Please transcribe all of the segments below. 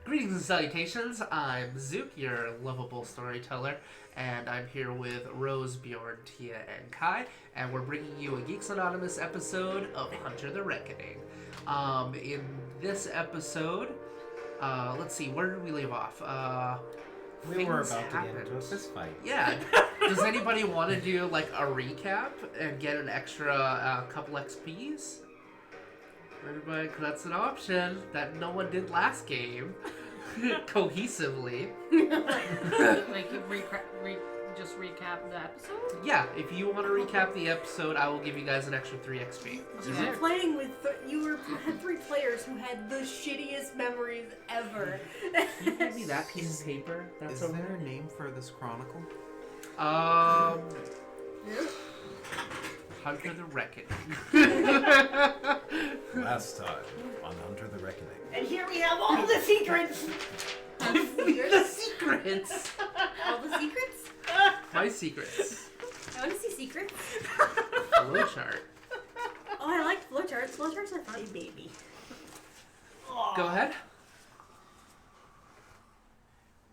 Greetings and salutations. I'm Zook, your lovable storyteller, and I'm here with Rose, Bjorn, Tia, and Kai, and we're bringing you a Geeks Anonymous episode of Hunter the Reckoning. In this episode, let's see, where did we leave off? We were about to happened. get into a fist fight. Yeah. Does anybody want to do like a recap and get an extra couple XPs? Everybody, 'cause that's an option that no one did last game cohesively. Like you just recap the episode? Yeah, if you want to recap the episode, I will give you guys an extra 3 XP. You were playing with had 3 players who had the shittiest memories ever. Can you give me that piece of paper? That's Is there a name for this chronicle? Hunter the Reckoning. Last time on Hunter the Reckoning. And here we have all the secrets. The secrets! All the secrets? My secrets. I want to see secrets. Flowchart. Oh, I like flowcharts. Flowcharts are fun, baby. Oh. Go ahead.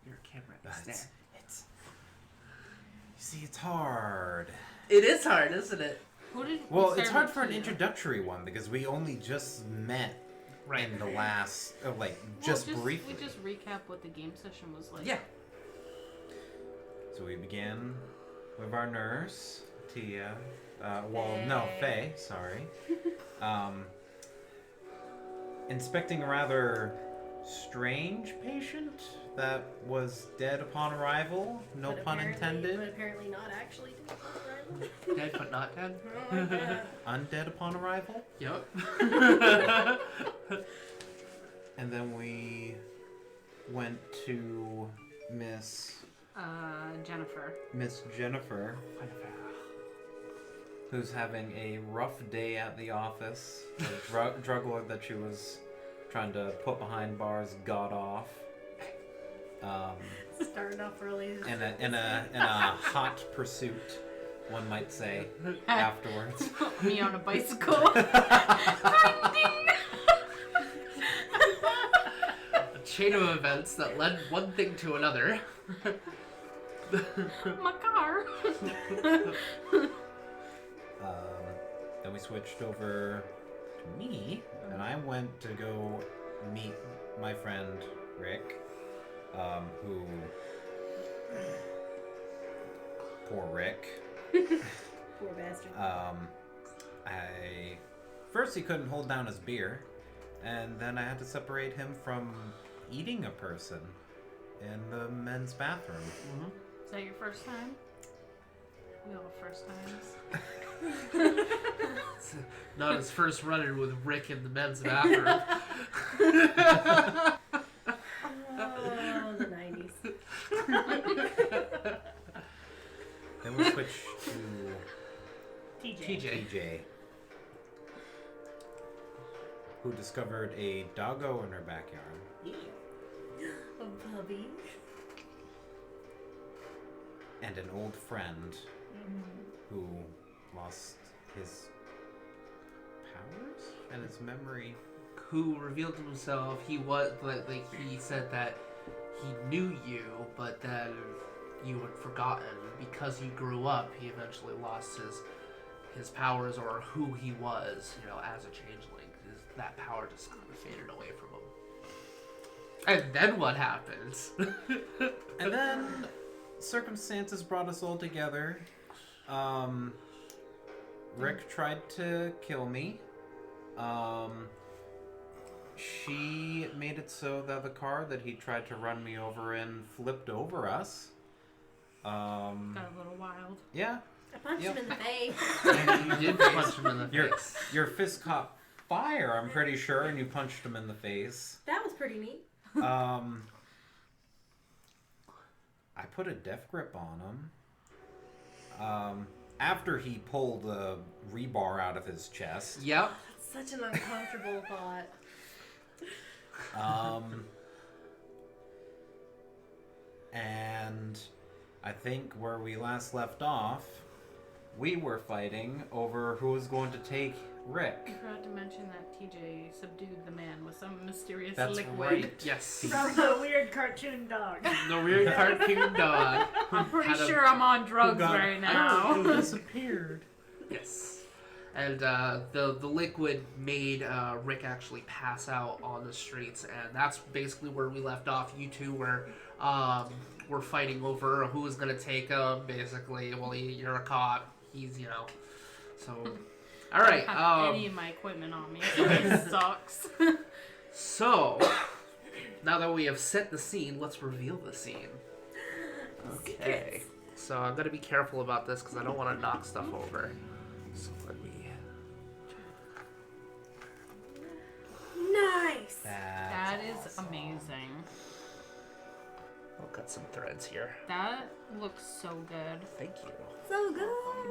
Your camera is there. You see, it's hard. It is hard, isn't it? Well, it's hard for an introductory one because we only just met in the last, briefly. We just recap what the game session was like. Yeah. So we began with our nurse, Tia. Faye, sorry. Inspecting a rather strange patient that was dead upon arrival. No pun intended. But apparently not actually dead upon arrival. Dead but not dead. Oh my god. Undead upon arrival. Yep. And then we went to Miss Jennifer, who's having a rough day at the office. A drug lord that she was trying to put behind bars got off. Started off early. In a hot pursuit, one might say, afterwards. Me on a bicycle. A chain of events that led one thing to another. My car. Then we switched over to me, and I went to go meet my friend Rick, who... Poor Rick. Poor bastard. First he couldn't hold down his beer, and then I had to separate him from eating a person in the men's bathroom. Mm-hmm. Is that your first time? We all have first times. Not his first run-in with Rick in the men's bathroom. Oh, the 90s. Then we switched to TJ. Who discovered a doggo in her backyard. A puppy. And an old friend who lost his powers and his memory. Who revealed to himself he was he said that he knew you, but then you had forgotten because you grew up. He eventually lost his powers or who he was, as a changeling. That power just kind of faded away from him. And then what happens? And then circumstances brought us all together. Rick tried to kill me. She made it so that the car that he tried to run me over in flipped over us. Got a little wild. Yeah. I punched him in the face. And You did punch him in the face. Your fist caught fire, I'm pretty sure, and you punched him in the face. That was pretty neat. I put a death grip on him. After he pulled a rebar out of his chest. Yep. That's such an uncomfortable thought. And I think where we last left off, we were fighting over who was going to take Rick. You forgot to mention that TJ subdued the man with some mysterious That's liquid. right. Yes. From the weird cartoon dog. The weird cartoon dog. I'm pretty Had a- sure I'm on drugs got- right now. Who disappeared? Yes. And the liquid made Rick actually pass out on the streets, and that's basically where we left off. You two were fighting over who was gonna take him. Basically, well, you're a cop. He's so. All right. I don't have any of my equipment on me, so it sucks. So now that we have set the scene, let's reveal the scene. Okay. So I'm gonna be careful about this because I don't want to knock stuff over. So let me. Nice. That is awesome. amazing. I'll cut some threads here. That looks so good. Thank you. So Yeah,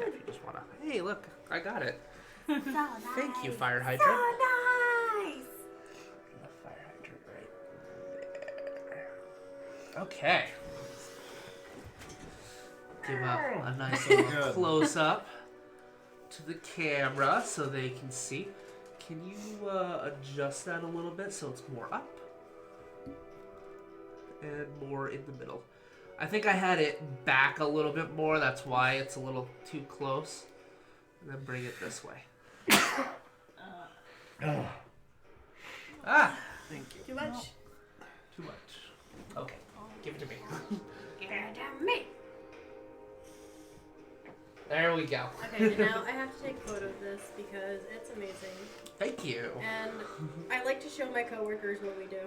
good. if you just wanna. Hey, look, I got it. So nice. Thank you, fire So hydrant. nice. The fire hydrant right there. Okay. Give a nice little Good. close up to the camera so they can see. Can you adjust that a little bit so it's more up and more in the middle? I think I had it back a little bit more. That's why it's a little too close. And then bring it this way. Ah, thank you. Too much? Too much. Okay, give it to me. Give it to me. There we go. Okay, now I have to take a photo of this because it's amazing. Thank you. And I like to show my coworkers what we do.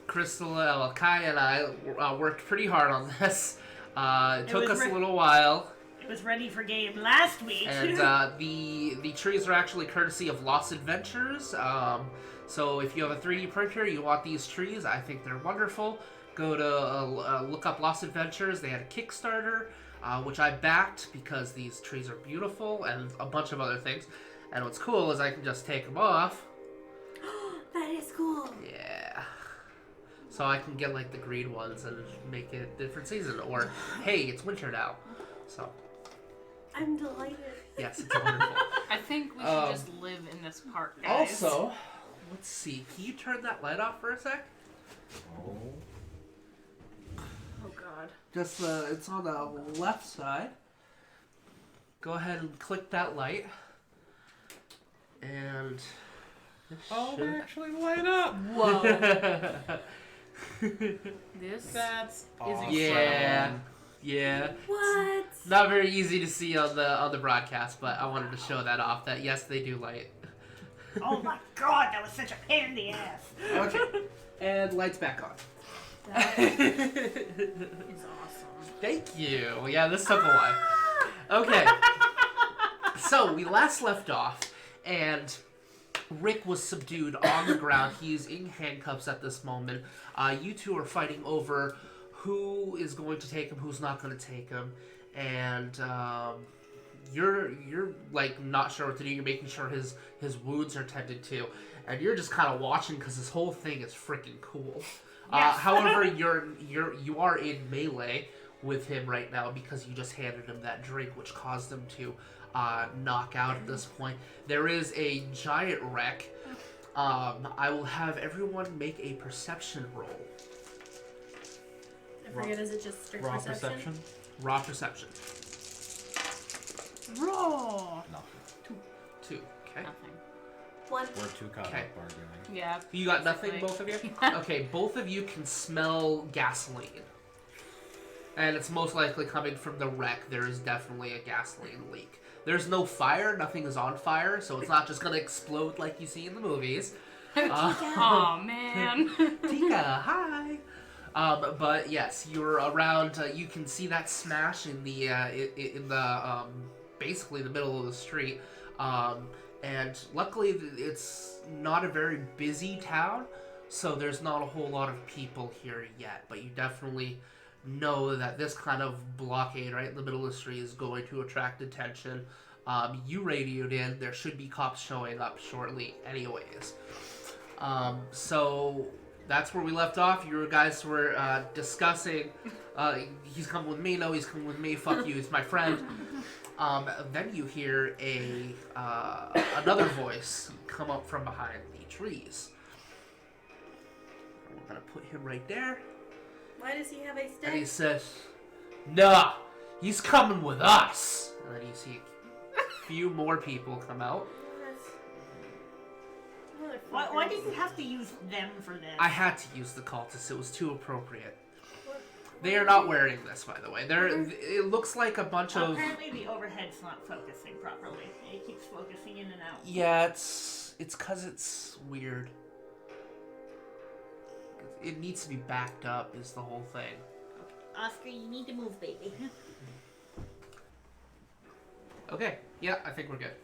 Crystal, Kai and I worked pretty hard on this. It took was us a little while, It was ready for game last week. and the trees are actually courtesy of Lost Adventures. So if you have a 3D printer, you want these trees, I think they're wonderful. Go to look up Lost Adventures. They had a Kickstarter, which I backed because these trees are beautiful, and a bunch of other things. And what's cool is I can just take them off. That is cool. Yeah. So I can get like the green ones and make it a different season. Or, hey, it's winter now. So, I'm delighted. yes, it's wonderful. I think we should just live in this park, guys. Also, let's see. Can you turn that light off for a sec? Oh. Oh god. Just, it's on the left side. Go ahead and click that light. And... this Oh, should- they actually light up. Whoa. This That's awesome. Yeah. Yeah. What? Not very easy to see on the broadcast, but I wanted to show that off. That yes, they do light. Oh my god, that was such a pain in the ass. Okay. And lights back on. That is awesome. Thank you. Yeah, this took a while. Okay. So we last left off, and Rick was subdued on the ground. He's in handcuffs at this moment. You two are fighting over who is going to take him, who's not going to take him, and you're like not sure what to do. You're making sure his wounds are tended to, and you're just kind of watching because this whole thing is freaking cool. However, you are in melee with him right now because you just handed him that drink, which caused him to knock out at this point. There is a giant wreck. I will have everyone make a perception roll. I forget, is it just strict Raw perception? perception? Raw perception. Raw. No. 2. Okay. Nothing. One. We're too caught Okay. up arguing. Yeah. You got nothing, basically. both of you? Yeah. Okay, both of you can smell gasoline. And it's most likely coming from the wreck. There is definitely a gasoline leak. There's no fire. Nothing is on fire, so it's not just going to explode like you see in the movies. Oh man. Tika, hi. But yes, you're around. You can see that smash in the basically the middle of the street. And luckily, it's not a very busy town, so there's not a whole lot of people here yet. But you definitely know that this kind of blockade right in the middle of the street is going to attract attention. You radioed in. There should be cops showing up shortly, anyways. So that's where we left off. You guys were discussing. He's coming with me. No, he's coming with me. Fuck you. He's my friend. Then you hear another voice come up from behind the trees. We're gonna put him right there. Why does he have a And he stick? says, "Nah, he's coming with us." And then you see a few more people come out. Why did you have to use them for this? I had to use the cultists. It was too appropriate. They are not wearing this, by the way. It looks like a bunch of... Apparently the overhead's not focusing properly. It keeps focusing in and out. Yeah, it's because it's weird. It needs to be backed up is the whole thing. Oscar, you need to move, baby. Okay, yeah, I think we're good.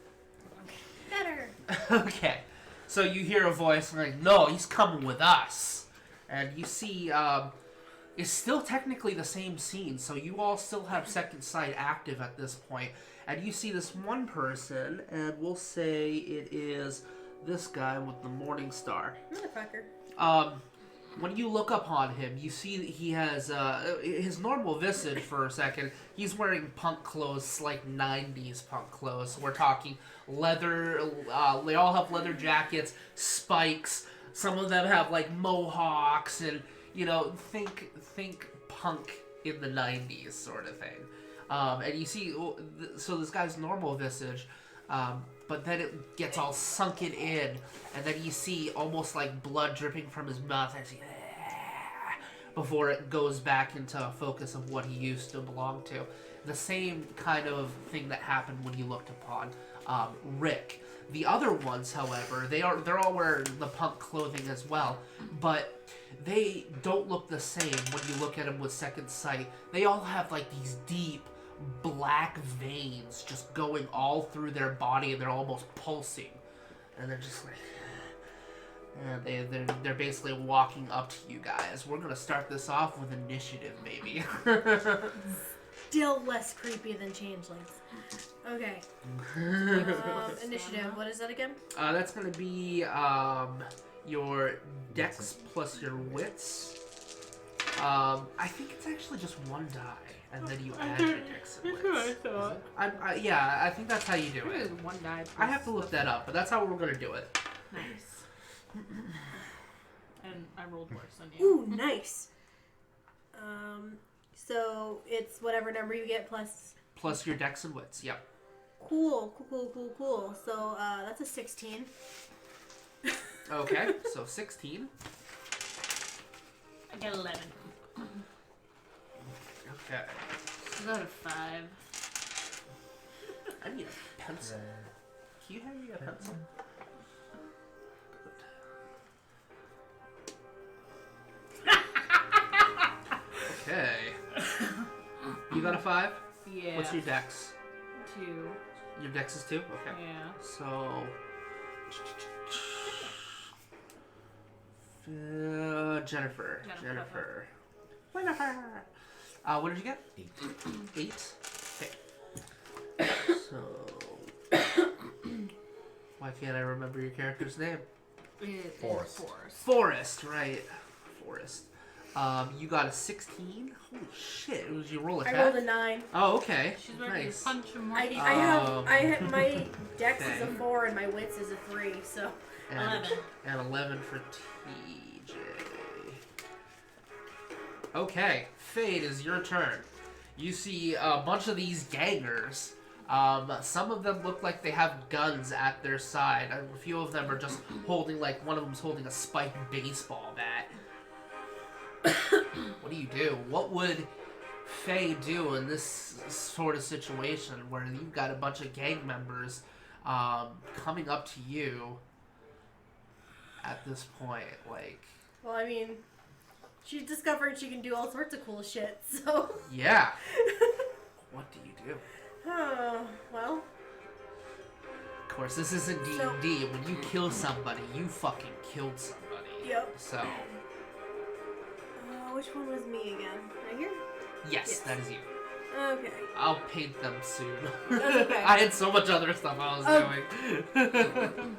Better. Okay, so you hear a voice like, "No, he's coming with us." And you see, it's still technically the same scene, so you all still have second sight active at this point. And you see this one person, and we'll say it is this guy with the morning star. Motherfucker. When you look upon him, you see that he has his normal visage for a second. He's wearing punk clothes, like 90s punk clothes. So we're talking leather. They all have leather jackets, spikes. Some of them have like mohawks, and think punk in the 90s sort of thing. And you see, so this guy's normal visage. But then it gets all sunken in, and then you see almost like blood dripping from his mouth as he, before it goes back into focus of what he used to belong to. The same kind of thing that happened when you looked upon Rick. The other ones, however, they're all wearing the punk clothing as well, but they don't look the same when you look at them with second sight. They all have like these deep black veins just going all through their body, and they're almost pulsing, and they're just like, and they're basically walking up to you guys. We're gonna start this off with initiative, maybe. Still less creepy than changelings. Okay. Initiative. What is that again? That's gonna be your dex plus your wits. I think it's actually just one die, and then you add your dex and wits. Yeah, I think that's how you do it. One die. I have to look that up, but that's how we're gonna do it. Nice. And I rolled worse than you. Ooh, nice. So it's whatever number you get plus. Plus your dex and wits. Yep. Cool. So that's a 16. Okay, so 16. I get 11. Okay. I got a 5. I need a pencil. Can you hand me a pencil? Okay. You got a 5? Yeah. What's your dex? 2. Your dex is 2? Okay. Yeah. So... Jennifer. What did you get? 8. Okay. So... Why can't I remember your character's name? Forrest. Forrest, right. Forrest. You got a 16? Holy shit, it was your roll attack? I rolled a 9. Oh, okay. She's ready Nice. to punch him I right. have my dex is a Okay. 4 and my wits is a 3. So And 11. And 11 for TJ. Okay, Fade, is your turn. You see a bunch of these gangers. Some of them look like they have guns at their side. A few of them are just holding, like, one of them's holding a spiked baseball bat. What do you do? What would Faye do in this sort of situation where you've got a bunch of gang members coming up to you at this point? Like, well, I mean, she's discovered she can do all sorts of cool shit. So yeah. What do you do? Well. Of course, this isn't D&D. When you kill somebody, you fucking killed somebody. Yep. So, Which one was me again? Right here? yes, that is you. Okay. I'll paint them soon. That's okay. I had so much other stuff I was doing.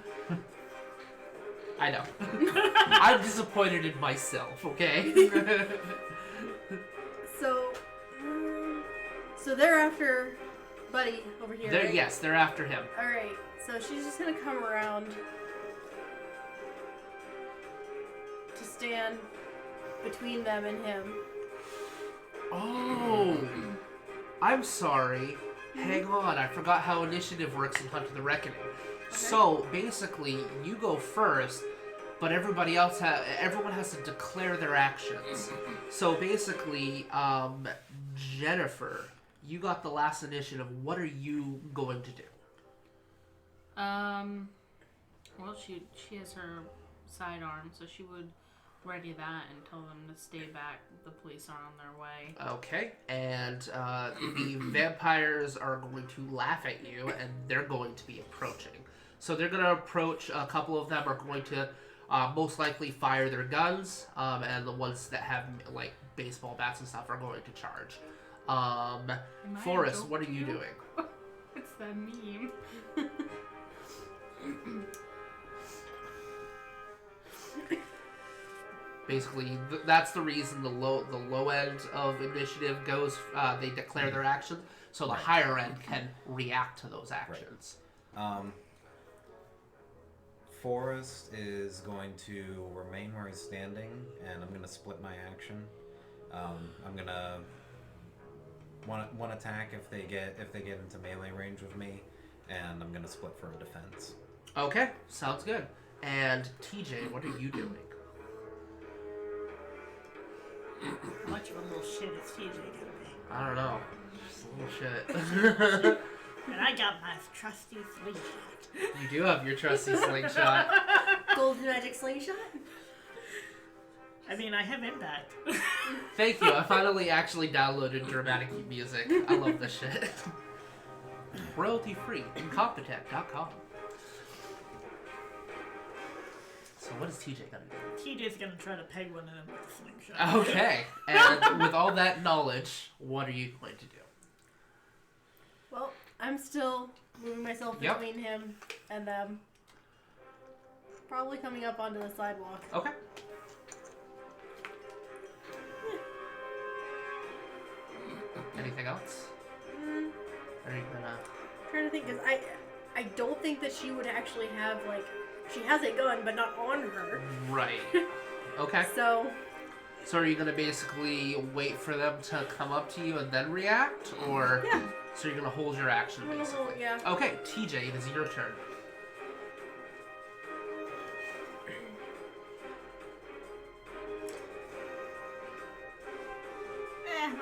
I know. I'm disappointed in myself, okay? So they're after buddy over here. They're right? yes, they're after him. All right. So she's just gonna come around to stand between them and him. Oh, I'm sorry. Hang on, I forgot how initiative works in Hunt of the Reckoning. So basically, you go first, but everyone has to declare their actions. So basically, Jennifer, you got the last initiative. What are you going to do? Well, she has her sidearm, so she would ready that and tell them to stay back. The police are on their way. Okay, and the vampires are going to laugh at you, and they're going to be approaching. So they're going to approach. A couple of them are going to most likely fire their guns, and the ones that have like baseball bats and stuff are going to charge. Am I a Forrest, joke what are to you doing? It's that meme. Basically, that's the reason the low end of initiative goes. They declare their actions, so the higher end can react to those actions. Forrest is going to remain where he's standing, and I'm going to split my action. I'm going to one attack if they get into melee range with me, and I'm going to split for a defense. Okay, sounds good. And TJ, what are you doing? How much of a little shit is TJ gonna be? I don't know. Just a little shit. And I got my trusty slingshot. You do have your trusty slingshot. Golden magic slingshot. I mean, I have impact. Thank you. I finally actually downloaded dramatic music. I love this shit. Royalty free. Incompetech.com. So what is TJ gonna do? TJ's gonna try to peg one of them with a slingshot. Okay. And with all that knowledge, what are you going to do? Well, I'm still moving myself Yep. between him and them. Probably coming up onto the sidewalk. Okay. Anything else? Are you gonna... I'm trying to think, because I don't think that she would actually have, like, she has a gun, but not on her. Right. Okay. So, So are you gonna basically wait for them to come up to you and then react, or yeah. so you're gonna hold your action I'm gonna basically? hold- yeah. Okay, TJ, it is your turn.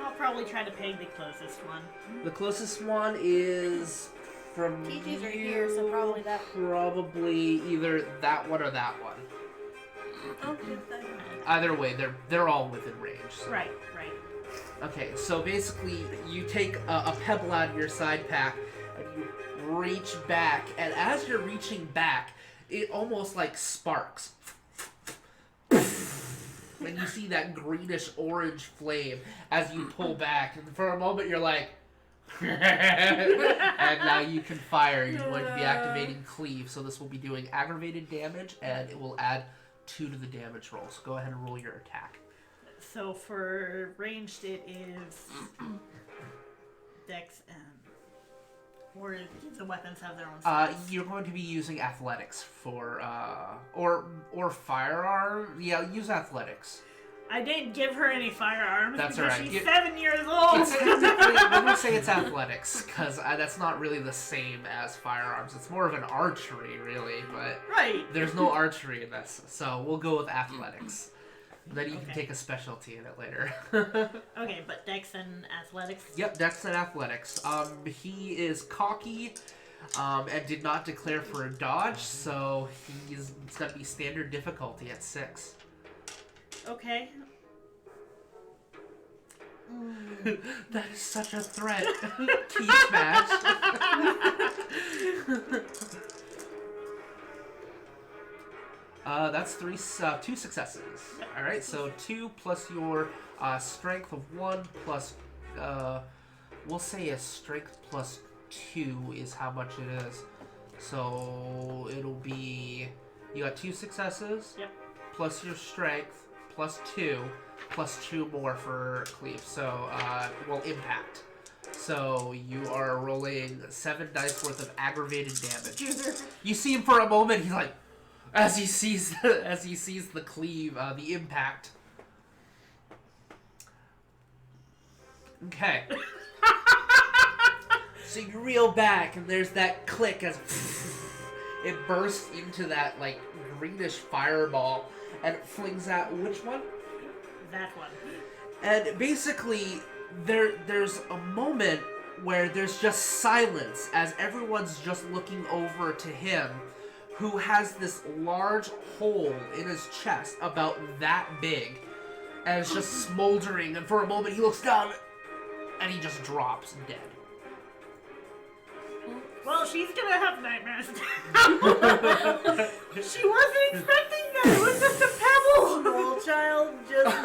I'll probably try to peg the closest one. The closest one is from TJ's right you, here, so probably that. Probably either that one or that one. Oh, get that. Either way, they're all within range. So. Right. Okay, so basically, you take a pebble out of your side pack and you reach back, and as you're reaching back, it almost like sparks. And you see that greenish orange flame as you pull back, and for a moment you're like, and now you can fire. You're going to be activating Cleave, so this will be doing aggravated damage, and it will add 2 to the damage roll. So go ahead and roll your attack. So for ranged, it is Dex and... Or do the weapons have their own stats? You're going to be using athletics for, or firearm. Yeah, use athletics. I didn't give her any firearms That's because alright. she's 7 years old. It's technically, I'm gonna say it's athletics, because that's not really the same as firearms. It's more of an archery, really, but Right. there's no archery in this, so we'll go with athletics. Then you can Okay. take a specialty in it later. Okay, but Dex and athletics? Yep, Dex and athletics. He is cocky, and did not declare for a dodge, so it's gonna be standard difficulty at 6. Okay. That is such a threat. Key smash. That's 2 successes. All right, so 2 plus your strength of 1 plus, we'll say a strength plus 2 is how much it is. So it'll be, you got 2 successes. Yep. Plus your strength plus 2 more for cleave. So, well, impact. So you are rolling 7 dice worth of aggravated damage. You see him for a moment. He's like, as he sees the cleave, the impact. Okay. So you reel back, and there's that click as it bursts into that like greenish fireball, and it flings out which one? That one. And basically, there's a moment where there's just silence as everyone's just looking over to him, who has this large hole in his chest about that big, and it's just smoldering. And for a moment, he looks down, and he just drops dead. Well, she's gonna have nightmares. She wasn't expecting that. It was just a pebble. Small child just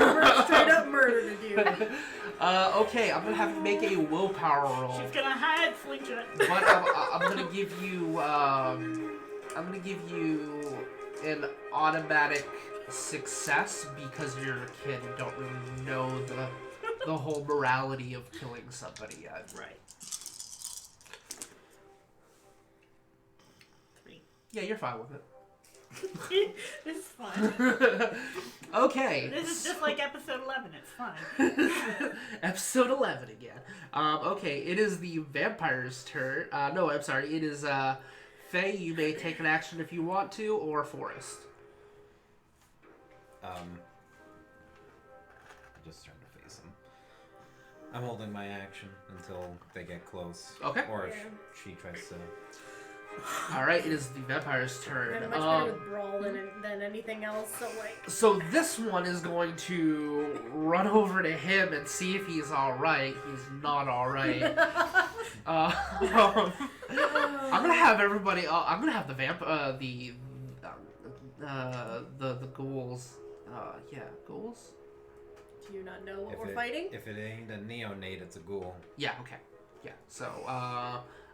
straight up murdered a dude. Okay, I'm gonna have you make a willpower roll. She's gonna hide slingshot. But I'm gonna give you an automatic success because you're a kid and don't really know the whole morality of killing somebody yet. Right. 3. Yeah, you're fine with it. This is fun. Okay. This is just like episode 11. It's fun. Episode 11 again. Okay, it is the vampire's turn. No, I'm sorry. It is Faye. You may take an action if you want to, or Forrest. Just turn to face him. I'm holding my action until they get close. Okay. Or if Yeah. she tries to. All right, it is the vampire's turn. I'm much better with brawl than anything else, so like. So this one is going to run over to him and see if he's all right. He's not all right. I'm gonna have everybody. I'm gonna have the the ghouls. Yeah, ghouls. Do you not know what If we're it- fighting? If it ain't a neonate, it's a ghoul. Yeah. Okay. Yeah. So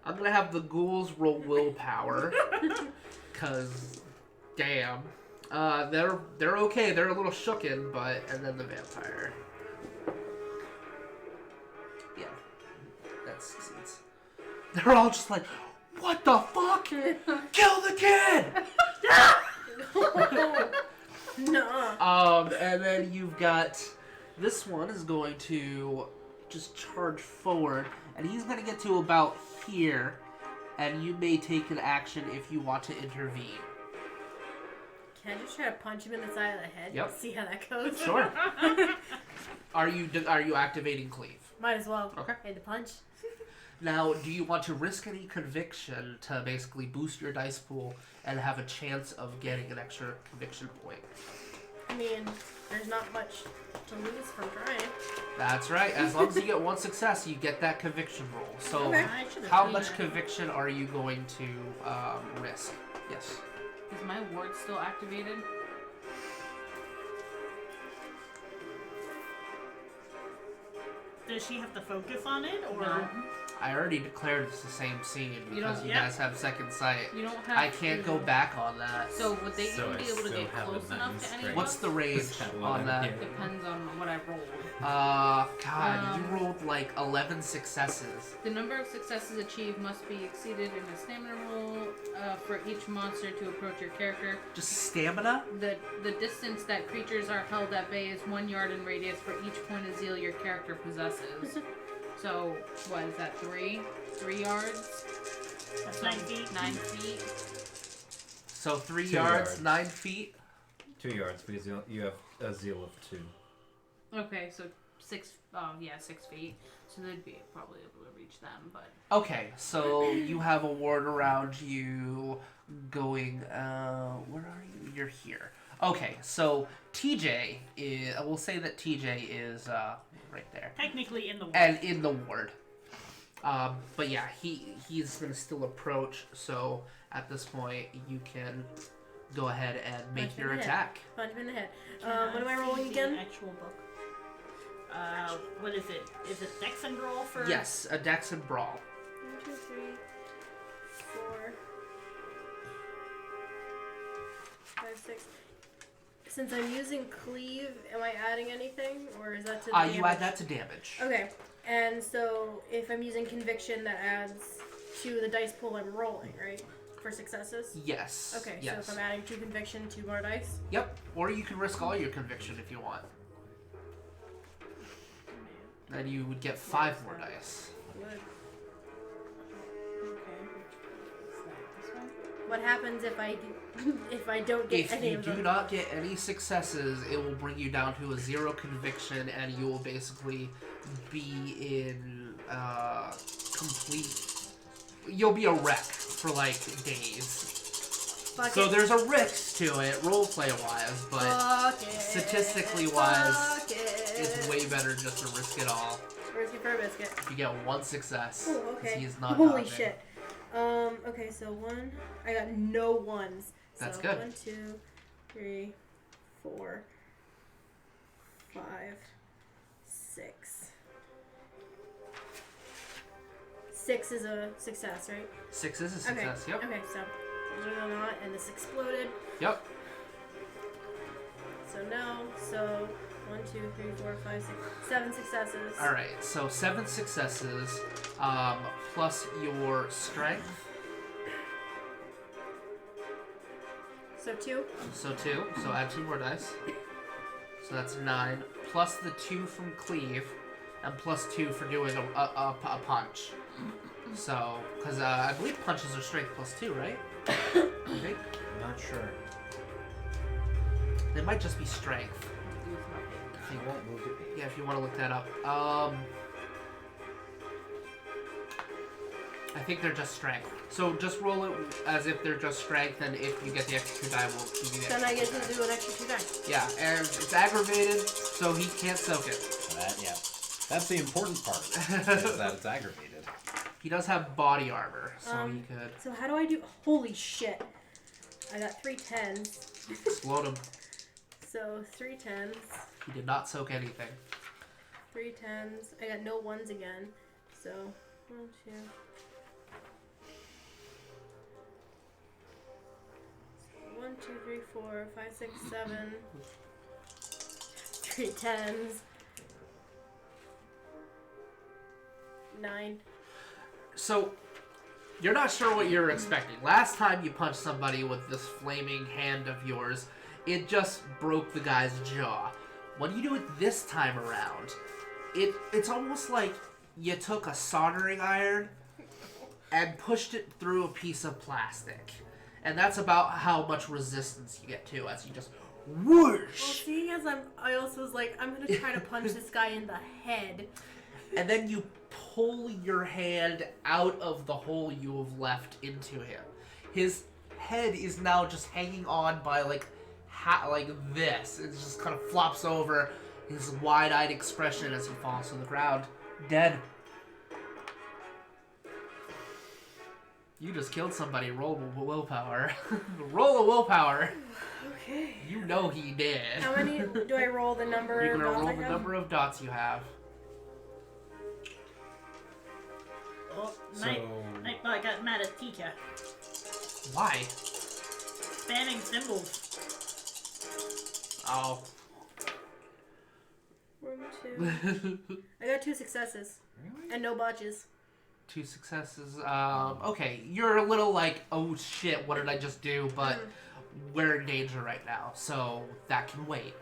I'm gonna have the ghouls roll willpower, cause damn, they're okay. They're a little shooken, and then the vampire. Yeah, that succeeds. They're all just like, what the fuck? Kill the kid! Nuh-uh. And then you've got this one is going to just charge forward, and he's going to get to about here, and you may take an action if you want to intervene. Can I just try to punch him in the side of the head? Yep. See how that goes? Sure. Are you activating cleave? Might as well. Okay. Hit the punch. Now, do you want to risk any conviction to basically boost your dice pool and have a chance of getting an extra conviction point? I mean, there's not much to lose from trying. That's right. As long as you get one success, you get that conviction roll. So, Okay. I should've how seen much that. conviction are you going to risk? Yes. Is my ward still activated? Does she have to focus on it, or? No. I already declared it's the same scene You because don't- you yeah. guys have second sight. You don't have. I can't go back on that. So would they So even I be able to still get have a close enough 9 to any strength. of What's us? the range Is that what on I'm that? hearing? Depends on what I rolled. God, you Um, rolled like 11 successes. The number of successes achieved must be exceeded in a stamina roll for each monster to approach your character. Just stamina? The distance that creatures are held at bay is 1 yard in radius for each point of zeal your character possesses. So, what is that, 3? 3 yards? That's So, 9 feet. 9 feet. So 3 2 yards, yards. 9 feet. 2 yards because you have a zeal of 2. Okay, so 6 feet. So they'd be probably able to reach them, but... Okay, so you have a ward around you going, where are you? You're here. Okay, so TJ is, we'll say that TJ is, right there. Technically in the wall. And in the ward. But yeah, he's gonna still approach, so at this point you can go ahead and make Punch him your in the attack. Punch him in the head. Can What am I see rolling the again? Actual book. What is it? Is it Dex and Roll for? Yes, a dex and brawl. 1, 2, 3, 4, 5, 6. Since I'm using cleave, am I adding anything, or is that to damage? You add that to damage. Okay, and so if I'm using conviction, that adds to the dice pool I'm rolling, right? For successes? Yes. Okay, Yes. so if I'm adding 2 conviction, 2 more dice? Yep. Or you can risk all your conviction if you want. Then you would get 5 more dice. Would. Okay. What happens if I don't get If any you of do them? not get any successes, it will bring you down to a 0 conviction, and you will basically be in complete. You'll be a wreck for like days. Fuck So it. there's a risk to it, roleplay wise, but Fuck it. statistically wise, Fuck it. it's way better just to risk it all. Risky for a biscuit. If you get 1 success, Oh, okay. he's not Holy dodging. shit. Okay, so 1. I got no 1s. That's so good. 1, 2, 3, 4, 5, 6. 6 is a success, right? 6 is a success. Okay. Yep. Okay, so and this exploded. Yep. So no. So 1, 2, 3, 4, 5, 6, 7 successes. All right. So 7 successes, plus your strength. So 2. So 2. So add 2 more dice. So that's 9. Plus the 2 from cleave, and plus 2 for doing a punch. So, because I believe punches are strength plus 2, right? I think Not sure. they might just be strength. I won't move the page. Yeah, if you want to look that up. I think they're just strength. So just roll it as if they're just strength, and if you get the extra 2 die, we'll give you the Then extra I get 2 die. to do an extra 2 dice. Yeah, and it's aggravated, so he can't soak it. Yeah. That's the important part, is that it's aggravated. He does have body armor, so he could So how do I do? Holy shit! I got 3 10s. explode him. So 3 10s. He did not soak anything. 3 10s. I got no 1s again. So 1, 2. One, 2, 3, 4, 5, 6, 7. 3 10s. 9. So, you're not sure what you're expecting. Last time you punched somebody with this flaming hand of yours, it just broke the guy's jaw. When you do it this time around, it's almost like you took a soldering iron and pushed it through a piece of plastic. And that's about how much resistance you get to as you just Well, whoosh. seeing as I also was like, I'm gonna try to punch this guy in the head. And then you pull your hand out of the hole you have left into him. His head is now just hanging on by like this. It just kind of flops over. His wide-eyed expression as he falls to the ground, dead. You just killed somebody. Roll willpower. Roll a willpower. Okay. You know he did. How many do I roll? The number You're of gonna dots roll I the have? number of dots you have. Oh, So, I got mad at teacher. Why? Spamming symbols. Oh. 1, 2. I got 2 successes really? and no botches. 2 successes. Okay, you're a little like, oh shit, what did I just do? But we're in danger right now, so that can wait.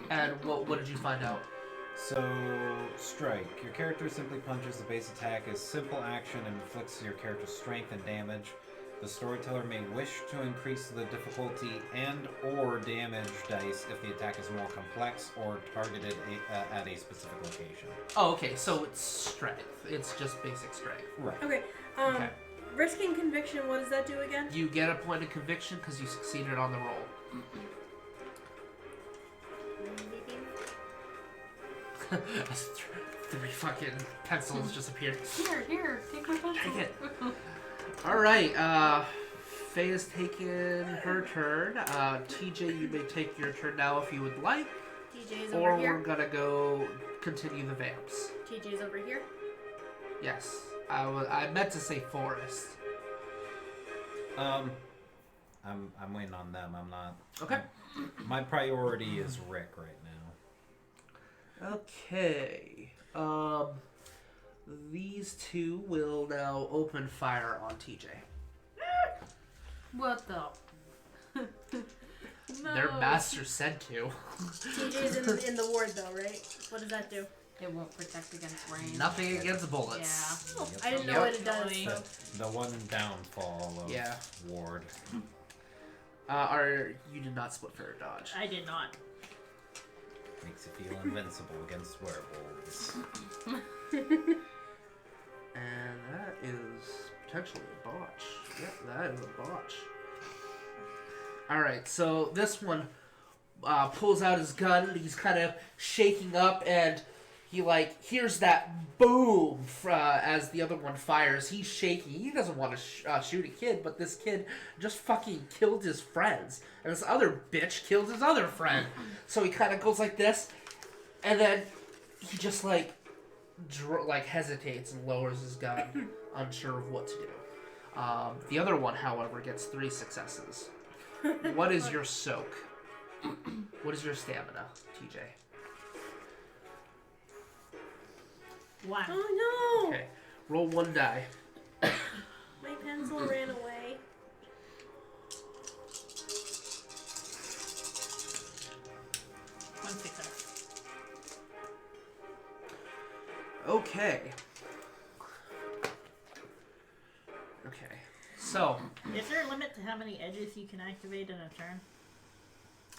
And what did you find out? So, strike. Your character simply punches. The base attack is simple action and inflicts your character's strength and damage. The storyteller may wish to increase the difficulty and or damage dice if the attack is more complex or targeted at a specific location. Oh, okay, so it's strength. It's just basic strength. Right. Okay. Okay. Risking conviction. What does that do again? You get a point of conviction because you succeeded on the roll. Three fucking pencils just appeared. Here, take my pencil. Take it. Alright, Faye has taken her turn. TJ, you may take your turn now if you would like. TJ's Or over we're here. gonna go continue the vamps. TJ's over here. Yes. I meant to say forest. I'm I'm waiting on them. I'm not. Okay. My priority is Rick right now. Okay. These two will now open fire on TJ. What the? No. Their master said to. TJ's in the ward though, right? What does that do? It won't protect against rain. Nothing against bullets. Yeah. I didn't know Yep. what it does. Really? So. The one downfall of Yeah. Ward. You did not split for a dodge. I did not. Makes you feel invincible against werewolves. And that is potentially a botch. Yep, that is a botch. Alright, so this one pulls out his gun. He's kind of shaking up, and he, hears that boom as the other one fires. He's shaking. He doesn't want to shoot a kid, but this kid just fucking killed his friends. And this other bitch killed his other friend. So he kind of goes like this, and then he just, hesitates and lowers his gun, unsure of what to do. The other one, however, gets 3 successes. What is your soak? What is your stamina, TJ? 1. Oh no! Okay, roll 1 die. My pencil ran away. One success. Okay. Okay. So, Is there a limit to how many edges you can activate in a turn?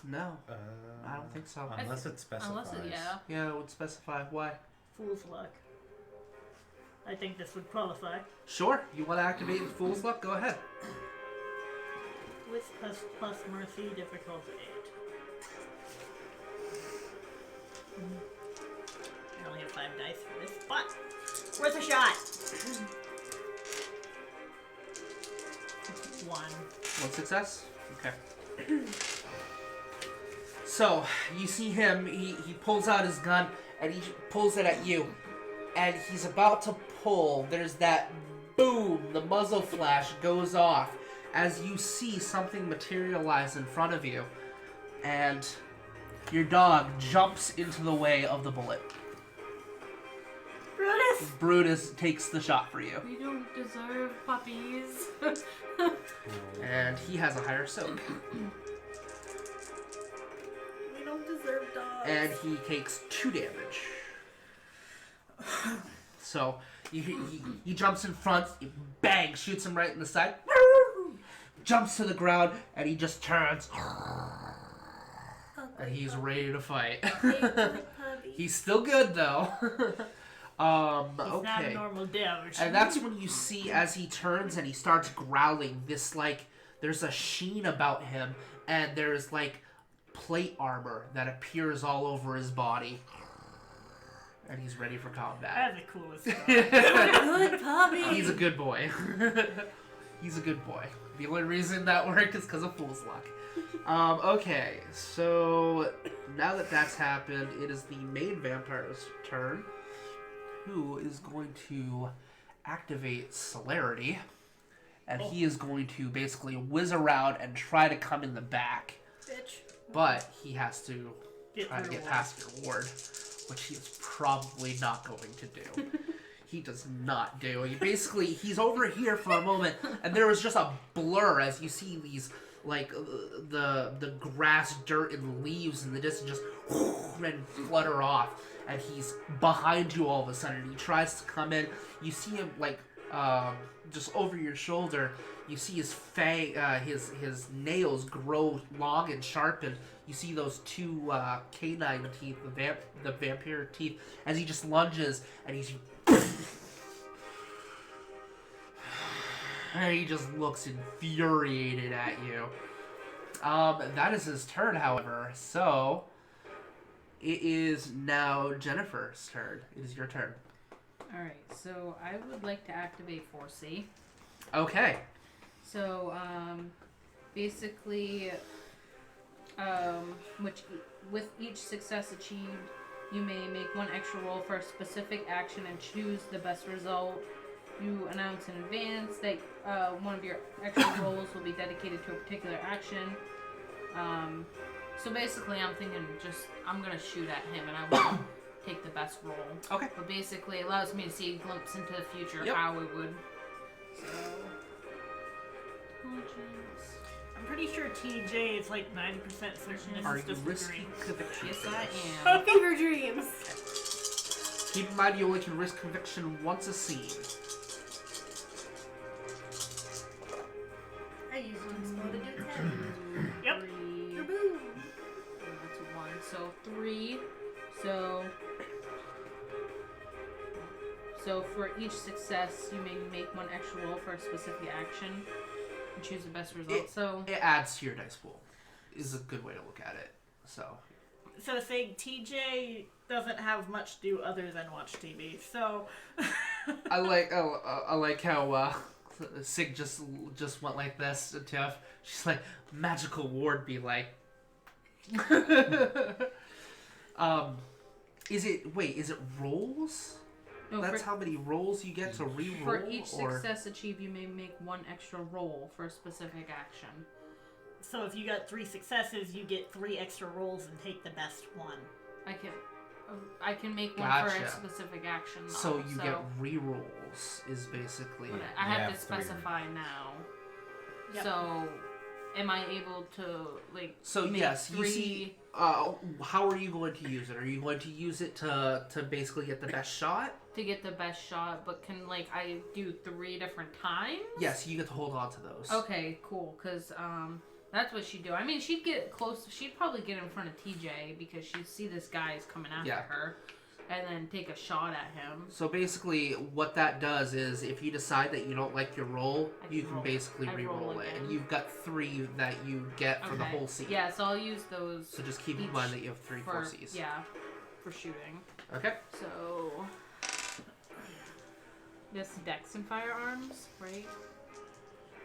no. I don't think so. Unless it specifies. Unless it, yeah. Yeah, it would specify why. Fool's luck. I think this would qualify. Sure, you want to activate Fool's Luck? Go ahead. With plus mercy, difficulty 8. I only have 5 dice for this, but worth a shot. 1. 1 success? Okay. So, you see him, he pulls out his gun, and he pulls it at you. And he's about to pull, there's that boom, the muzzle flash goes off as you see something materialize in front of you. And your dog jumps into the way of the bullet. Brutus! Brutus takes the shot for you. We don't deserve puppies. And he has a higher soak. We don't deserve dogs. And he takes 2 damage. So he jumps in front, bang, shoots him right in the side, jumps to the ground, and he just turns, and he's ready to fight. He's still good though. He's not a Okay. normal damage. And that's when you see as he turns and he starts growling, this there's a sheen about him, and there's plate armor that appears all over his body. And he's ready for combat. That's the coolest stuff. Good puppy. He's a good boy. He's a good boy. The only reason that worked is because of Fool's Luck. Okay, so now that that's happened, it is the main vampire's turn, who is going to activate Celerity, and he is going to basically whiz around and try to come in the back, Bitch. but he has to try to through get the past your ward, which he is probably not going to do. He does not do. He's over here for a moment, and there was just a blur as you see these, the grass, dirt, and leaves in the distance just and flutter off, and he's behind you all of a sudden. He tries to come in. You see him, just over your shoulder. You see his his nails grow long and sharp, and you see those 2 canine teeth, the vampire teeth, as he just lunges, and he just looks infuriated at you. That is his turn, however. So it is now Jennifer's turn. It is your turn. Alright, so I would like to activate 4C. Okay. So, basically, with each success achieved, you may make 1 extra roll for a specific action and choose the best result You announce in advance that one of your extra rolls will be dedicated to a particular action. So basically, I'm thinking I'm gonna shoot at him, and I will take the best roll. Okay. But basically, it allows me to see a glimpse into the future, Yep. how it would. So, intelligence. I'm pretty sure TJ is like 90% certain Are this you is just a risking dream. conviction? Yes, for I this? am. Fever dreams. Keep in mind you only can risk conviction once a scene. I usually explode to do 10. Yep. 3. Boom. That's 1. So 3. So for each success, you may make one extra roll for a specific action and choose the best result. It adds to your dice pool. Is a good way to look at it. So saying TJ doesn't have much to do other than watch TV. So I like how Sig just went like this to Tiff. She's like, magical ward be like. Is it rolls? No, That's how many rolls you get to re-roll? for each or... success achieved, you may make one extra roll for a specific action. So if you got 3 successes, you get 3 extra rolls and take the best one. I can make one for a Gotcha. specific action. Though, So you get re-rolls is basically... But I have to have 3. specify now. Yep. So, am I able to So make yes, 3... you see... how are you going to use it? Are you going to use it to basically get the best shot? to get the best shot, but can I do 3 different times? Yes, you get to hold on to those. Okay, cool. Cause that's what she'd do. I mean, she'd get close. She'd probably get in front of TJ because she'd see this guy is coming after her, and then take a shot at him. So basically, what that does is, if you decide that you don't like your roll, you can basically I re-roll roll it, again. and you've got 3 that you get for the Okay. whole scene. Yeah, so I'll use those. So just keep in each mind that you have 3 for forces. yeah, for shooting. Okay. So this Dex and firearms, right?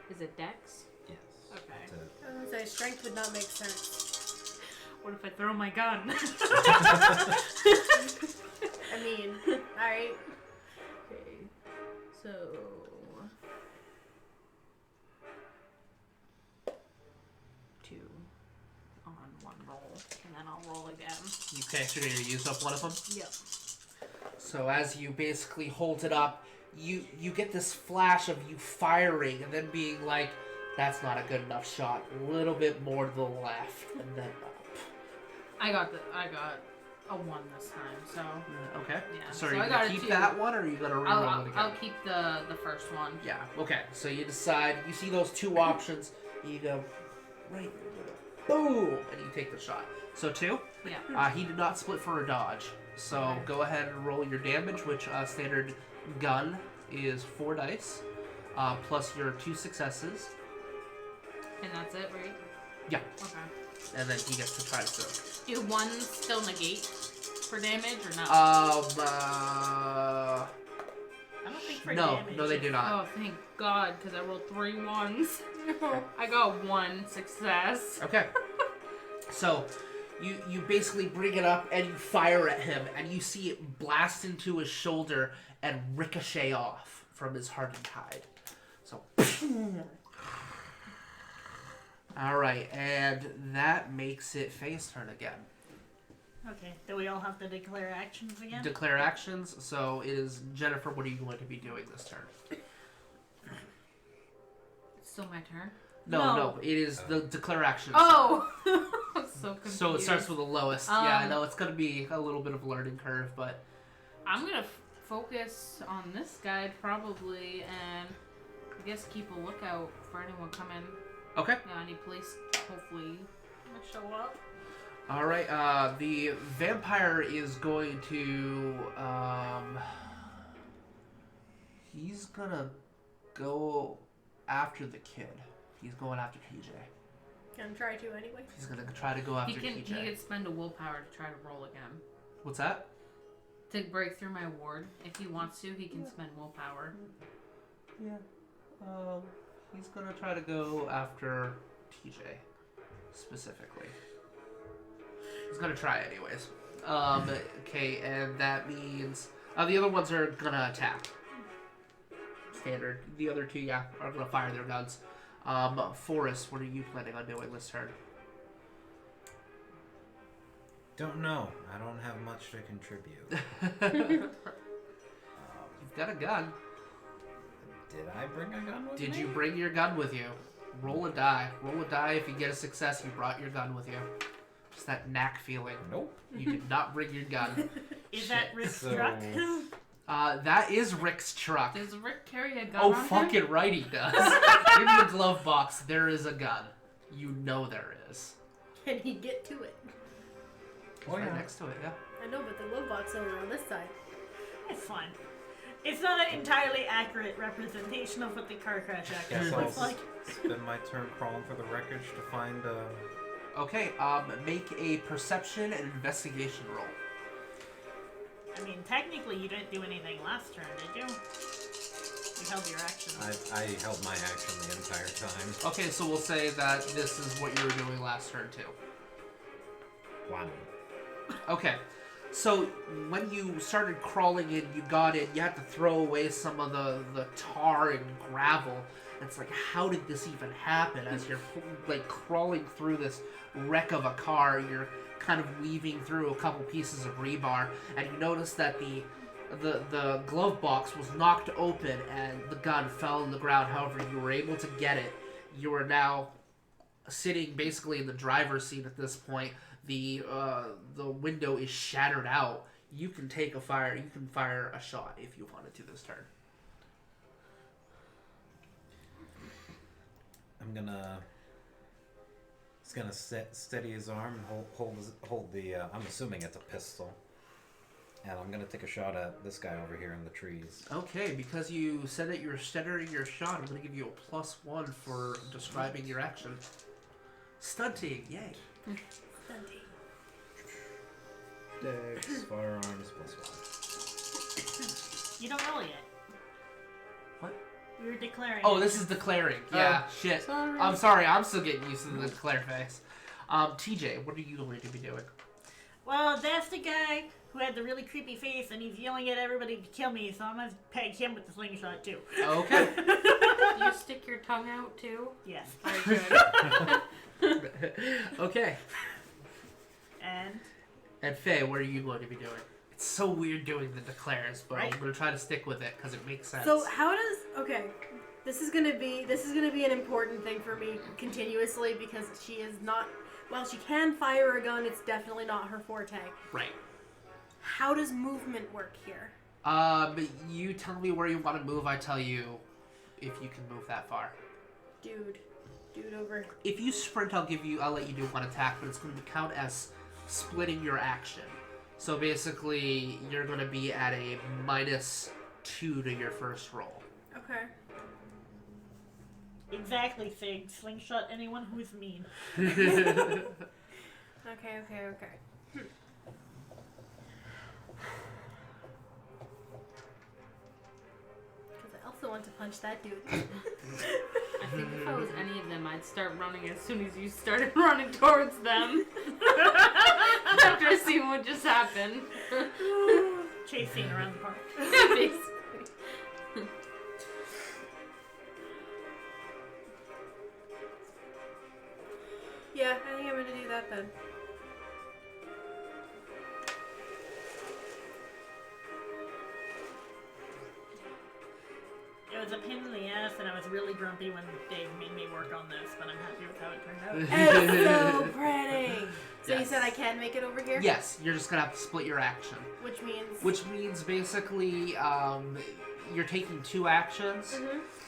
Is it Dex? Yes. Okay. It's a- I was gonna say strength would not make sense. What if I throw my gun? I mean, alright. Okay. So 2 on 1 roll, and then I'll roll again. Okay, so you're going to use up one of them? Yep. So as you basically hold it up, you get this flash of you firing and then being like, that's not a good enough shot. A little bit more to the left and then up. I got a 1 this time, so Okay. Yeah, So are so you I going got to a keep 2. that one or are you going to re-roll it again? I'll keep the first one. Yeah, okay. So you decide, you see those 2 options, you go, right, boom, and you take the shot. So 2? Yeah. He did not split for a dodge. So go ahead and roll your damage, which standard gun is 4 dice, plus your 2 successes. And that's it, right? Yeah. Okay. And then he gets to try to. Do 1s still negate for damage or no? I don't think for damage. No, they do not. Oh, thank God, because I rolled 3 1s. I got 1 success. Okay. So, you basically bring it up and you fire at him, and you see it blast into his shoulder and ricochet off from his hardened hide. So, all right, and that makes it Faye's turn again. Okay, do we all have to declare actions again? Declare actions. So it is Jennifer. What are you going to be doing this turn? It's still my turn. No. It is the declare actions. Oh! I'm so confused. So it starts with the lowest. Yeah, I Um, know it's going to be a little bit of a learning curve, but I'm going to focus on this guy probably, and I guess keep a lookout for anyone coming. okay. Yeah, any police hopefully will show up. All right. The vampire is going to. He's gonna go after the kid. He's going after TJ. Gonna try to anyway. He's gonna try to go after He TJ. could spend a willpower to try to roll again. What's that? To break through my ward, if he wants to, he can spend willpower. Yeah. He's gonna try to go after TJ specifically. He's gonna try anyways. Okay, and that means the other ones are gonna attack. standard. The other two, yeah, are gonna fire their guns. Forrest, what are you planning on doing this turn? Don't know. I don't have much to contribute. You've got a gun. Did I bring a gun with me? Did you bring your gun with you? Roll a die. Roll a die. If you get a success, you brought your gun with you. Just that knack feeling. Nope. You did not bring your gun. Is that Rick's So- truck? That is Rick's truck. Does Rick carry a gun Oh, on him? fucking right he does. In the glove box, there is a gun. You know there is. Can he get to it? It's Oh, right yeah. next to it, yeah. I know, but the glove box over on this side. It's fine. It's not an entirely accurate representation of what the car crash Guess actually I'll looks like. spend my turn crawling for the wreckage to find Okay, make a perception and investigation roll. I mean, technically, you didn't do anything last turn, did you? You held your action. I held my action the entire time. Okay, so we'll say that this is what you were doing last turn too. One. Okay, so when you started crawling in, you got in, you had to throw away some of the tar and gravel. It's like, how did this even happen? As you're like crawling through this wreck of a car, you're kind of weaving through a couple pieces of rebar, and you notice that the glove box was knocked open and the gun fell on the ground. However, you were able to get it. You are now sitting basically in the driver's seat at this point. The window is shattered out. You can take a fire. You can fire a shot if you wanted to this turn. I'm gonna. He's gonna steady his arm and hold the. I'm assuming it's a pistol. And I'm gonna take a shot at this guy over here in the trees. Okay, because you said that you're centering your shot, I'm gonna give you a +1 for describing your action. Stunting, yay! Stunting. Dex, firearms, +1. You don't roll yet. What? You're declaring. Oh, this is declaring. Yeah, shit. Sorry. I'm sorry. I'm still getting used to the declare phase. TJ, what are you going to be doing? Well, that's the guy who had the really creepy face, and he's yelling at everybody to kill me, so I'm gonna peg him with the slingshot too. Okay. Do you stick your tongue out too? Yes. Very good. Okay. And Faye, what are you going to be doing? It's so weird doing the declares, but Right. I'm going to try to stick with it because it makes sense. So how does this is gonna be an important thing for me continuously because she is not. While she can fire a gun, it's definitely not her forte. Right. How does movement work here? You tell me where you want to move. I tell you if you can move that far. Dude over. If you sprint, I'll let you do one attack, but it's going to count as splitting your action. So basically, you're going to be at a -2 to your first roll. Okay. exactly, Fig. Slingshot anyone who's mean. Okay. Because I also want to punch that dude. I think if I was any of them, I'd start running as soon as you started running towards them. After I see what just happened. Chasing around the park. Basically. Yeah, I think I'm gonna do that then. It was a pain in the ass, and I was really grumpy when Dave made me work on this, but I'm happy with how it turned out. It's so pretty. So you Yes. said I can make it over here? Yes, you're just going to have to split your action. Which means Basically, you're taking 2 actions,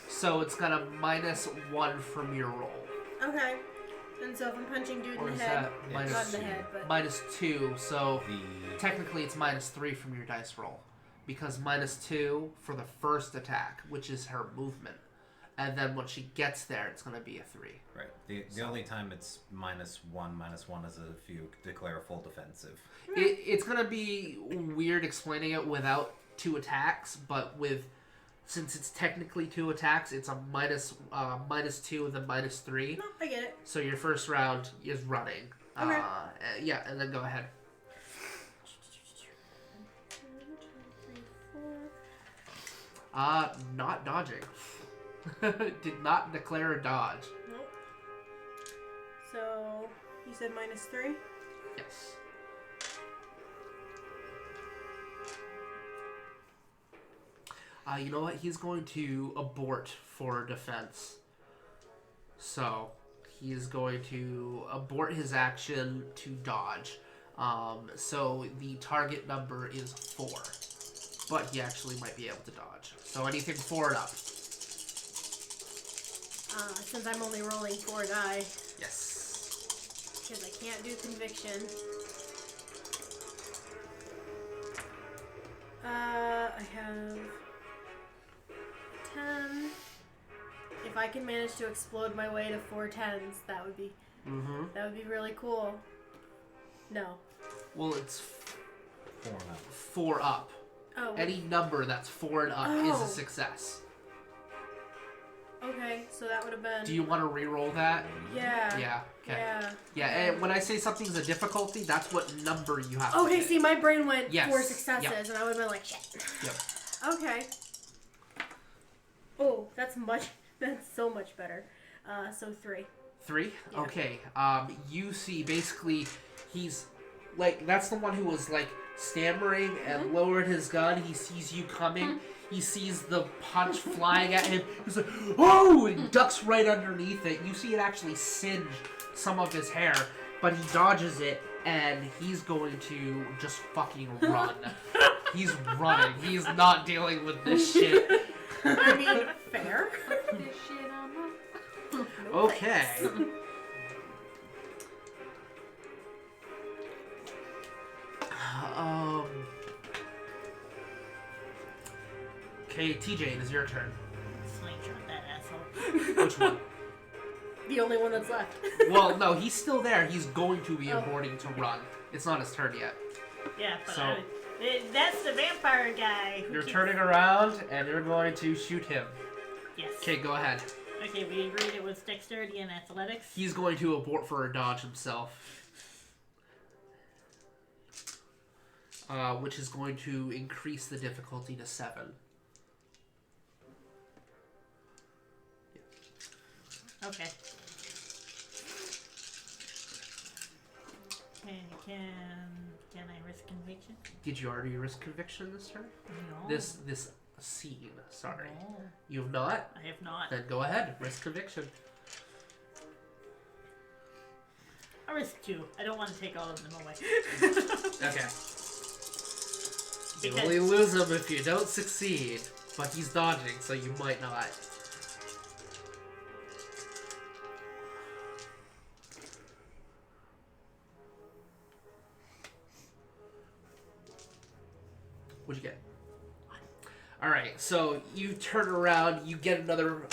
so it's going to -1 from your roll. Okay. And so if I'm punching dude Or in is the head, that Yeah. minus not in the head, but -2, so The technically it's -3 from your dice roll. Because -2 for the first attack, which is her movement. And then when she gets there, it's going to be a 3. right. The only time it's -1 is if you declare full defensive. It's going to be weird explaining it without 2 attacks, but since it's technically 2 attacks, it's a -2 and then -3. no, I get it. So your first round is running. Okay. Yeah, and then go ahead. 1, 2, 3, 4. Not dodging. Did not declare a dodge. Nope. So, you said -3? Yes. You know what? He's going to abort for defense. So, he is going to abort his action to dodge. So, the target number is 4. But he actually might be able to dodge. So, anything 4 and up. Since I'm only rolling 4 die, Yes. because I can't do conviction. I have 10. If I can manage to explode my way to 4 10s, that would be really cool. No. Well, it's 4 and up. 4 up. Oh. Any number that's 4 and up is a success. Okay, so that would have been. Do you want to re-roll that? Yeah. Yeah. Okay. Yeah. Yeah, and when I say something's a difficulty, that's what number you have to Okay, hit. see, my brain went Yes. 4 successes, Yep. and I would have been like, shit. Yep. Okay. Oh, that's so much better. So 3. 3? Yeah. Okay. You see, basically, he's, like, that's the one who was, like, stammering and lowered his gun. He sees you coming. He sees the punch flying at him. He's like, oh! And ducks right underneath it. You see it actually singe some of his hair, but he dodges it, and he's going to just fucking run. He's running. He's not dealing with this shit. I mean, fair. This shit on the... Okay. Okay, TJ, it is your turn. Slingshot that asshole. Which one? The only one that's left. Well, no, he's still there. He's going to be aborting to run. It's not his turn yet. Yeah, but So- that's the vampire guy. Who You're keeps- turning around, and you're going to shoot him. Yes. Okay, go ahead. Okay, we agreed it was dexterity and athletics. He's going to abort for a dodge himself. Which is going to increase the difficulty to 7. Okay. And can I risk conviction? Did you already risk conviction this turn? No. This scene, sorry. No, You have not? I have not. Then go ahead, risk conviction. I risk 2. I don't want to take all of them away. Okay. You Because- only lose him if you don't succeed, but he's dodging, so you might not. What'd you get? Alright, so you turn around, you get another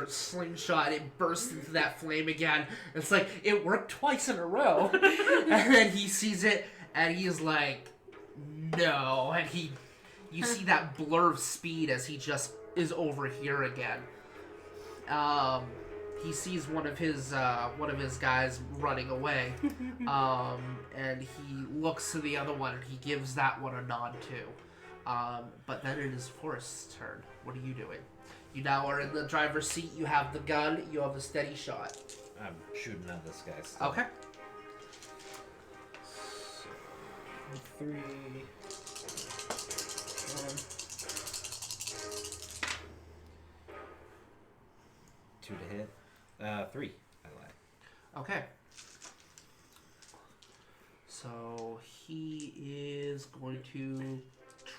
slingshot, it bursts into that flame again. It's like, it worked twice in a row. And then he sees it, and he's like, no. And you see that blur of speed as he just is over here again. He sees one of his guys running away. And he looks to the other one, and he gives that one a nod too. But then it is Forrest's turn. What are you doing? You now are in the driver's seat. You have the gun. You have a steady shot. I'm shooting at this guy still. Okay. 3. 1. 2 to hit. 3. I lied. Okay. So he is going to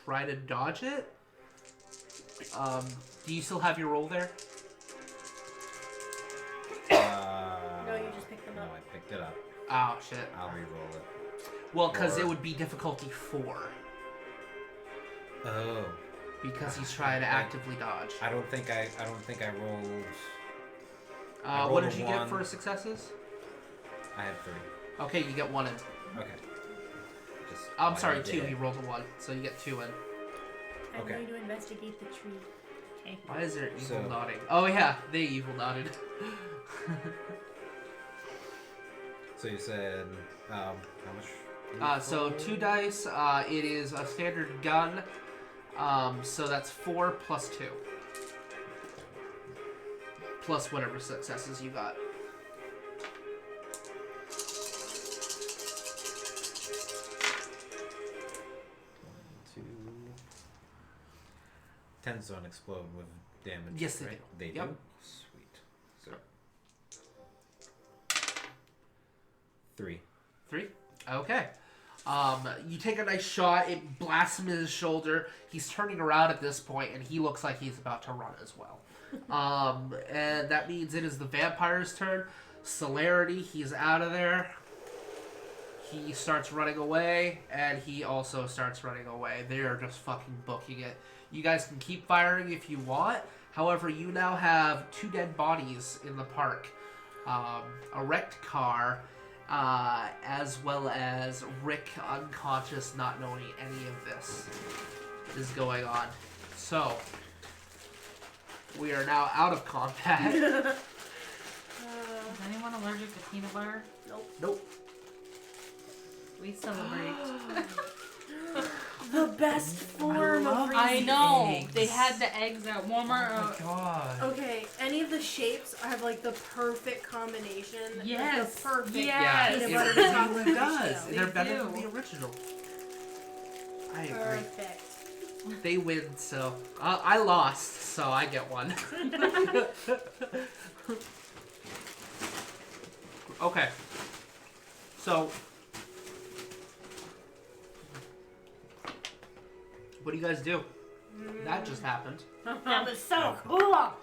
try to dodge it. Do you still have your roll there? No, you just picked them No, up. I picked it up. Oh shit. I'll re-roll it. Well, because Or- it would be difficulty 4 Oh. because he's trying to actively dodge. I don't think I rolled. I What rolled did a you 1. get for successes? I had 3. Okay, you get 1 in. Okay. Just I'm like sorry, I 2. did. He rolled a 1, so you get 2 in. I'm Okay. going to investigate the tree. Okay. Why is there evil So- nodding? Oh yeah, they evil nodded. So you said how much? So 2 dice. It is a standard gun. So that's 4 plus 2. Plus whatever successes you got. Two. Tens don't explode with damage. Yes, they right? do. They Yep. do? Sweet. So. 3. 3? Okay. You take a nice shot, it blasts him in his shoulder. He's turning around at this point, and he looks like he's about to run as well. And that means it is the vampire's turn. Celerity, he's out of there. He starts running away, and he also starts running away. They are just fucking booking it. You guys can keep firing if you want. However, you now have 2 dead bodies in the park. A wrecked car, as well as Rick unconscious, not knowing any of this is going on. So, we are now out of combat. Is anyone allergic to peanut butter? Nope. We celebrate. The best form of love I reason. know. eggs. They had the eggs at Walmart. Oh my god. Okay, any of the shapes have like the perfect combination. Yes. Like, the perfect. Yes. It Peanut butter to chocolate really does. ratio. They're They better do. than the original. I agree. Perfect. They win, so I lost, so I get one. Okay. So, what do you guys do? That just happened. That was so cool.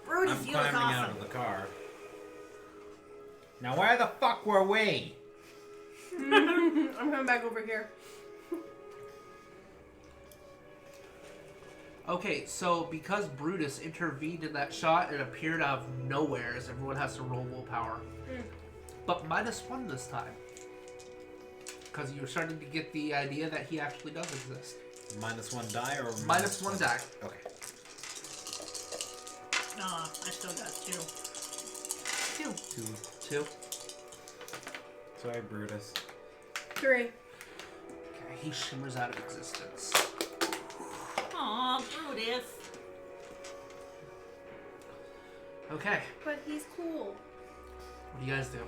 Brutus, I'm you look climbing out awesome. of the car. Now where the fuck were we? I'm coming back over here. Okay, so because Brutus intervened in that shot, it appeared out of nowhere as everyone has to roll willpower. But -1 this time. Because you're starting to get the idea that he actually does exist. -1 die or -1 die. Okay. I still got 2. 2. Sorry, Brutus. 3. Okay, he shimmers out of existence. Aw, Brutus. Okay, But he's cool. what do you guys do?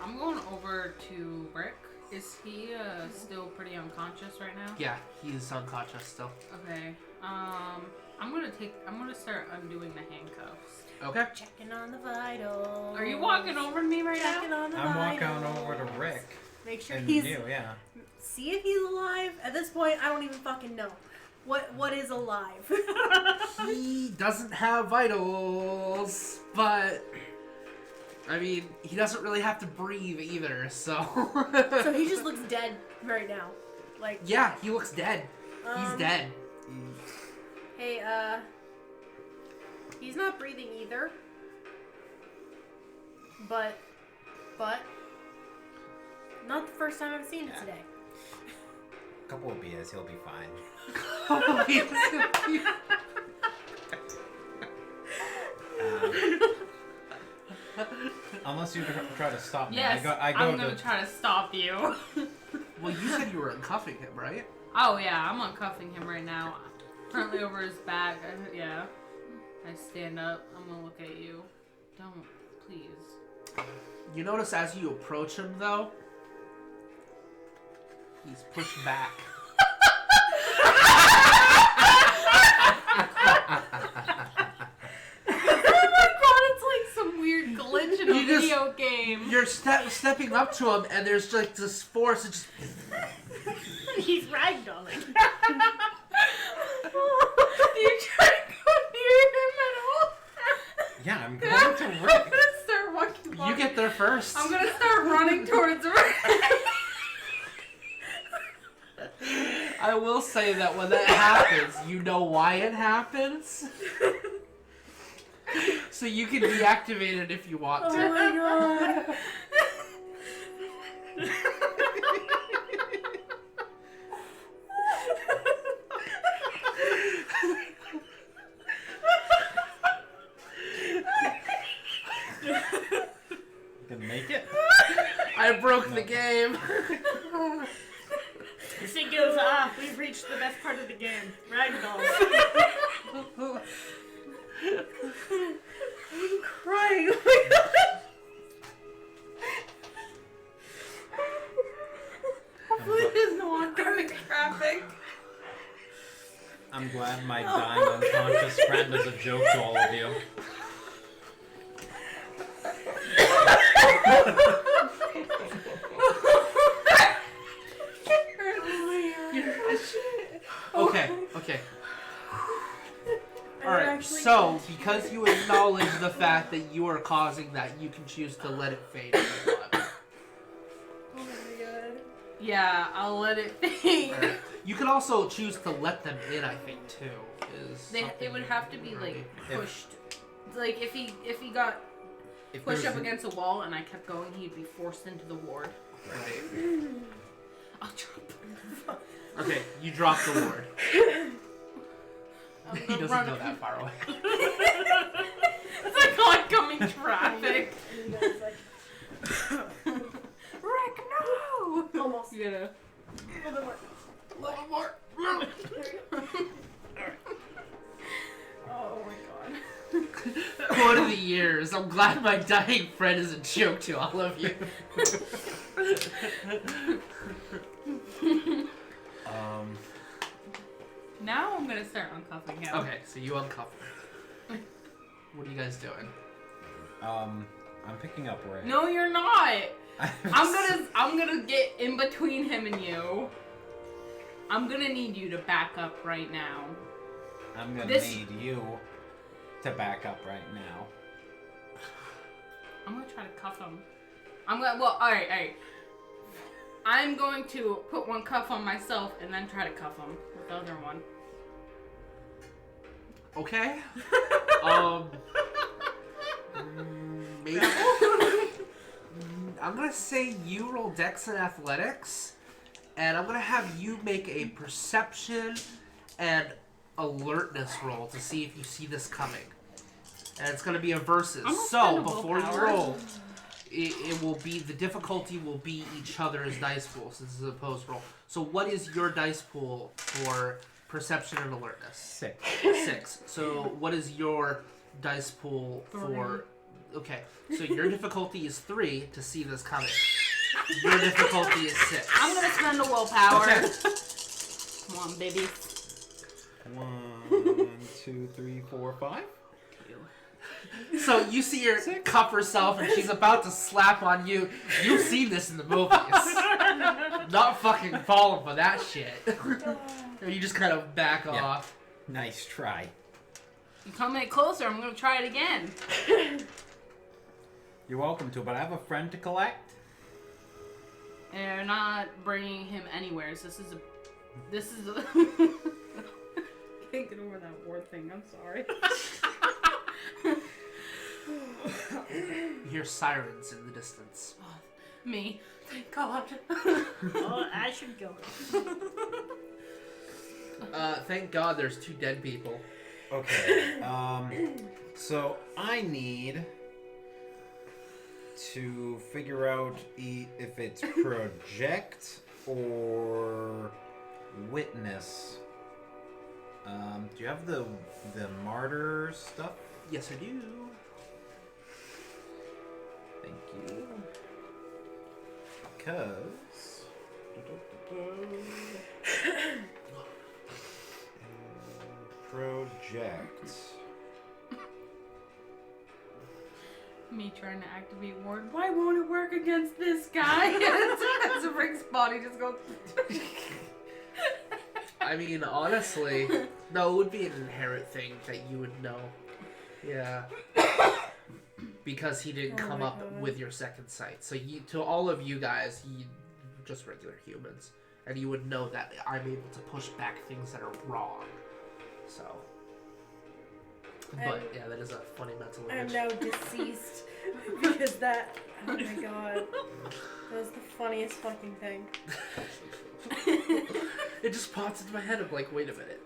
I'm going over to Rick. Is he still pretty unconscious right now? Yeah, he's unconscious still. Okay. I'm gonna start undoing the handcuffs. Okay. Checking on the vitals. Are you walking over to me right Checking now? on the I'm walking vitals. over to Rick. Make sure And he's. you, yeah. See if he's alive. At this point, I don't even fucking know. What is alive? He doesn't have vitals, but I mean, he doesn't really have to breathe either, so. So he just looks dead right now. Like, Yeah, he looks dead. He's dead. Hey, he's not breathing either. But, not the first time I've seen it today. A couple of beers, he'll be fine. Unless you try to stop me. Yes, I go I'm to... gonna try to stop you. Well, you said you were uncuffing him, right? Oh yeah, I'm uncuffing him right now. Currently over his back. Yeah. I stand up. I'm gonna look at you. Don't, please. You notice as you approach him, though, he's pushed back. It's like some weird glitch in a You just- video game. You're stepping up to him, and there's like this force that just. He's ragdolling. Do you try to go near him at all? Yeah, I'm going to I'm Rick. gonna start walking. You get there first. I'm gonna start running towards Rick. I will say that when that happens, you know why it happens. So you can deactivate it if you want Oh to. my god. Can make it? I broke the game. She goes, we've reached the best part of the game. Ragdoll. I'm crying. Oh my god. Hopefully there's no oncoming traffic. I'm glad my dying unconscious friend is a joke to all of you. Okay. Alright, so because you acknowledge the fact that you are causing that, you can choose to let it fade. If you want. Oh my god. Yeah, I'll let it fade. Alright. You can also choose to let them in, I think, too. It would have to be like pushed. Like if he got If pushed there's up against a wall and I kept going, he'd be forced into the ward. Right. I'll drop. Okay, you drop the ward. I'm He gonna doesn't run go that far away. It's like oncoming traffic. And you guys like, Rick, no! almost. You gotta. A little bit more. Oh my god. Quote of the years. I'm glad my dying friend is a joke to all of you. Now I'm gonna start uncuffing him. Okay, so you uncuff him. What are you guys doing? I'm picking up Ray. No, you're not. I'm gonna get in between him and you. I'm gonna need you to back up right now. I'm gonna This- need you to back up right now. I'm gonna try to cuff him. Alright. I'm going to put one cuff on myself and then try to cuff him with the other one. Okay. Maybe. I'm gonna say you roll Dex and Athletics, and I'm gonna have you make a Perception and Alertness roll to see if you see this coming. And it's gonna be a versus. I'm gonna So spend a before you willpower. roll, it will be the difficulty will be each other's dice pool since it's a opposed roll. So what is your dice pool for Perception and Alertness? 6. 6. So what is your dice pool for? Okay, so your difficulty is 3 to see this coming. Your difficulty is 6. I'm gonna spend a willpower. Okay. Come on, baby. 1, 2, 3, 4, 5. So you see her cuff herself and she's about to slap on you. You've seen this in the movies. Not fucking falling for that shit. You just kind of back Yeah. off. Nice try. You come in closer, I'm gonna try it again. You're welcome to, but I have a friend to collect. And you're not bringing him anywhere. So this is a can't get over that ward thing. I'm sorry. You hear sirens in the distance. Me. Thank God. Oh, I should go. Thank God there's 2 dead people. Okay. So I need to figure out if it's project or witness. Do you have the martyr stuff? Yes, I do. Thank you. Because project. Me trying to activate ward. Why won't it work against this guy? As Rick's body just goes. I mean, honestly, no, it would be an inherent thing that you would know. Yeah. Because he didn't Oh come my up God. with your second sight. So to all of you guys, just regular humans. And you would know that I'm able to push back things that are wrong. So. But, yeah, that is a funny mental I am image. now deceased because that. Oh my god. That was the funniest fucking thing. It just pops into my head. I'm like, wait a minute.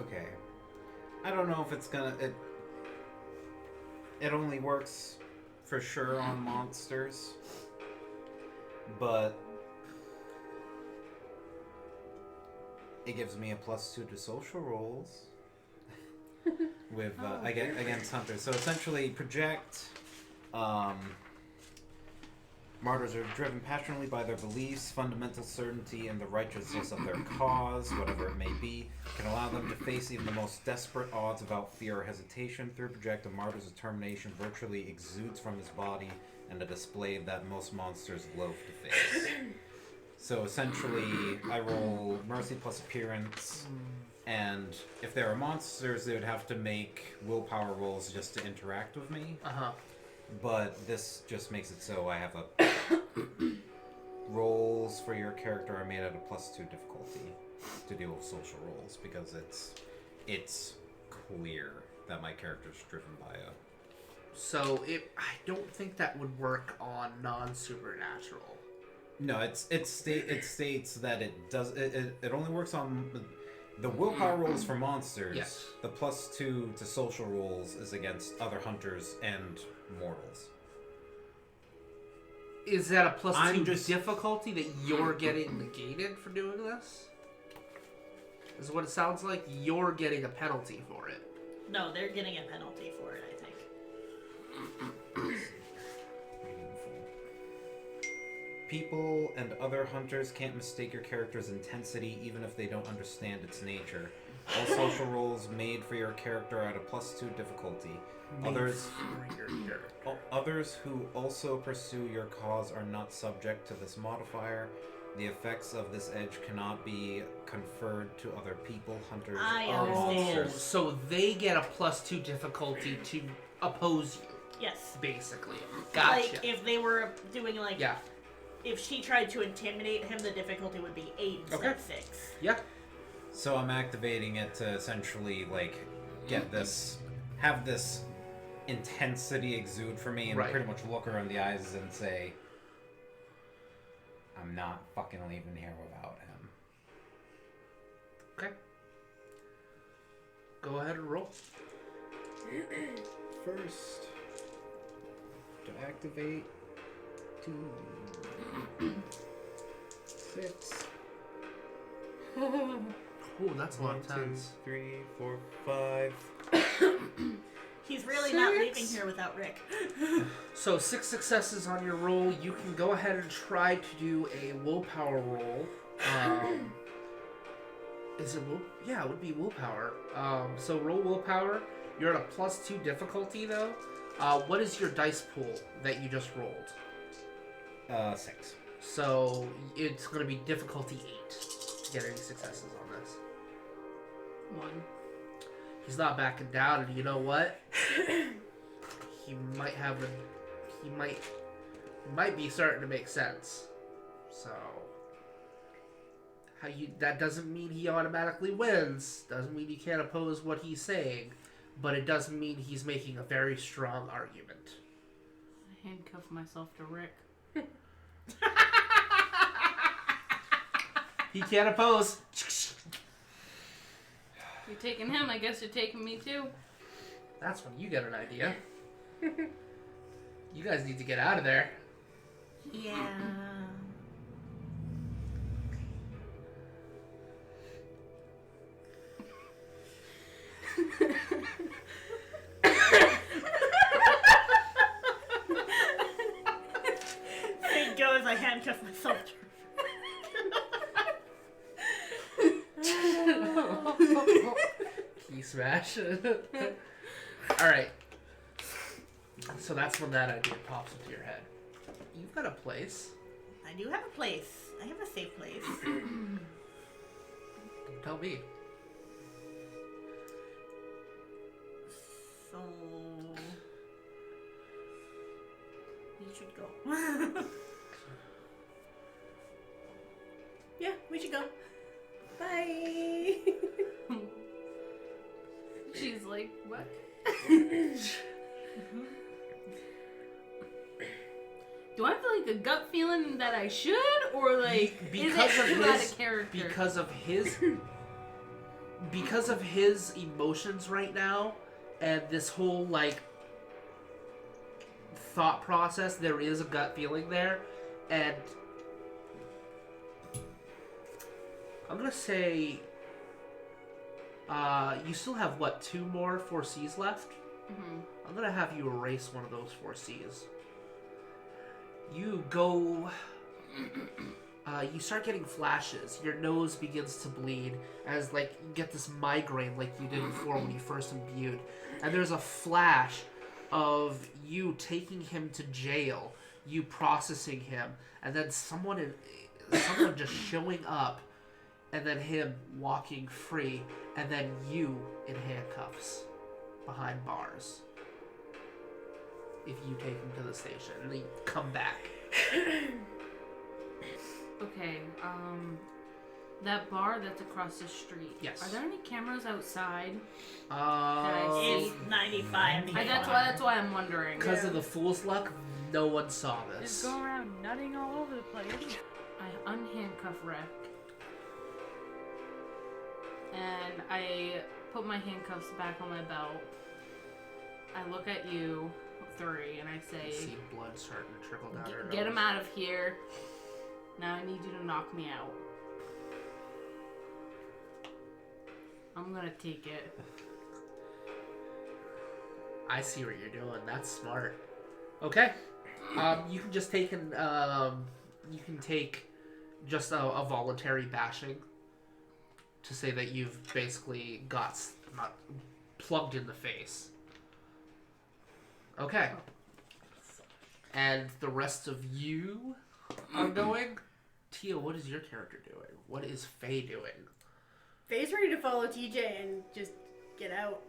Okay. I don't know if it's gonna... It only works for sure on monsters. But... it gives me a +2 to social rolls. With against hunters. So essentially, project... Martyrs are driven passionately by their beliefs, fundamental certainty in the righteousness of their cause, whatever it may be, can allow them to face even the most desperate odds without fear or hesitation. Through project, a martyr's determination virtually exudes from his body, and a display that most monsters loathe to face. So essentially, I roll mercy plus appearance, and if there are monsters, they would have to make willpower rolls just to interact with me. But this just makes it so I have rolls for your character are made at a +2 difficulty to deal with social rolls, because it's clear that my character's driven by a... So I don't think that would work on non-supernatural. No, it states that it does. It only works on the willpower rolls for monsters. Yes. The +2 to social rolls is against other hunters and mortals. Is that a +2 difficulty that you're getting negated for doing this? Is what it sounds like. You're getting a penalty for it. No, they're getting a penalty for it, I think. People and other hunters can't mistake your character's intensity even if they don't understand its nature. All social rolls made for your character are at a +2 difficulty. Others who also pursue your cause are not subject to this modifier. The effects of this edge cannot be conferred to other people, hunters, or monsters. So they get a +2 difficulty to oppose you. Yes. Basically. Gotcha. Like, if they were doing, like... Yeah. If she tried to intimidate him, the difficulty would be 8 instead of 6. Yeah. So I'm activating it to essentially, like, get this... Have this intensity exude for me and pretty much look her in the eyes and say, I'm not fucking leaving here without him. Okay. Go ahead and roll. First, to activate, 2, 6. Oh, that's a lot of 1, 2, times. 3, 4, 5. He's really not leaving here without Rick. So 6 successes on your roll. You can go ahead and try to do a willpower roll. Is it will? Yeah, it would be willpower. So roll willpower. You're at a +2 difficulty though. What is your dice pool that you just rolled? 6. So it's going to be difficulty 8 to get any successes on this. 1. He's not backing down, and you know what? He might have he might be starting to make sense. So that doesn't mean he automatically wins. Doesn't mean you can't oppose what he's saying, but it does mean he's making a very strong argument. I handcuff myself to Rick. He can't oppose. You're taking him, I guess you're taking me too. That's when you get an idea. You guys need to get out of there. Yeah. There goes, I handcuff myself to Key smash. Alright. So that's when that idea pops into your head. You've got a place. I do have a place. I have a safe place. Don't tell me. So... you should go. Yeah, we should go. Bye. She's like, what? Do I have like a gut feeling that I should, or like Because is of it too out his of character? because of his because of his emotions right now and this whole like thought process, there is a gut feeling there, and I'm gonna say you still have what, 2 more 4Cs left? Mm-hmm. I'm gonna have you erase one of those 4Cs. You go. You start getting flashes. Your nose begins to bleed as, like, you get this migraine like you did before when you first imbued. And there's a flash of you taking him to jail, you processing him, and then someone just showing up, and then him walking free, and then you in handcuffs behind bars. If you take him to the station, and then you come back. Okay, that bar that's across the street. Yes. Are there any cameras outside? I It's 95. That's why I'm wondering. Because of the fool's luck, no one saw Just this. go around nutting all over the place. I unhandcuff Rick. And I put my handcuffs back on my belt. I look at you, 3, and I You say, see blood starting to trickle down her get nose. him out of here. Now I need you to knock me out. I'm gonna take it. I see what you're doing. That's smart. Okay. You can just take you can take just a voluntary bashing to say that you've basically got not plugged in the face. Okay. And the rest of you are going. Tia, what is your character doing? What is Faye doing? Faye's ready to follow TJ and just get out.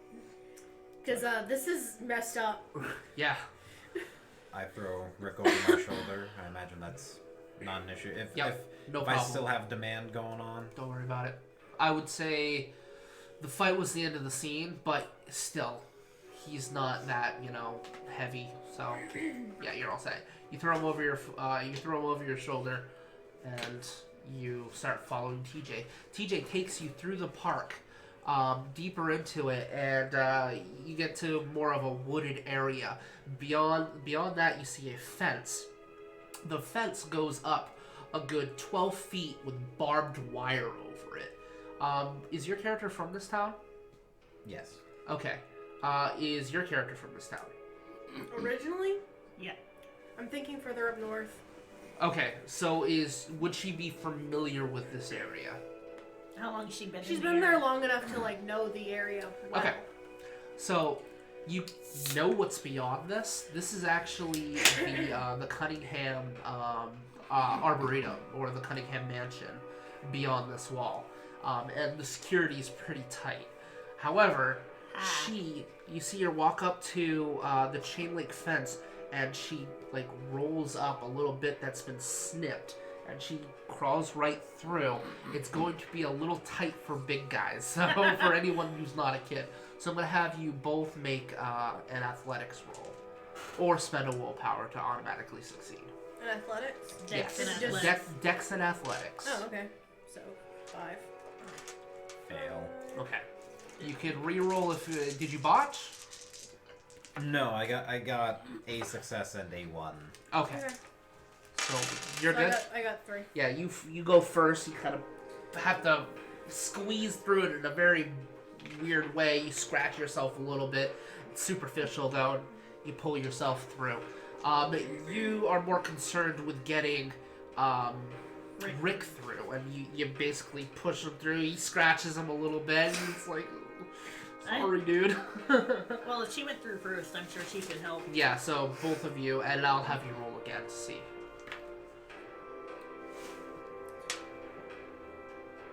Because this is messed up. Yeah. I throw Rick over my shoulder. I imagine that's not an issue. If No if problem. I still have demand going on, Don't worry about it. I would say the fight was the end of the scene, but still, he's not that, heavy. So, yeah, you're all set. You throw him over your shoulder, and you start following TJ. TJ takes you through the park, deeper into it, and you get to more of a wooded area. Beyond that, you see a fence. The fence goes up a good 12 feet with barbed wire over it. Is your character from this town? yes. Okay. Is your character from this town? Originally? Yeah. I'm thinking further up north. Okay, so would she be familiar with this area? How long has she been She's in been here? there long enough to know the area well. Okay. So you know what's beyond this. This is actually the Cunningham Arboretum, or the Cunningham Mansion, beyond this wall. And the security is pretty tight. However, you see her walk up to the chain link fence, and she rolls up a little bit that's been snipped, and she crawls right through. It's going to be a little tight for big guys, so for anyone who's not a kid. So I'm gonna have you both make an athletics roll, or spend a willpower to automatically succeed. And athletics? Dex Yes. and Just- athletics. Dex and athletics. Oh, okay. So, 5. Fail. Okay. You can re-roll if did you botch? No, I got a success and a 1. Okay. Okay. So you're So good. I got 3. Yeah, you go first. You kind of have to squeeze through it in a very weird way. You scratch yourself a little bit. It's superficial though. And you pull yourself through. You are more concerned with getting Rick through, and you basically push him through. He scratches him a little bit, and it's like, sorry, dude. Well, if she went through first, I'm sure she could help. Yeah, so both of you, and I'll have you roll again to see.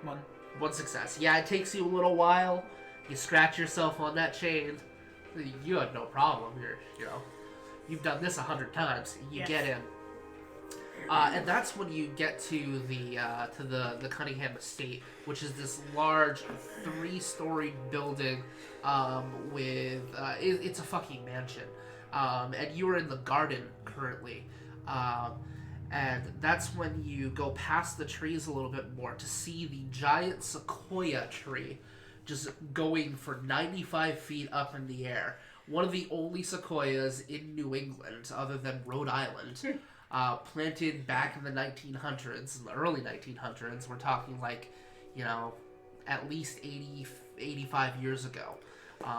1. One success. Yeah, it takes you a little while. You scratch yourself on that chain. You had no problem. You've done this 100 times. You Yes. get in. And that's when you get to the Cunningham estate, which is this large 3-story building with it's a fucking mansion, and you are in the garden currently, and that's when you go past the trees a little bit more to see the giant sequoia tree just going for 95 feet up in the air. One of the only sequoias in New England, other than Rhode Island, planted back in the 1900s, in the early 1900s. We're talking like, at least 85 years ago.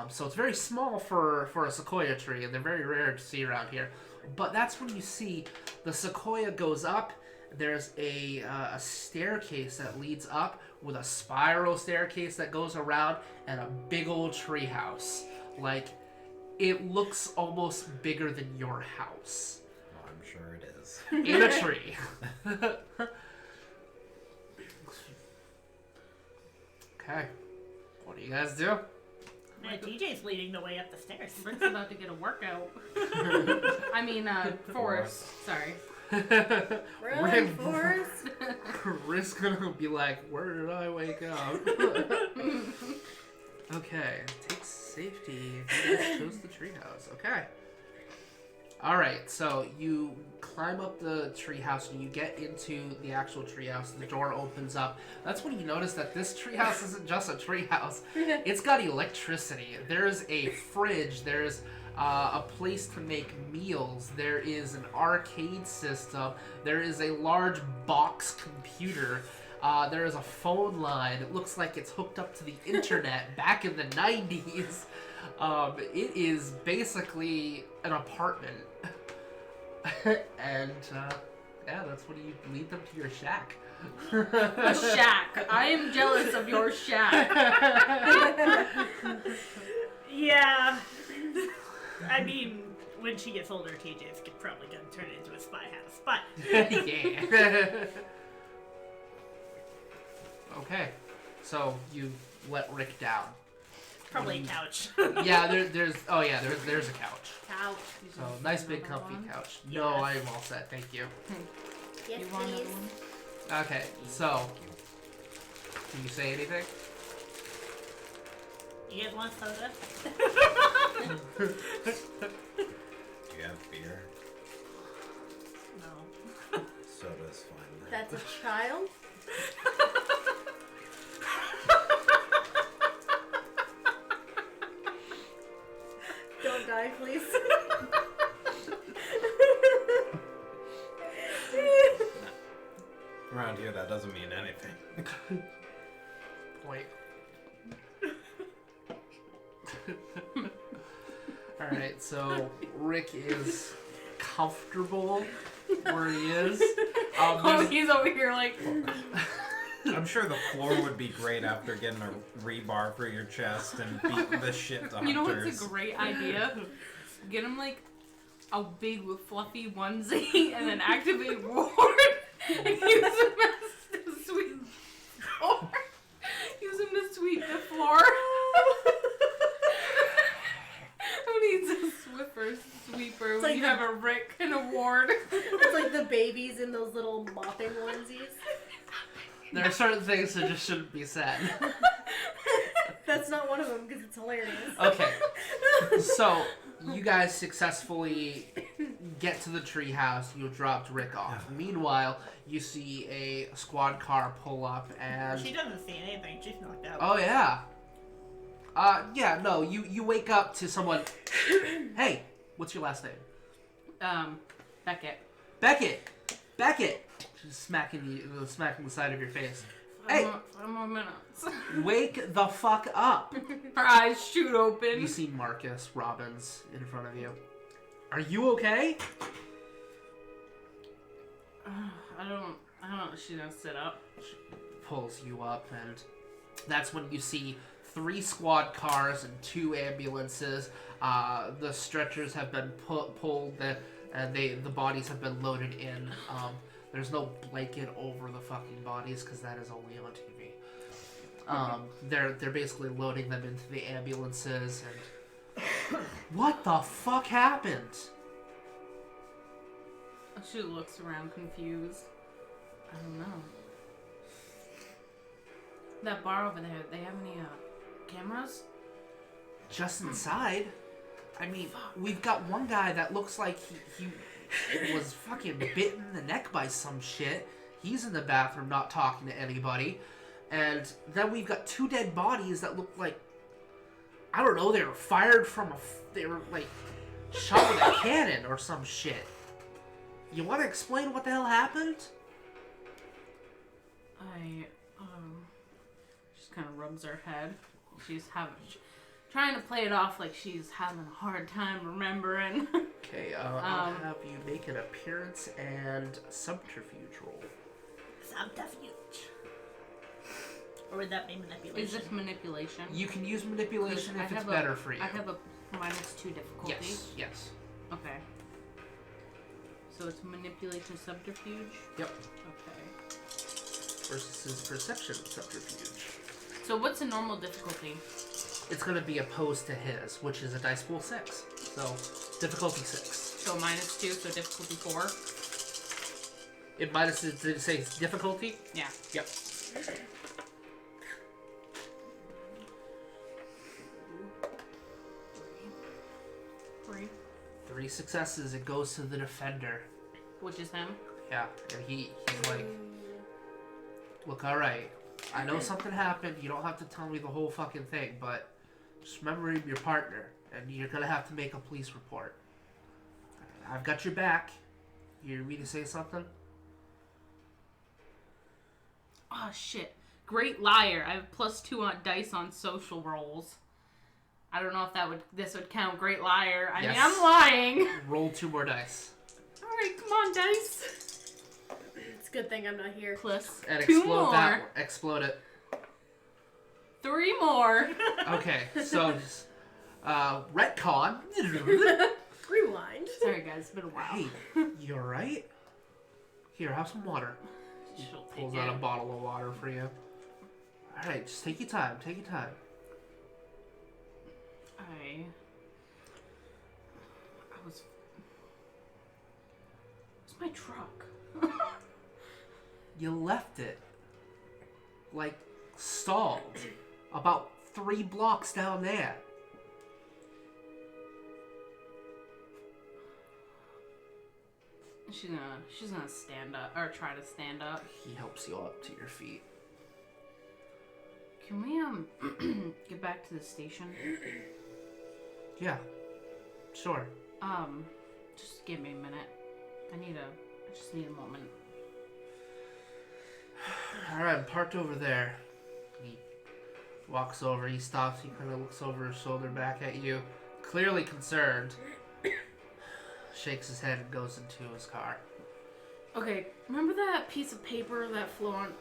So it's very small for a sequoia tree, and they're very rare to see around here. But that's when you see the sequoia goes up. There's a staircase that leads up with a spiral staircase that goes around and a big old tree house. Like, it looks almost bigger than your house. Oh, I'm sure it is. In a tree. Okay. What do you guys do? Man, TJ's leading the way up the stairs. Rick's about to get a workout. I mean, Forrest. Sorry. Run, Forrest. Rick's gonna be like, where did I wake up? Okay. Take safety. You guys chose the treehouse. Okay. Alright, so you climb up the treehouse and you get into the actual treehouse. The door opens up. That's when you notice that this treehouse isn't just a treehouse. It's got electricity. There's a fridge. There's a place to make meals. There is an arcade system. There is a large box computer. There is a phone line. It looks like it's hooked up to the internet back in the 90s. It is basically an apartment. And, yeah, that's when you lead them to your shack. A shack. I am jealous of your shack. Yeah. I mean, when she gets older, TJ's probably gonna turn it into a spy house. But Yeah. Okay. So you let Rick down. probably a couch. Yeah, there's a couch. Couch. So nice big comfy couch. No, Yes. I'm all set, thank you. Yes, You want another please. one? Okay, so can you say anything? You guys want soda? Do you have beer? No. Soda's fine. That's a child? Don't die, please. Around here, that doesn't mean anything. Point. Alright, so Rick is comfortable where he is. Oh, he's over here like. I'm sure the floor would be great after getting a rebar for your chest and beating the shit to You know hunters. what's a great idea? Get him like a big fluffy onesie and then activate Ward and use him as to sweep floor. Use him to sweep the floor. Who needs a Swiffer sweeper when like you the- have a Rick and a Ward? It's like the babies in those little mopping onesies. There are certain things that just shouldn't be said. That's not one of them because it's hilarious. Okay, so you guys successfully get to the treehouse. You dropped Rick off. Meanwhile, you see a squad car pull up and... She doesn't see anything. She's knocked out. Oh, yeah. Yeah, no, you wake up to someone... Hey, what's your last name? Beckett. Beckett! She's smacking the side of your face. Hey! 5 more minutes. Wake the fuck up! Her eyes shoot open. You see Marcus Robbins in front of you. Are you okay? I don't. She doesn't sit up. She pulls you up, and that's when you see 3 squad cars and 2 ambulances. The stretchers have been pulled, and the bodies have been loaded in. There's no blanket over the fucking bodies because that is only on TV. They're basically loading them into the ambulances, and what the fuck happened? She looks around confused. I don't know. That bar over there, they have any cameras? Just inside. I mean, we've got one guy that looks like he was fucking bitten in the neck by some shit. He's in the bathroom not talking to anybody. And then we've got 2 dead bodies that look like, I don't know, they were fired from they were like shot with a cannon or some shit. You want to explain what the hell happened? Just kind of rubs her head. She's trying to play it off like she's having a hard time remembering. Okay, I'll have you make an appearance and subterfuge roll. Subterfuge. Or would that be manipulation? Is this manipulation? You can use manipulation if it's better for you. I have a -2 difficulty. Yes. Okay. So it's manipulation subterfuge? Yep. Okay. Versus his perception subterfuge. So what's the normal difficulty? It's going to be opposed to his, which is a dice pool 6. So, difficulty 6. So -2, so difficulty 4? It minus, did it say difficulty? Yeah. Yep. Three successes, it goes to the defender. Which is him? Yeah, and he's like, look, alright, I know something happened, you don't have to tell me the whole fucking thing, but just remember you're your partner, and you're gonna have to make a police report. I've got your back. You hear me to say something? Oh shit. Great liar. I have +2 on dice on social rolls. I don't know if this would count. Great liar. I mean, Yes. I'm lying. Roll 2 more dice. Alright, come on, dice. It's a good thing I'm not here. Plus And 2 explode more. that. Explode it. 3 more. Okay, so retcon. Rewind. Sorry guys, it's been a while. Hey, you alright? Here, have some water. She'll Pulls take out it. a bottle of water for you. Alright, just take your time. Take your time. Where's my truck? You left it, like, stalled. About 3 blocks down there. She's gonna stand up, or try to stand up. He helps you up to your feet. Can we, get back to the station? Yeah, sure. Just give me a minute. I just need a moment. Alright, I'm parked over there. He walks over, he stops, he kind of looks over his shoulder back at you. Clearly concerned. Shakes his head and goes into his car. Okay, remember that piece of paper that flew on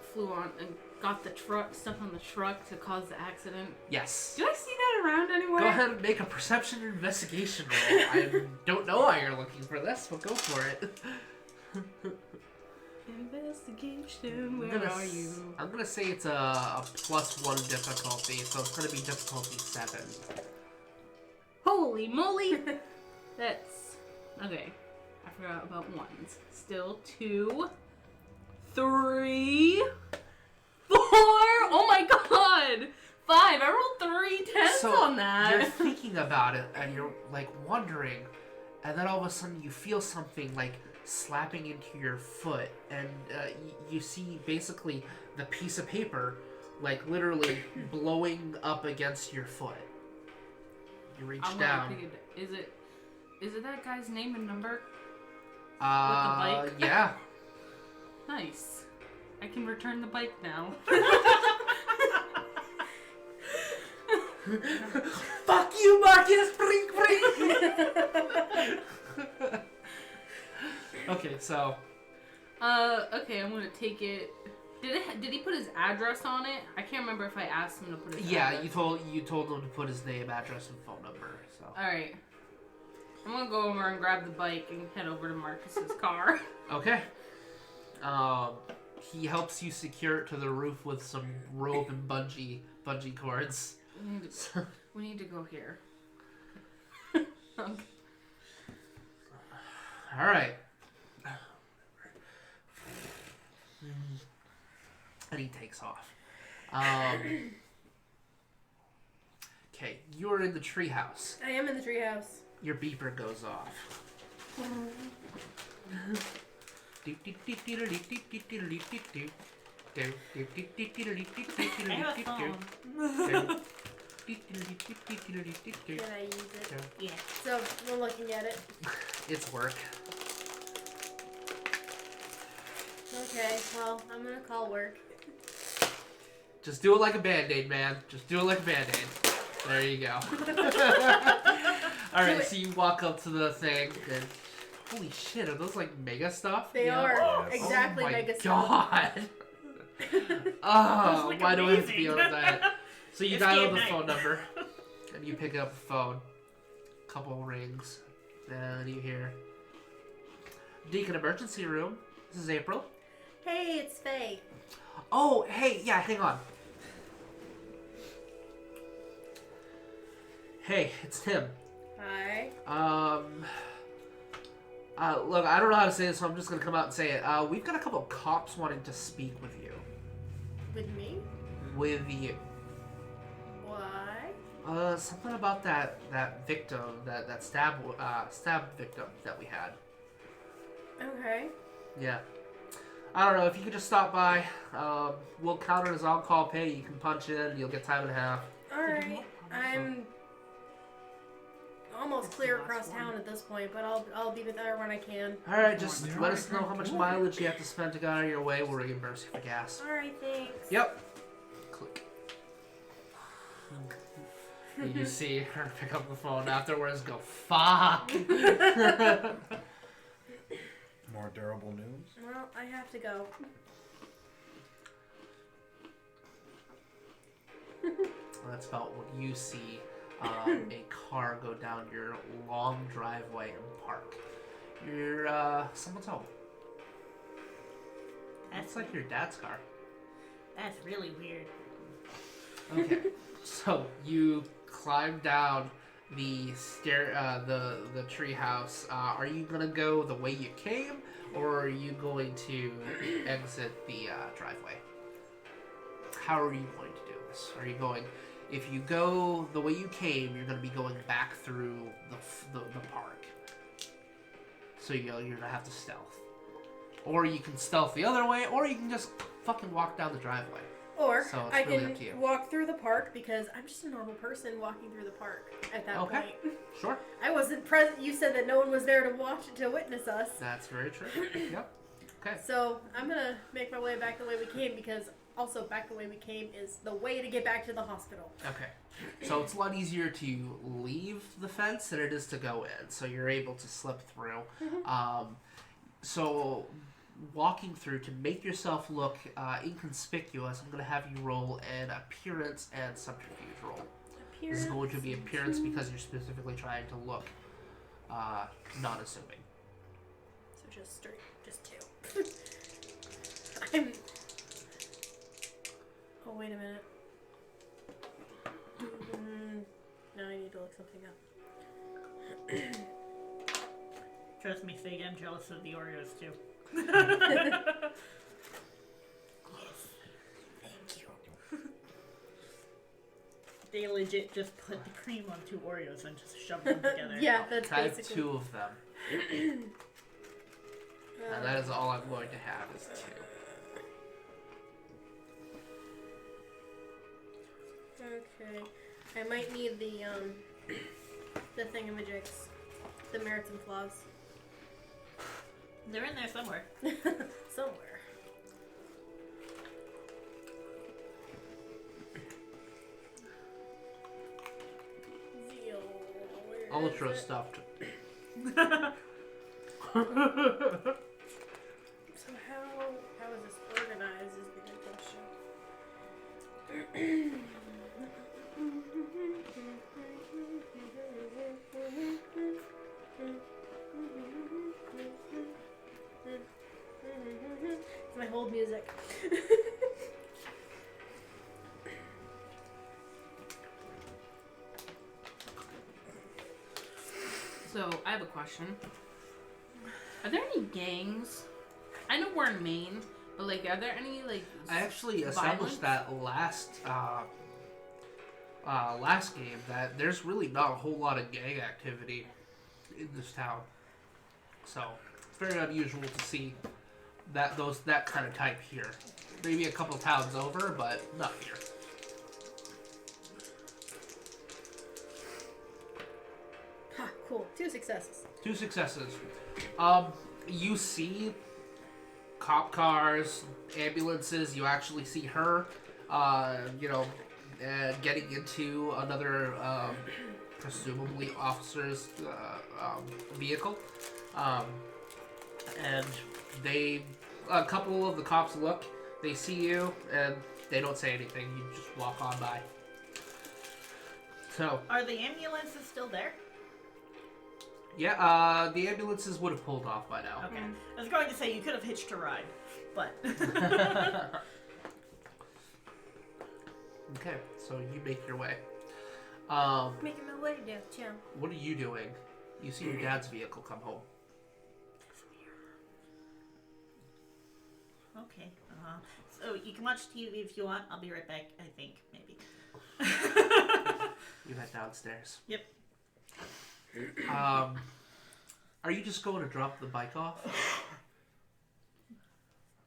and got the truck, stuck on the truck to cause the accident? Yes. Did I see that around anywhere? Go ahead and make a perception and investigation roll. I don't know why you're looking for this, but go for it. Investigation, where are you? I'm gonna say it's a +1 difficulty, so it's gonna be difficulty 7. Holy moly! That's... Okay. I forgot about ones. Still 2, 3, 4! Oh my god! 5! I rolled 3 10s So on that! you're thinking about it, and you're, like, wondering, and then all of a sudden you feel something, like, slapping into your foot, and you see basically the piece of paper, like, literally blowing up against your foot. You reach I'm down. gonna pick it. Is it that guy's name and number? With the bike? Yeah. Nice. I can return the bike now. Fuck you, Marcus! Brink, brink! Okay, so... Okay, I'm gonna take it. Did he put his address on it? I can't remember if I asked him to put his address. you told him to put his name, address, and phone number, so... Alright. I'm gonna go over and grab the bike and head over to Marcus's car. Okay. He helps you secure it to the roof with some rope and bungee cords. We need to go here. Okay. Alright. And he takes off. Okay, you're in the treehouse. I am in the treehouse. Your beeper goes off. I have a phone. Can I use it? Yeah. So we're looking at it. It's work. Okay, well, I'm gonna call work. Just do it like a band-aid, man. Just do it like a band-aid. There you go. Alright, so you walk up to the thing and holy shit, are those like mega stuff? They Yeah. are Yes. exactly oh my mega god. Those Oh, look why do I have to be amazing. on that? So you It's dial game the night. phone number and you pick up the phone. Couple rings. Then you hear Deacon emergency room. This is April. Hey, it's Faye. Oh, hey, yeah, hang on. Hey, it's Tim. Hi. Look, I don't know how to say this, so I'm just gonna come out and say it. We've got a couple of cops wanting to speak with you. With me? With you. Why? Something about that victim, that stab victim that we had. Okay. Yeah. I don't know, if you could just stop by, we'll count it as on-call pay. You can punch in, you'll get time and a half. Alright. I'm almost clear across town at this point, but I'll be there when I can. Alright, just let us know how much mileage you have to spend to get out of your way. We'll reimburse you for gas. Alright, thanks. Yep. Click. And you see her pick up the phone afterwards, go, fuck! More durable news. Well, I have to go. That's about what you see. A car go down your long driveway and park. You're, someone's home. That's like your dad's car. That's really weird. Okay. So you climb down the the tree house. Are you gonna go the way you came, or are you going to exit the driveway? How are you going to do this? Are you going? If you go the way you came, you're gonna be going back through the park. So you're gonna have to stealth, or you can stealth the other way, or you can just fucking walk down the driveway. Or So it's I really can up to you. walk through the park because I'm just a normal person walking through the park at that Okay. point. Sure. I wasn't present. You said that no one was there to witness us. That's very true. Yep. Okay. So I'm gonna make my way back the way we came because also back the way we came is the way to get back to the hospital. Okay. So it's a lot easier to leave the fence than it is to go in. So you're able to slip through. So walking through to make yourself look inconspicuous, I'm going to have you roll an appearance and subterfuge roll. This is going to be appearance because you're specifically trying to look non-assuming. So just two. I'm. Oh wait a minute. No, I need to look something up. Trust me, Fig, I'm jealous of the Oreos too. Thank you. They legit just put the cream on 2 Oreos and just shoved them together. Yeah, that's I have basically. 2 of them. And that is all I'm going to have is 2. Okay. I might need the thingamajigs. The merits and flaws. They're in there somewhere. Somewhere. Zeal. Where Ultra is it? stuffed. So how is this organized is the good question. It's my hold music. So I have a question. Are there any gangs? I know we're in Maine, but like, are there any like? I actually established that last game that there's really not a whole lot of gang activity in this town. So it's very unusual to see that kind of type here. maybe a couple towns over, but not here. Ha, cool. 2 successes. 2 successes. You see cop cars, ambulances. You actually see her, getting into another, presumably officer's vehicle. And a couple of the cops look, they see you, and they don't say anything. You just walk on by. So, Are the ambulances still there? yeah, the ambulances would have pulled off by now. Okay. I was going to say you could have hitched a ride, but Okay, so you make your way. Making my way downtown. What are you doing? You see your dad's vehicle come home. okay. So you can watch TV if you want. I'll be right back. I think maybe. You head downstairs. Yep. Are you just going to drop the bike off?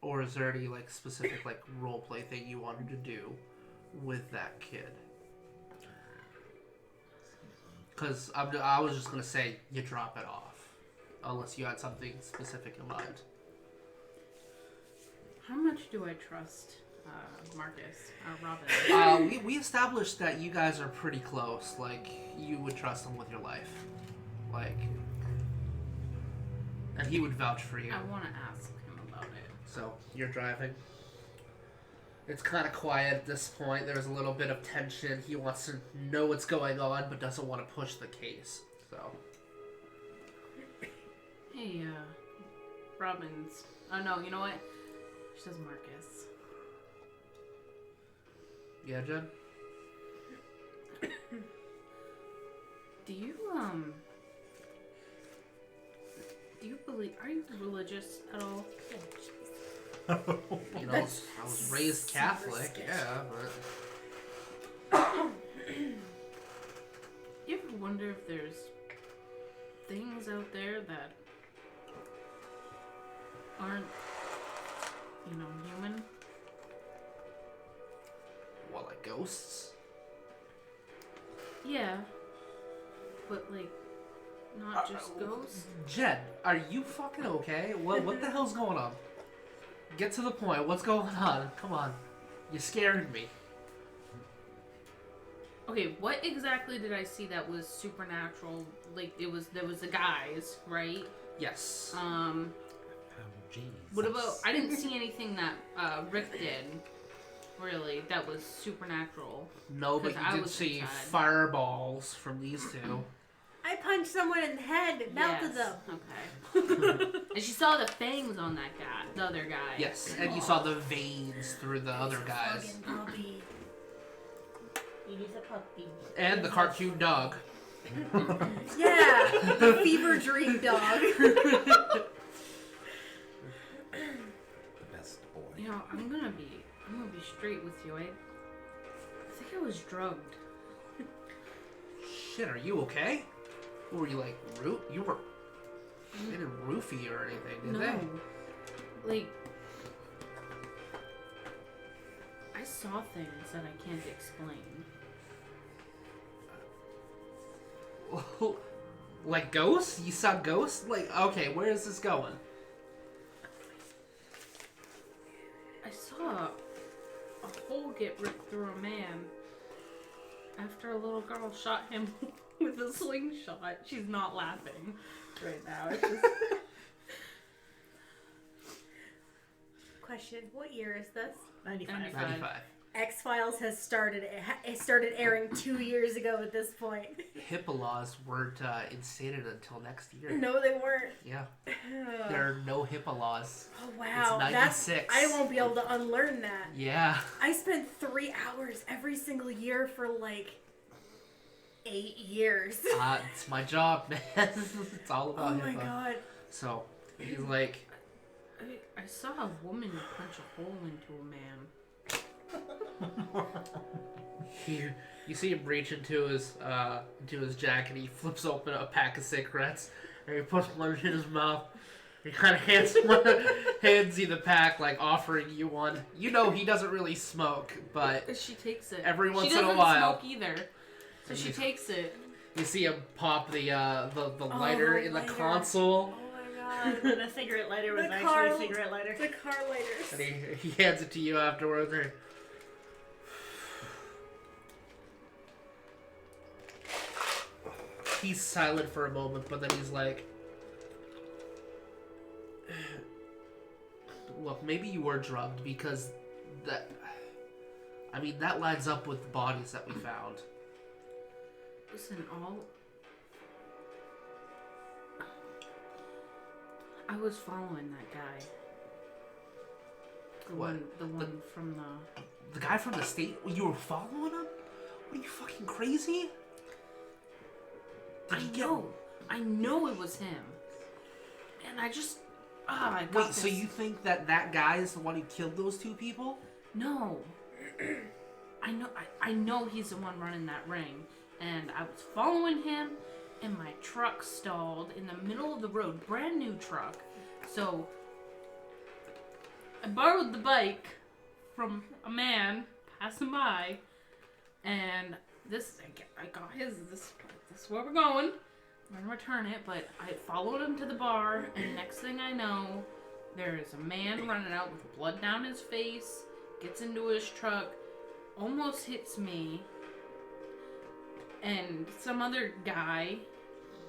Or is there any specific role play thing you wanted to do with that kid? Because I was just gonna say you drop it off, unless you had something specific in mind. How much do I trust Marcus or Robin? We established that you guys are pretty close. You would trust him with your life, and he would vouch for you. I want to ask him about it. So you're driving. It's kind of quiet at this point. There's a little bit of tension. He wants to know what's going on, but doesn't want to push the case. So. Hey, Robin's. Oh no, you know what? She says Marcus. Yeah, Jen? Do you believe? Are you religious at all? You know, I was raised Catholic, yeah, but... You ever wonder if there's things out there that aren't, human? What, like ghosts? Yeah. But, not just ghosts? Jen, are you fucking okay? What the hell's going on? Get to the point. What's going on? Come on. You scared me. Okay, what exactly did I see that was supernatural? There was the guys, right? Yes. What about? I didn't see anything that Rick did. Really, that was supernatural. No, but you did see fireballs from these two. I punched someone in the head and melted them. Okay. And she saw the fangs on that guy, the other guy. Yes, and you saw the veins through the other guys. Fucking puppy. He's a puppy. And the cartoon dog. Yeah, the fever dream dog. The best boy. I'm gonna be straight with you. I think I was drugged. Shit, are you okay? Were you you were... They didn't roofie you or anything, did they? I saw things that I can't explain. Like ghosts? You saw ghosts? Okay, where is this going? I saw a hole get ripped through a man after a little girl shot him with a slingshot. She's not laughing right now. It's just... Question: what year is this? 95. 95. X-Files has started. It started airing 2 years ago at this point. HIPAA laws weren't instated until next year. No, they weren't. Yeah. There are no HIPAA laws. Oh wow, It's 96. I won't be able to unlearn that. Yeah. I spent 3 hours every single year for 8 years. It's my job, man. It's all about Oh my HIPAA. god. So, he's like... I saw a woman punch a hole into a man. You see him reach into his jacket. He flips open a pack of cigarettes and he puts one in his mouth. He kind of hands you the pack, like offering you one. You know he doesn't really smoke, but She takes it. every once she in a while, smoke either, so she you- takes it. you see him pop the lighter in the lighter. console, Oh my god. The cigarette lighter was The actually car- a cigarette lighter. The car lighters. and he hands it to you afterwards. Or, he's silent for a moment, but then he's like, look, maybe you were drugged because that... I mean, that lines up with the bodies that we found. Listen, I was following that guy. The What? one from the... The guy from the state? You were following him? What, are you fucking crazy? Did you get... I know it was him. And I just... I got Wait, this. so you think that that guy is the one who killed those two people? No. I know he's the one running that ring. And I was following him, and my truck stalled in the middle of the road. Brand new truck. So, I borrowed the bike from a man passing by, and I got his, this is where we're going. I'm gonna return it, but I followed him to the bar, and next thing I know, there is a man running out with blood down his face, gets into his truck, almost hits me, and some other guy,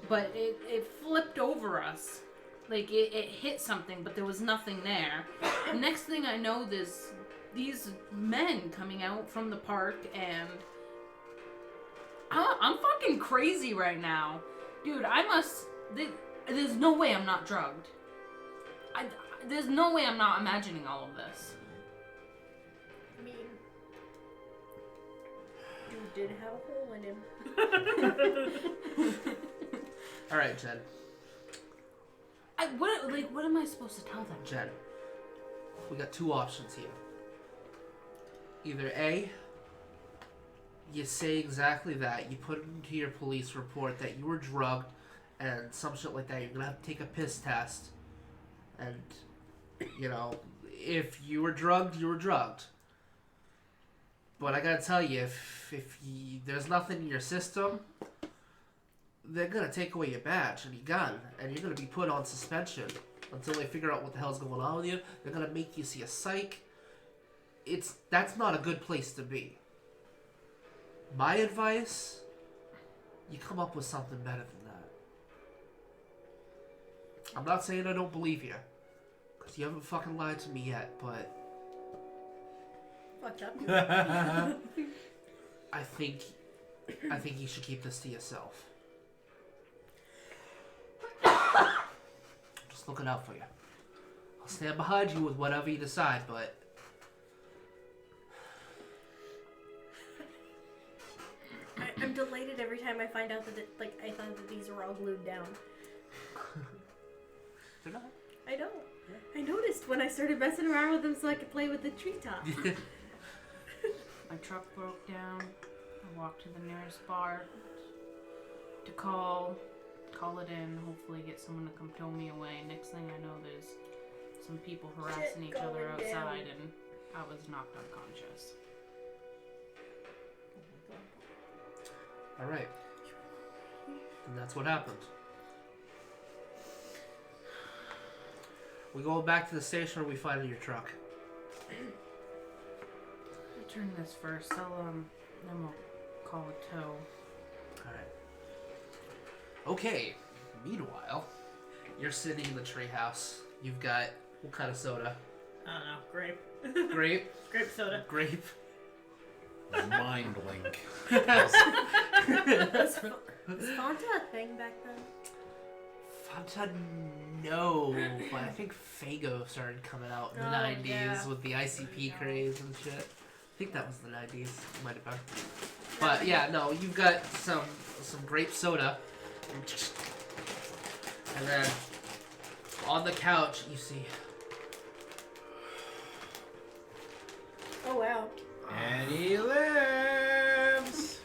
but it flipped over us. Like, it hit something, but there was nothing there. Next thing I know, there's these men coming out from the park, and I'm fucking crazy right now. Dude, there's no way I'm not drugged. There's no way I'm not imagining all of this. I mean, dude did have a hole in him. Alright, Jen. What am I supposed to tell them? Jen. We got two options here. Either A, you say exactly that. You put it into your police report that you were drugged and some shit like that. You're gonna have to take a piss test. And, you know, if you were drugged, you were drugged. But I gotta tell you, if there's nothing in your system, they're gonna take away your badge and your gun, and you're gonna be put on suspension until they figure out what the hell's going on with you. They're gonna make you see a psych. That's not a good place to be. My advice, you come up with something better than that. I'm not saying I don't believe you, because you haven't fucking lied to me yet, but Fucked up. I think you should keep this to yourself. Just looking out for you. I'll stand behind you with whatever you decide, but I'm delighted every time I find out that I thought that these were all glued down. they're not. I know. I noticed when I started messing around with them so I could play with the treetop. My truck broke down. I walked to the nearest bar to call it in, hopefully get someone to come tow me away. Next thing I know, there's some people harassing each other going down. outside, and I was knocked unconscious. Alright. And that's what happened. We go back to the station, or we find your truck. Return this first. Then we'll call a tow. Alright. Okay. Meanwhile, you're sitting in the treehouse. You've got what kind of soda? I don't know. Grape. Grape? Grape soda. Grape? Mind link. Was Fanta a thing back then? Fanta, no. But I think Faygo started coming out in the Oh, 90s yeah. with the ICP craze and shit. I think that was the 90s. Might have been. But yeah, no, you've got some grape soda. And then on the couch, you see. Oh wow. And he lives!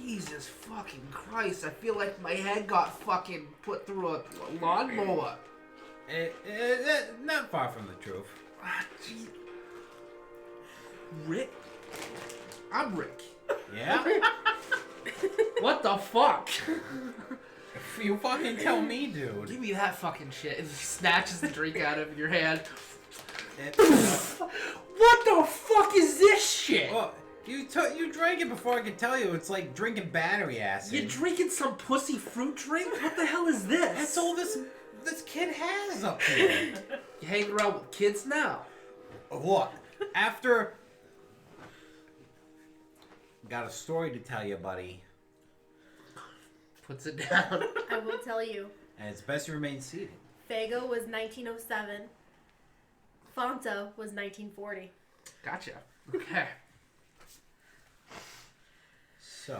Jesus fucking Christ, I feel like my head got fucking put through a lawnmower. Not far from the truth. Ah, gee. Rick? I'm Rick. Yeah? What the fuck? You fucking tell me, dude. Give me that fucking shit. And he snatches the drink out of your hand. What the fuck is this shit? Well, you drank it before I could tell you. It's like drinking battery acid. You're drinking some pussy fruit drink? What the hell is this? That's all this kid has up here. You hanging around with kids now? Look, after... Got a story to tell you, buddy. Puts it down. I will tell you. And it's best you remain seated. Fago was 1907. Fonta was 1940. Gotcha. Okay. So...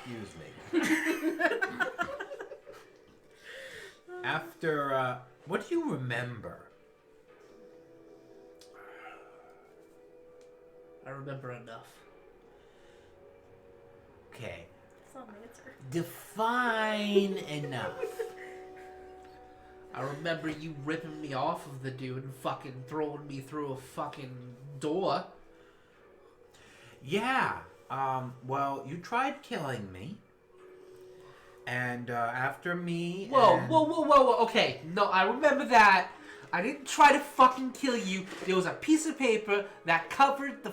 Excuse me. After, what do you remember? I remember enough. Okay. That's not an answer. Define enough. I remember you ripping me off of the dude and fucking throwing me through a fucking door. Yeah. Well, you tried killing me. And, after me Whoa. Okay, no, I remember that. I didn't try to fucking kill you. There was a piece of paper that covered the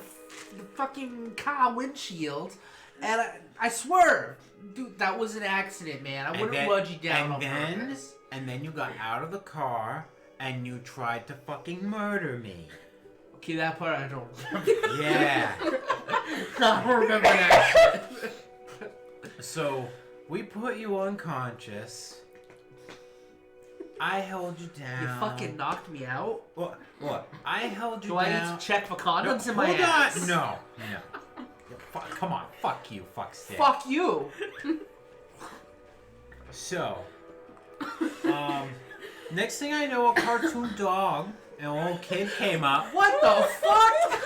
fucking car windshield. And I swear, dude, that was an accident, man. I wouldn't run you down on purpose. And then you got out of the car and you tried to fucking murder me. Okay, that part I don't remember. Yeah. I don't remember that shit. So, we put you unconscious. I held you down. You fucking knocked me out? What? I held you Do down. I need to check for condoms in my hold ass? on. No. Yeah, come on. Fuck you, fuck stick. Fuck you. So, next thing I know, a cartoon dog and an old kid came up. What the fuck?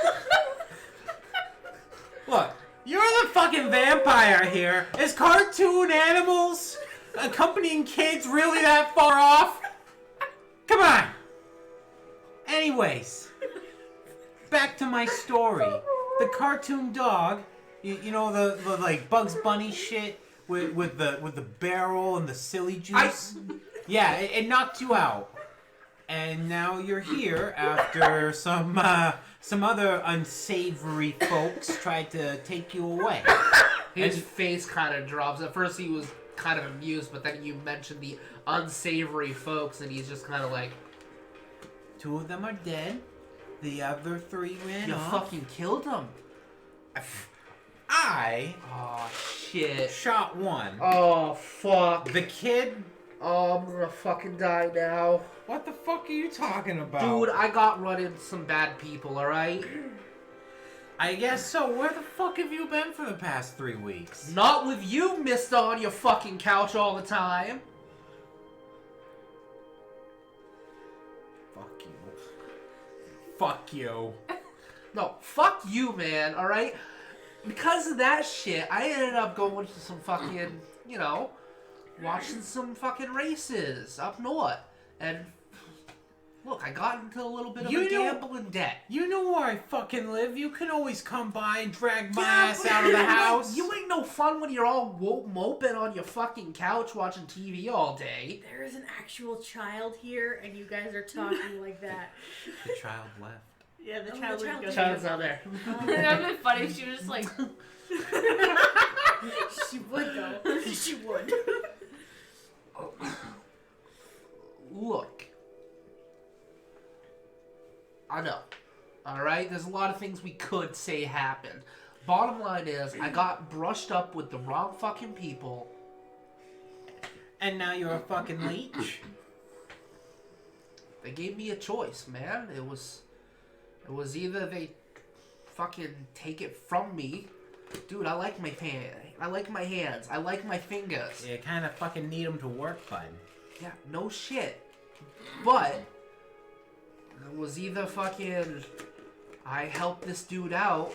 Look, you're the fucking vampire here. Is cartoon animals accompanying kids really that far off? Come on. Anyways, back to my story. The cartoon dog, you know the like Bugs Bunny shit with the barrel and the silly juice. Yeah, it knocked you out, and now you're here after some other unsavory folks tried to take you away. His face kind of drops. At first he was kind of amused, but then you mentioned the unsavory folks, and he's just kind of like, 2 of them are dead. The other 3 ran you off. fucking killed him. I Oh, shit. shot 1. Oh, fuck. The kid... Oh, I'm gonna fucking die now. What the fuck are you talking about? Dude, I got run into some bad people, alright? I guess so. Where the fuck have you been for the past 3 weeks? Not with you, mister, on your fucking couch all the time. Fuck you. Fuck you. No, fuck you, man, alright? Because of that shit, I ended up going to some fucking, watching some fucking races up north. And, look, I got into a little bit of a gambling debt. You know where I fucking live. You can always come by and drag my ass out of the house. You ain't no fun when you're all moping on your fucking couch watching TV all day. There is an actual child here, and you guys are talking like that. The child left. Yeah, the Oh, child the would child- go. Child's out there. That would have been funny if she was just like, She would, though. She would. Look. I know. Alright? There's a lot of things we could say happened. Bottom line is, I got brushed up with the wrong fucking people. And now you're a fucking leech? They gave me a choice, man. It was either they fucking take it from me. Dude, I like my hands. I like my fingers. You kind of fucking need them to work, bud. Yeah, no shit. But it was either fucking I help this dude out,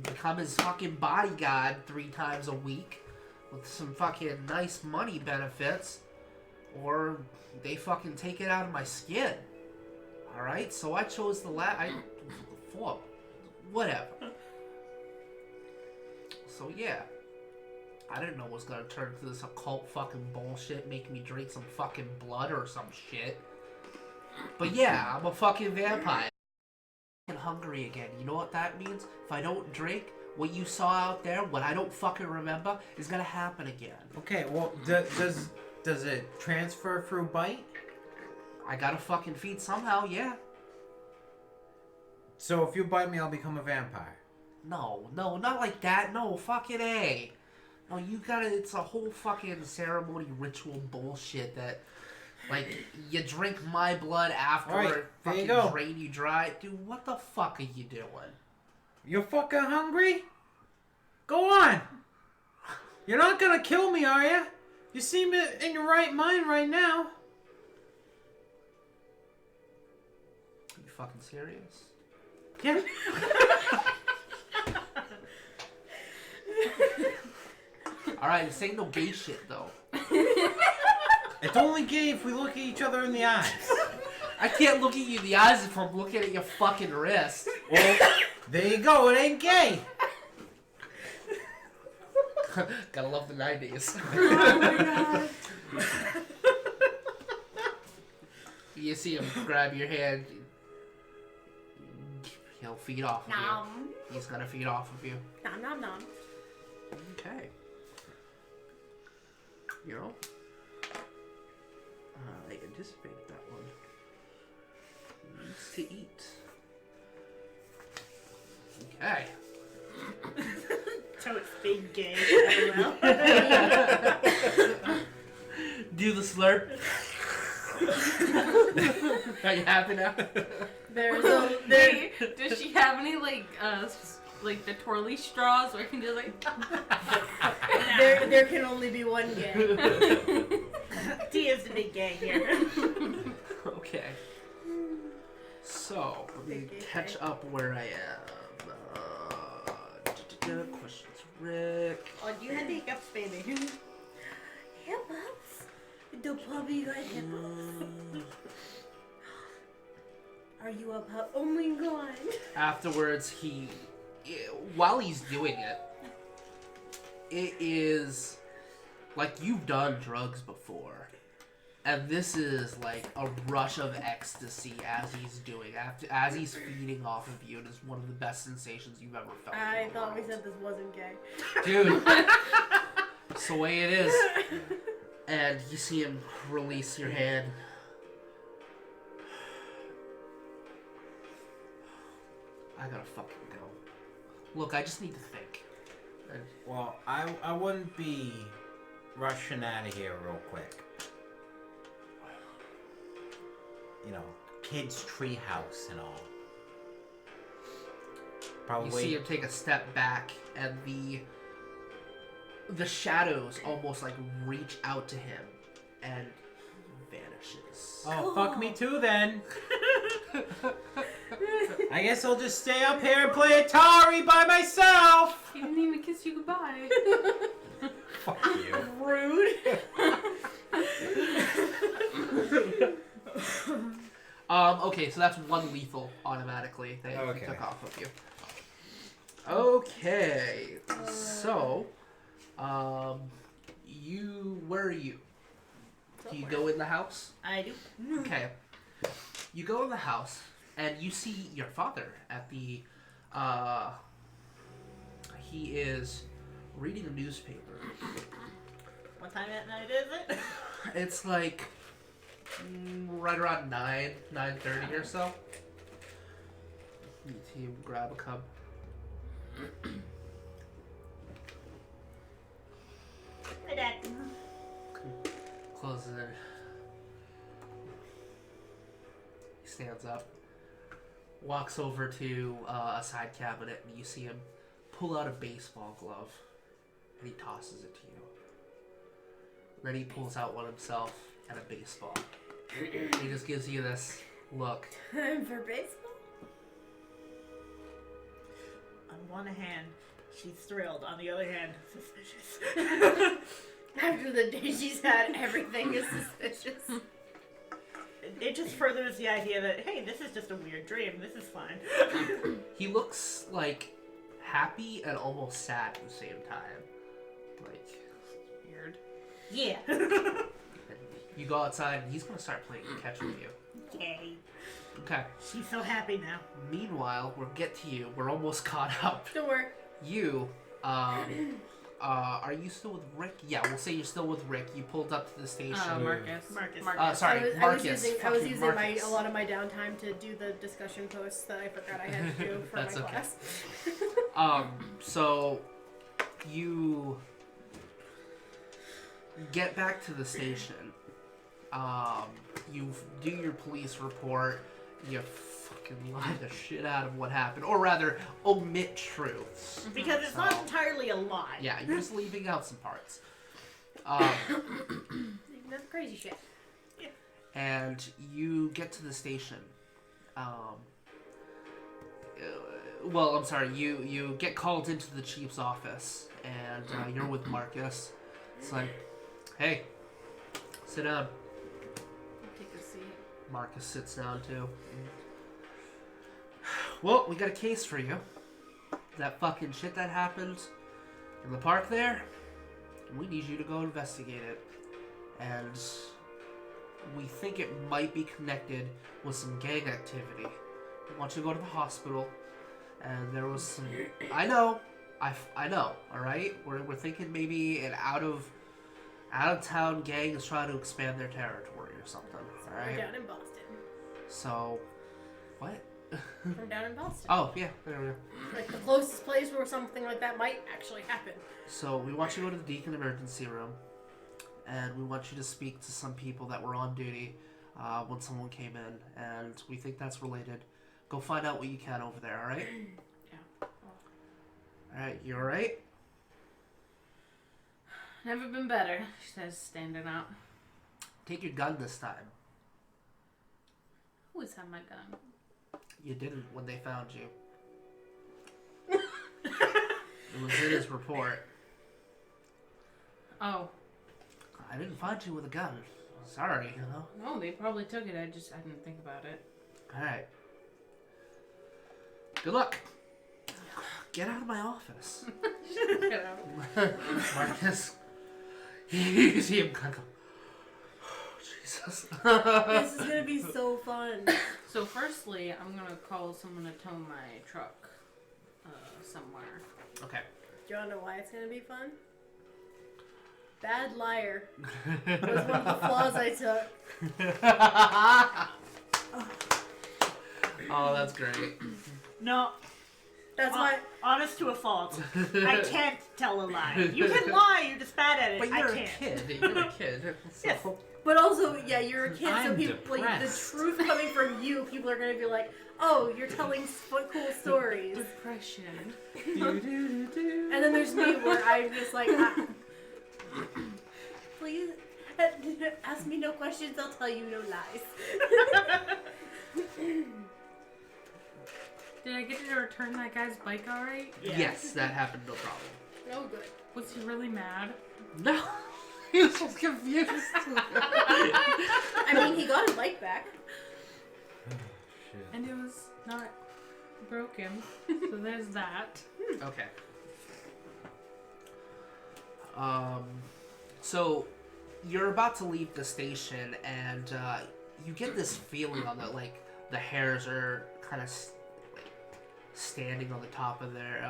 become his fucking bodyguard 3 times a week with some fucking nice money benefits, or they fucking take it out of my skin. All right, so I chose the whatever. So yeah, I didn't know it was gonna turn into this occult fucking bullshit, make me drink some fucking blood or some shit. But yeah, I'm a fucking vampire. I'm hungry again. You know what that means? If I don't drink, what you saw out there, what I don't fucking remember, is gonna happen again. Okay, well, does it transfer through bite? I gotta fucking feed somehow, yeah. So if you bite me, I'll become a vampire. No, not like that. No, fucking A. No, you gotta, it's a whole fucking ceremony ritual bullshit that, like, you drink my blood after Alright, it there you fucking go. drain you dry. Dude, what the fuck are you doing? You're fucking hungry? Go on. You're not gonna kill me, are you? You seem in your right mind right now. You fucking serious? Yeah. Alright, this ain't no gay shit, though. It's only gay if we look at each other in the eyes. I can't look at you in the eyes if I'm looking at your fucking wrist. Well, there you go. It ain't gay. Gotta love the 90s. Oh my god. You see him grab your hand. He'll feed off of Nom. you. He's gonna feed off of you. Nom nom nom. Okay. You know? I anticipated that one. Needs to eat. Okay. So it's big gay. I don't know. Do the slurp. Are you happy now? There's a there. Wait, does she have any like the twirly straws where I can just like? There can only be one gay. T is the big gay here. Okay. So, let me catch up where I am. Questions, Rick. Oh, you had the hiccups, baby. Hiccups? The puppy got hiccups. Are you a pup? Oh my god. Afterwards, while he's doing it, it is like you've done drugs before. And this is like a rush of ecstasy as he's doing, as he's feeding off of you. It is one of the best sensations you've ever felt. I in the thought we world. said this wasn't gay. Dude, it's the way it is. And you see him release your hand. I gotta fucking go. Look, I just need to think. Well, I wouldn't be rushing out of here real quick. You know, kids' treehouse and all. Probably. You see him take a step back, and the shadows almost like reach out to him, and vanishes. Oh, fuck me too then. I guess I'll just stay up here and play Atari by myself. He didn't even kiss you goodbye. Fuck you. Rude. Okay, so that's one lethal automatically that he Okay. took off of you. Okay, so, where are you? Do you go in the house? I do. Okay. You go in the house, and you see your father at the, he is reading a newspaper. What time at night is it? It's like, right around 9:30 or so. You see him grab a cup. Hi, Dad. Closes it. He stands up, walks over to a side cabinet, and you see him pull out a baseball glove, and he tosses it to you. Then he pulls out one himself and a baseball. He just gives you this look. Time for baseball? On one hand, she's thrilled. On the other hand, suspicious. After after the day she's had, everything is suspicious. It just furthers the idea that, hey, this is just a weird dream. This is fine. He looks like happy and almost sad at the same time. Like, Weird. Yeah. you go outside and he's gonna start playing catch with you. Yay. Okay. She's so happy now. Meanwhile, we'll get to you. We're almost caught up. Don't worry. You, are you still with Rick? Yeah, we'll say you're still with Rick. You pulled up to the station. Marcus. Sorry, I Marcus. was using Fucking Marcus. a lot of my downtime to do the discussion posts that I forgot I had to do for my That's okay. class. So you get back to the station. You do your police report. You fucking lie the shit out of what happened, or rather, omit truths. Because it's not entirely a lie. Yeah, you're just leaving out some parts. That's crazy shit. And you get to the station. Well, I'm sorry. You get called into the chief's office, and you're with Marcus. It's like, hey, sit down. Take a seat. Marcus sits down too. Well, we got a case for you. That fucking shit that happened in the park there, we need you to go investigate it. And we think it might be connected with some gang activity. We want you to go to the hospital. And there was some... I know, alright? We're thinking maybe an out-of-town gang is trying to expand their territory or something, We're alright? down in Boston. So, what? From down in Boston. Oh, yeah, there we go. Like the closest place where something like that might actually happen. So, we want you to go to the Deacon emergency room, and we want you to speak to some people that were on duty when someone came in, and we think that's related. Go find out what you can over there, alright? Yeah. Alright, you alright? Never been better, she says, standing up. Take your gun this time. Who has had my gun? You didn't when they found you. It was in his report. Oh. I didn't find you with a gun. Sorry, you know? No, they probably took it. I didn't think about it. Alright. Good luck. Get out of my office. Get out. Marcus. You see him kind of go, oh, Jesus. This is gonna be so fun. So firstly, I'm gonna call someone to tow my truck somewhere. Okay. Do you wanna know why it's gonna be fun? Bad liar was one of the flaws I took. Oh, that's great. No. That's why. Honest to a fault. I can't tell a lie. You can lie, you're just bad at it. But you're I a can't. kid. You're a kid. So. Yes. But also, yeah, you're a kid, so I'm people like the depressed. truth coming from you. People are gonna be like, "Oh, you're telling cool stories." Depression. And then there's me, where I'm just like, "Please, ask me no questions. I'll tell you no lies." Did I get to return that guy's bike alright? Yeah. Yes, that happened, no problem. Oh, good. Was he really mad? No. He was just confused. I mean, he got his bike back. Shit. And it was not broken. So there's that. Okay. So you're about to leave the station, and you get this feeling on the hairs are kind of standing on the top of their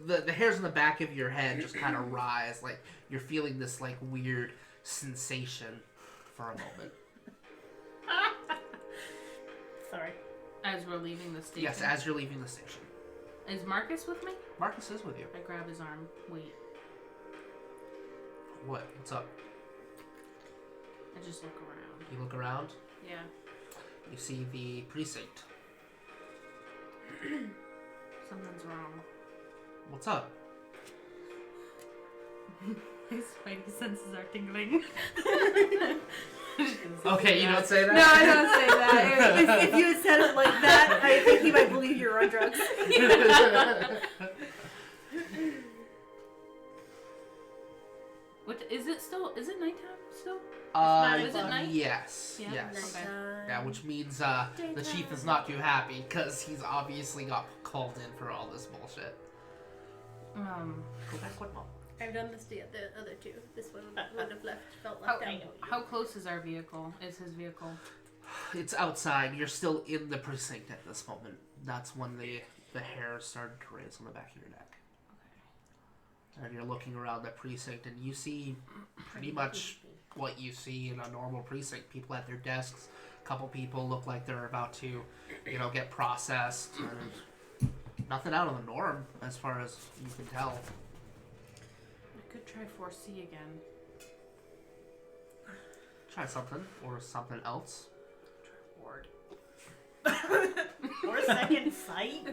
the hairs on the back of your head just kind of rise, like you're feeling this weird sensation for a moment. Sorry. As we're leaving the station. Yes, as you're leaving the station. Is Marcus with me? Marcus is with you. I grab his arm. Wait. What? What's up? I just look around. You look around. Yeah. You see the precinct. Something's wrong. What's up? My spidey senses are tingling. Okay, you don't say that? No, I don't say that. If you had said it like that, I think he might believe you're on drugs. What is it still? Is it nighttime still? Is it night? Yes. Yeah. Yes. Okay. Yeah, which means the chief is not too happy because he's obviously got called in for all this bullshit. Go back with mom. I've done this to the other two. This one would have felt left out. How close is our vehicle? Is his vehicle? It's outside. You're still in the precinct at this moment. That's when the hair started to raise on the back of your neck. Okay. And you're looking around the precinct, and you see pretty much what you see in a normal precinct. People at their desks. A couple people look like they're about to, get processed. And nothing out of the norm as far as you can tell. I could try 4C again. Try something or something else. Ward. Or second sight.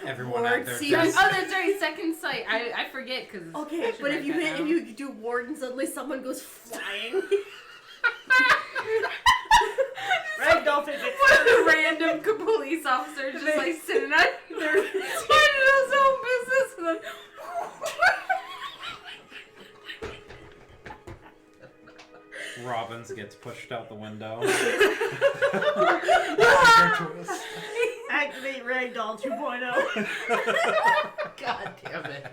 Everyone Ward at their sees- desk. Oh, that's right. Second sight. I forget because. Okay, but if you do ward and suddenly someone goes flying. Ragdoll physics. What a random police officer just like sitting out there minding his own business and then. Robbins gets pushed out the window. Activate Ragdoll 2.0. God damn it.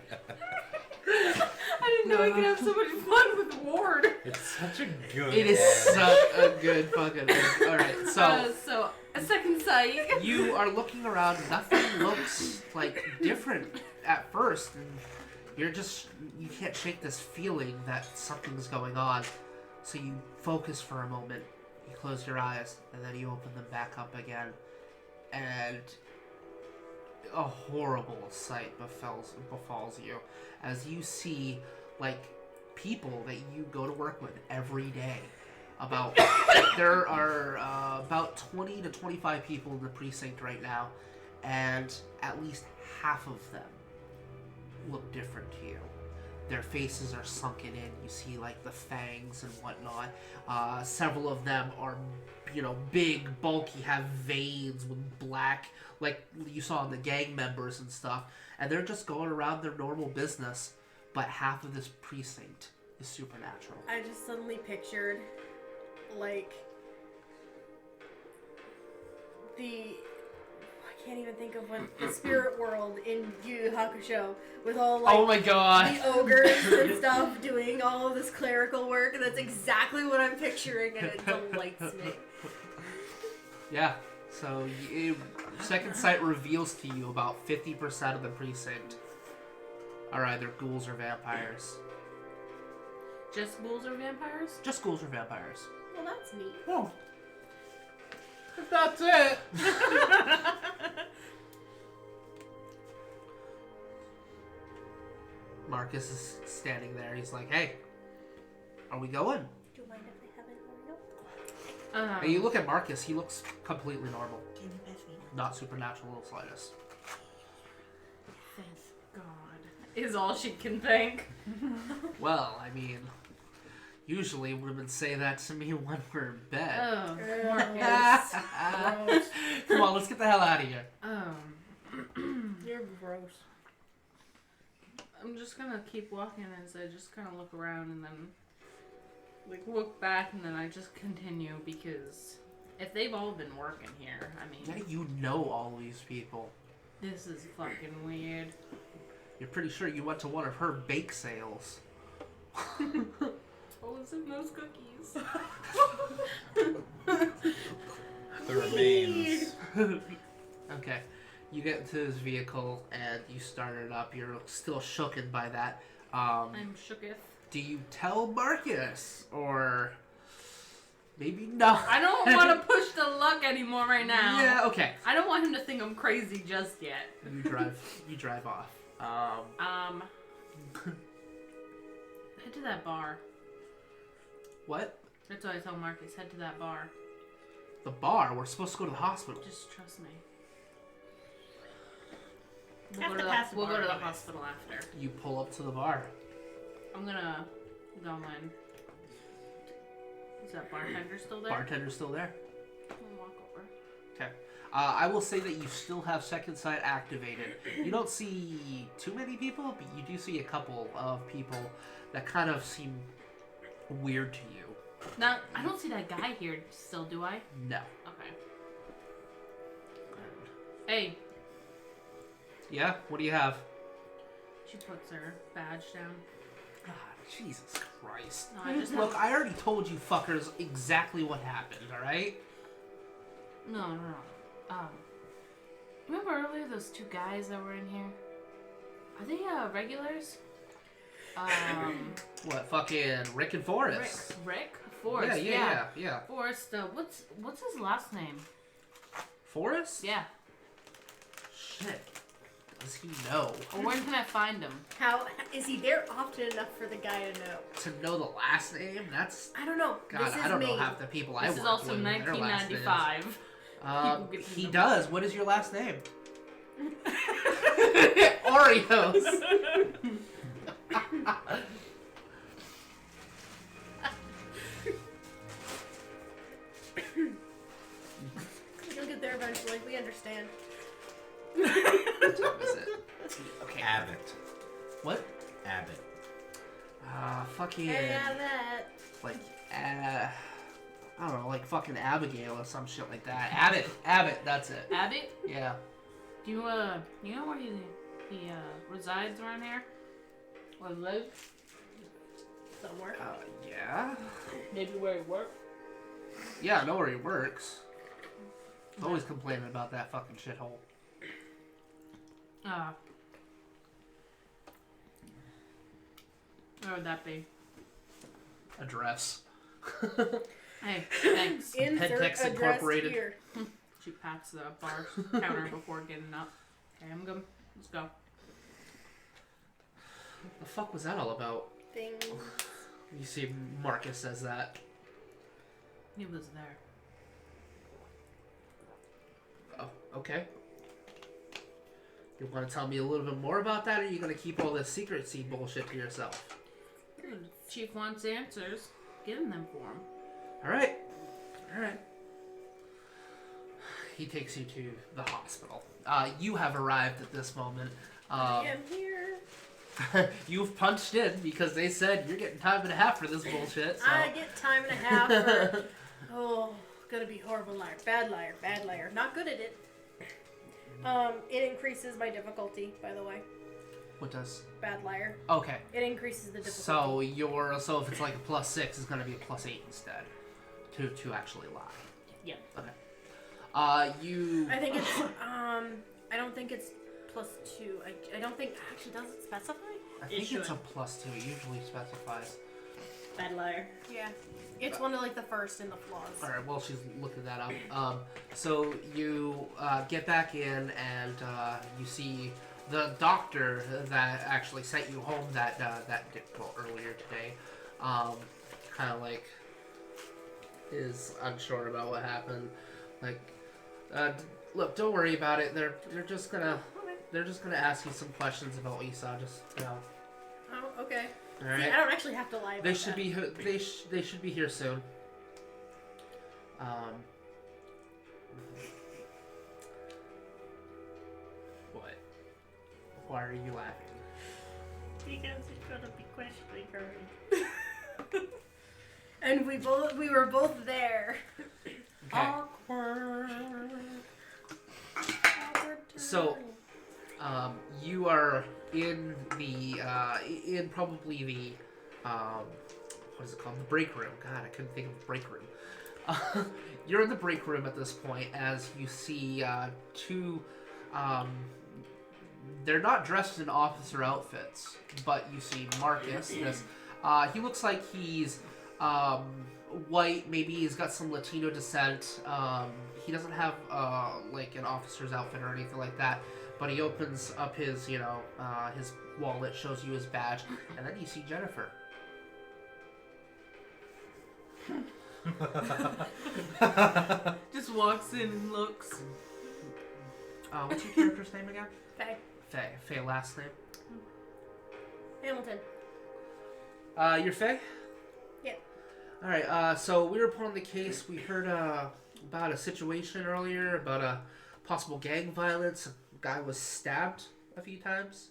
I didn't know I could have so much fun with Ward. It's such a good. It is such a good fucking thing. Alright, So a second sight. you are looking around, nothing looks like different at first, and you can't shake this feeling that something's going on. So you focus for a moment, you close your eyes, and then you open them back up again, and a horrible sight befalls you as you see, like, people that you go to work with every day. There are about 20 to 25 people in the precinct right now, and at least half of them look different to you. Their faces are sunken in. You see, like, the fangs and whatnot. Several of them are, big, bulky, have veins with black, like you saw in the gang members and stuff. And they're just going around their normal business. But half of this precinct is supernatural. I just suddenly pictured, like, I can't even think of what the spirit world in Yu Yu Hakusho with all, like, Oh my god! the ogres and stuff doing all of this clerical work. That's exactly what I'm picturing, and it delights me. Yeah. So, second sight reveals to you about 50% of the precinct are either ghouls or vampires. Just ghouls or vampires? Just ghouls or vampires. Well, that's neat. Oh. If that's it. Marcus is standing there. He's like, "Hey, are we going?" Do you mind if I have an Oreo? And you look at Marcus. He looks completely normal. Can you pass me? Not supernatural in the slightest. Thank God. Is all she can think. Well, I mean, usually women say that to me when we're in bed. Oh, Marcus. Come on, let's get the hell out of here. You're gross. I'm just gonna keep walking as I just kind of look around and then like look back and then I just continue because if they've all been working here, I Yeah, mean, you know all these people. this is fucking weird. You're pretty sure you went to one of her bake sales. What was in those cookies? The remains. Okay. You get into his vehicle and you start it up. You're still shooken by that. I'm shooketh. Do you tell Marcus? Or maybe not? I don't want to push the luck anymore right now. Yeah, okay. I don't want him to think I'm crazy just yet. You drive off. Head to that bar. What? That's what I tell Marcus. Head to that bar. The bar? We're supposed to go to the hospital. Just trust me. Have We'll to go pass to the the bar anyways. hospital after. You pull up to the bar. I'm gonna go in. Is that bartender still there? Bartender's still there. I'm gonna walk over. Okay. I will say that you still have second sight activated. You don't see too many people, but you do see a couple of people that kind of seem weird to you. Now, I don't see that guy here still, do I? No. Okay. Hey, Yeah? What do you have? she puts her badge down. God, Jesus Christ. No, I just Look, I already told you fuckers exactly what happened, alright? No. Remember earlier those two guys that were in here? Are they regulars? What, fucking Rick and Forrest? Rick? Forrest? Yeah. Forrest, what's his last name? Forrest? Yeah. Shit. Does he know? Or where can I find him? How is he there often enough for the guy to know? To know the last name? That's... I don't know. God, this is I don't me. know half the people I This work is also with. Their last names. 1995. People get He to know. does. What is your last name? Oreos. You'll get there eventually. We understand. What time is it? Okay. Abbott. What? Abbott. Fucking... Hey, that. Like, I don't know, like fucking Abigail or some shit like that. Abbott, that's it. Abbott? Yeah. Do you you know where he resides around here? Or lives? Somewhere. Yeah? Maybe where he works? Yeah, I know where he works. He's always complaining about that fucking shithole. Where would that be? Address. Hey, thanks. Insert Pentex address Incorporated. here. She pats the bar counter before getting up. Okay, I'm good. Let's go. What the fuck was that all about? Things. You see Marcus says that. He was there. Oh, okay. You want to tell me a little bit more about that, or are you going to keep all this secrecy bullshit to yourself? Chief wants answers. Give them for him. Alright. He takes you to the hospital. You have arrived at this moment. I am here. You've punched in because they said you're getting time and a half for this bullshit. So. I get time and a half for... Oh, gonna be horrible liar. Bad liar. Not good at it. It increases my difficulty, by the way. What does? Bad liar. Okay. It increases the difficulty. So if it's like a +6, it's gonna be a +8 instead. To actually lie. Yeah. Okay. I think it's, I don't think it's +2. I don't think, actually, does it specify? I think it's a +2. It usually specifies. Bad liar. Yeah. It's one of, like, the first in the flaws. Alright, well, she's looking that up. So you get back in and you see the doctor that actually sent you home earlier today. Kind of like is unsure about what happened. Like, look, don't worry about it. They're just gonna ask you some questions about what you saw. Just Oh, okay. all right. See, I don't actually have to lie about They that. should be here soon. What? Why are you laughing? Because it's gonna be questioning her. And we were both there. Okay. Awkward. So, you are in the in probably the what is it called? The break room. God, I couldn't think of the break room. You're in the break room at this point as you see two. They're not dressed in officer outfits, but you see Marcus. He looks like he's white. Maybe he's got some Latino descent. He doesn't have like an officer's outfit or anything like that. But he opens up his, his wallet, shows you his badge, and then you see Jennifer. Just walks in and looks. What's your character's name again? Faye. Faye, last name? Hamilton. You're Faye? Yeah. Alright, so we were put on the case. We heard about a situation earlier about possible gang violence. A guy was stabbed a few times.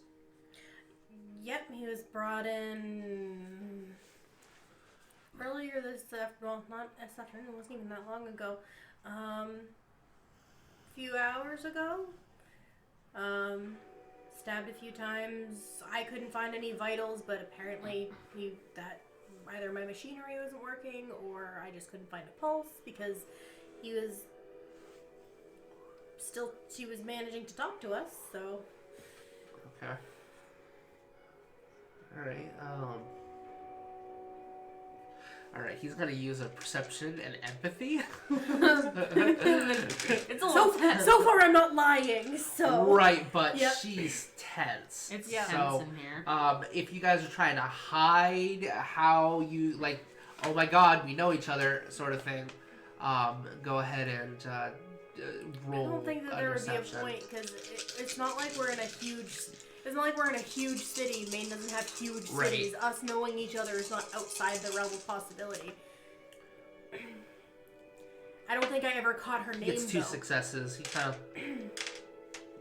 Yep, he was brought in earlier this well, not this afternoon, it wasn't even that long ago. A few hours ago. Stabbed a few times. I couldn't find any vitals, but apparently that either my machinery wasn't working or I just couldn't find a pulse because he was she was managing to talk to us, so. Okay. Alright, Alright, he's gonna use a perception and empathy. It's a little tense. So far I'm not lying, so. Right, but Yep. she's tense. It's Yeah. tense in here. If you guys are trying to hide how you, like, oh my god, we know each other, sort of thing, go ahead and roll. I don't think that a there would be a deception. point because it's not like we're in a huge. It's not like we're in a huge city. Maine doesn't have huge Right. cities. Us knowing each other is not outside the realm of possibility. I don't think I ever caught her He name. gets 2 though. successes. He kind of.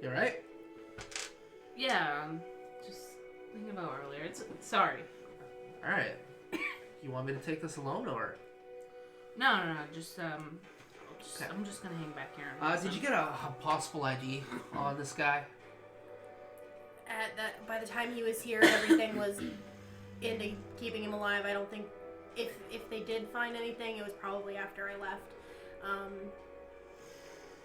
You alright? Yeah, just thinking about earlier. Sorry. Alright. You want me to take this alone, or? No. Just Okay. I'm just gonna hang back here. And Did you get a possible ID on this guy? By the time he was here, everything was into keeping him alive. I don't think if they did find anything, it was probably after I left.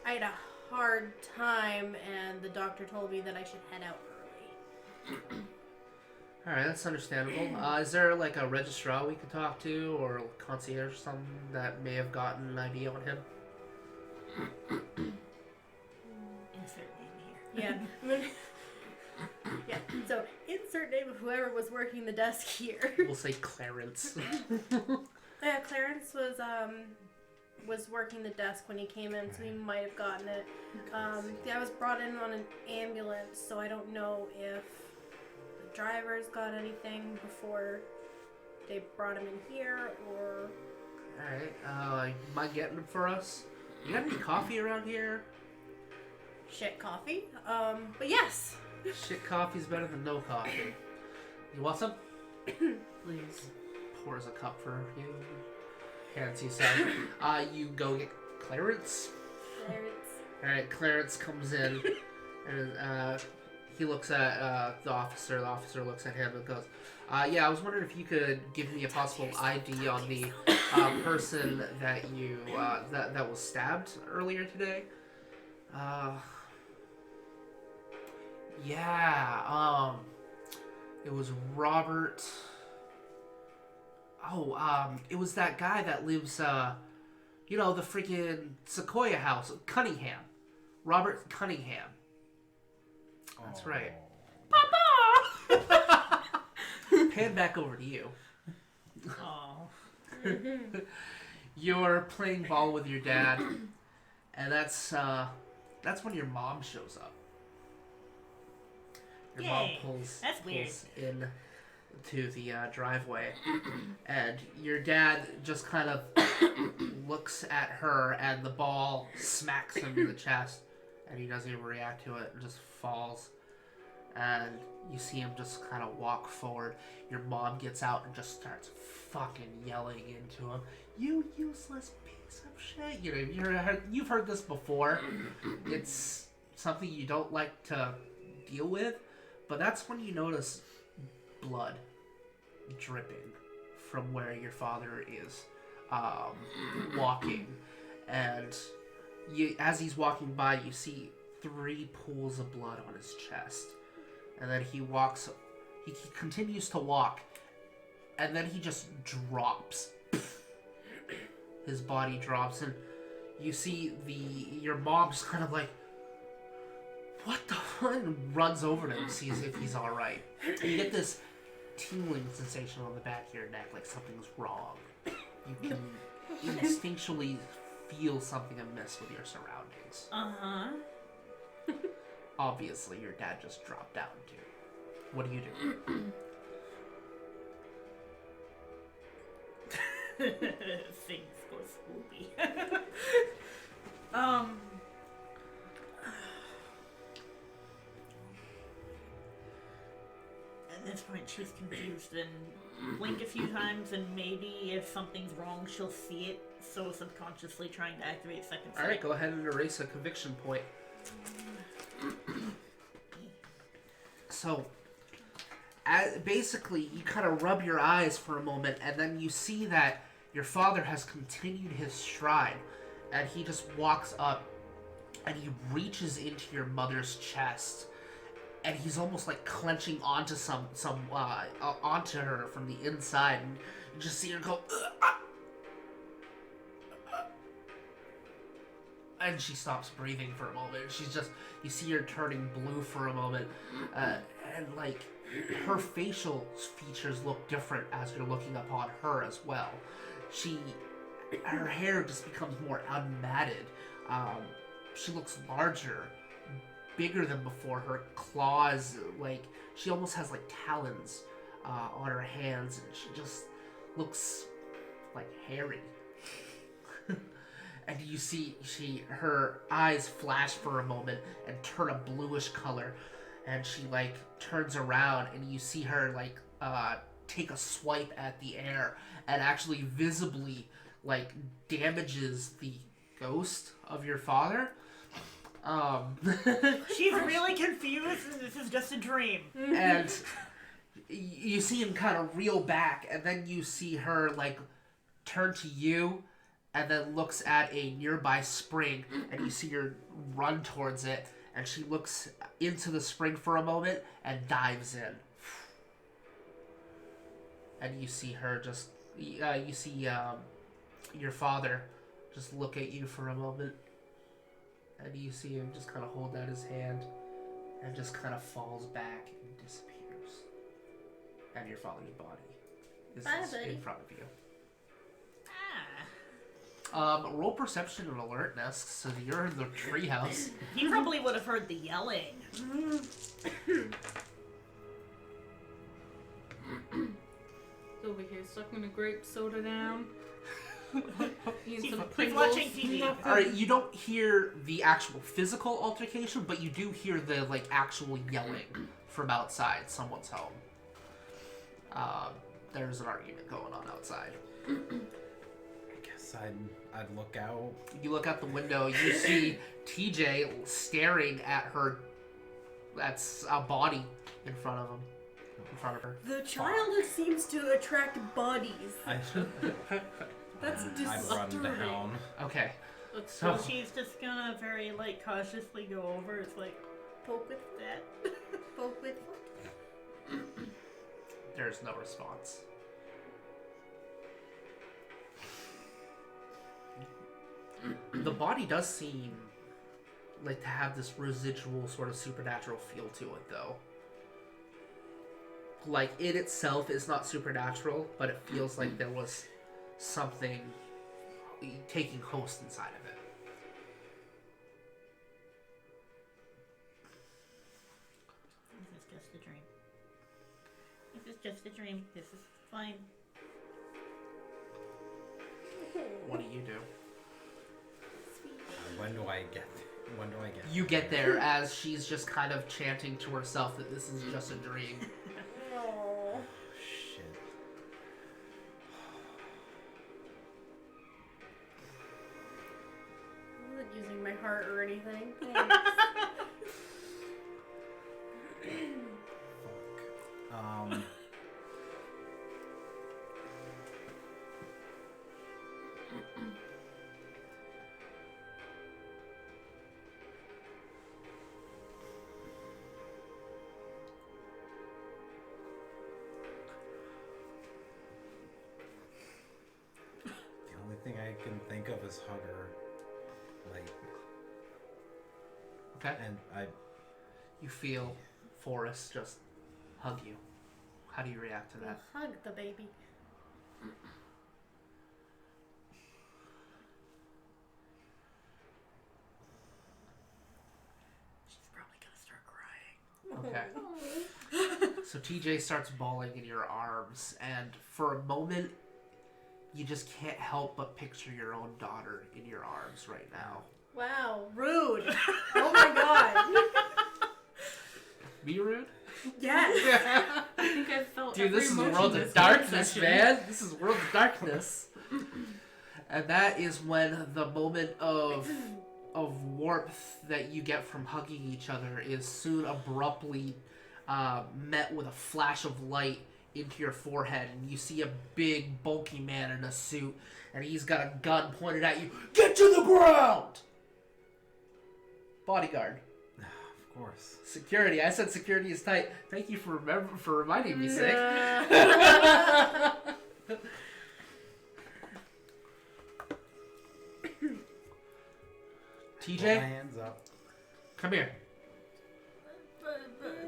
I had a hard time, and the doctor told me that I should head out early. Alright, that's understandable. Is there like a registrar we could talk to, or a concierge or something that may have gotten an ID on him? Insert name here. Yeah. Yeah. So insert name of whoever was working the desk here. We'll say Clarence. Yeah, Clarence was working the desk when he came in, so he might have gotten it. Yeah, I was brought in on an ambulance, so I don't know if the drivers got anything before they brought him in here, or. Alright, you mind getting them for us? You got any coffee around here? Shit coffee. But yes. Shit coffee's better than no coffee. You want some? please. Pours a cup for you. Hands you some. You go get Clarence. Alright, Clarence comes in and he looks at the officer. The officer looks at him and goes, yeah, I was wondering if you could give me a possible ID on the person that you that was stabbed earlier today. Yeah, it was Robert. It was that guy that lives, you know, the freaking Sequoia house, Cunningham. Robert Cunningham. That's right. Pan back over to you. Oh. You're playing ball with your dad, and that's when your mom shows up. Your mom Yay. pulls That's weird. in to the driveway, and your dad just kind of looks at her, and the ball smacks him in the chest, and he doesn't even react to it, and just falls. And you see him just kind of walk forward. Your mom gets out and just starts fucking yelling into him. You useless piece of shit. You know, you've heard this before. It's something you don't like to deal with, but that's when you notice blood dripping from where your father is walking. And as he's walking by, you see 3 pools of blood on his chest. And then he continues to walk, and then he just drops. His body drops, and you see your mom just kind of like, what the fuck? And runs over to him, sees if he's alright. You get this tingling sensation on the back of your neck, like something's wrong. You can instinctually feel something amiss with your surroundings. Uh-huh. Obviously, your dad just dropped down too. What do you do? Things go spoopy. point, she's confused and blink a few times, and maybe if something's wrong, she'll see it. So subconsciously trying to activate second sight. All right, go ahead and erase a conviction point. So, basically, you kind of rub your eyes for a moment, and then you see that your father has continued his stride, and he just walks up, and he reaches into your mother's chest, and he's almost like clenching onto onto her from the inside, and you just see her go, and she stops breathing for a moment. She's just, you see her turning blue for a moment, and like her facial features look different as you're looking upon her as well. Her hair just becomes more unmatted. She looks larger, bigger than before. Her claws, like, she almost has like talons on her hands, and she just looks like hairy. And you see her eyes flash for a moment and turn a bluish color, and she like turns around, and you see her like take a swipe at the air and actually visibly like damages the ghost of your father. She's really confused, and this is just a dream. And you see him kind of reel back, and then you see her like turn to you, and then looks at a nearby spring, and you see her run towards it, and she looks into the spring for a moment and dives in. And you see her just, you see your father just look at you for a moment, and you see him just kind of hold out his hand and just kind of falls back and disappears. And your father's body is in front of you. Roll perception and alertness, so you're in the treehouse. He probably would have heard the yelling. Over here sucking a grape soda down. Eating some He's Pringles. watching TV. Alright, you don't hear the actual physical altercation, but you do hear the, like, actual yelling from outside someone's home. There's an argument going on outside. I'd look out. You look out the window, you see TJ staring at her. That's a body in front of him. In front of her. The child seems to attract bodies. That's I'd run disturbing. down. Okay. So she's just gonna very like cautiously go over. It's like Poke with that. poke with. There's no response. The body does seem like to have this residual sort of supernatural feel to it, though. Like, it itself is not supernatural, but it feels like there was something taking host inside of it. This is just a dream. This is just a dream. This is fine. What do you do? When do I get? You get there as she's just kind of chanting to herself that this is just a dream. Oh. Shit. I wasn't using my heart or anything. Fuck. The only thing I can think of is hug her. Like, Okay? and I You feel Forrest just hug you. How do you react to that? Hug the baby. She's probably gonna start crying. Okay. So TJ starts bawling in your arms, and for a moment, you just can't help but picture your own daughter in your arms right now. Wow, rude. Oh my god. Be rude? Yes. I think I felt Dude, every this is emotion World this of game Darkness, session. man. This is World of Darkness. And that is when the moment of warmth that you get from hugging each other is soon abruptly met with a flash of light into your forehead, and you see a big, bulky man in a suit, and he's got a gun pointed at you. Get to the ground! Bodyguard. Of course. Security. I said security is tight. Thank you for reminding me, Sick. Put my TJ, hands up. come here.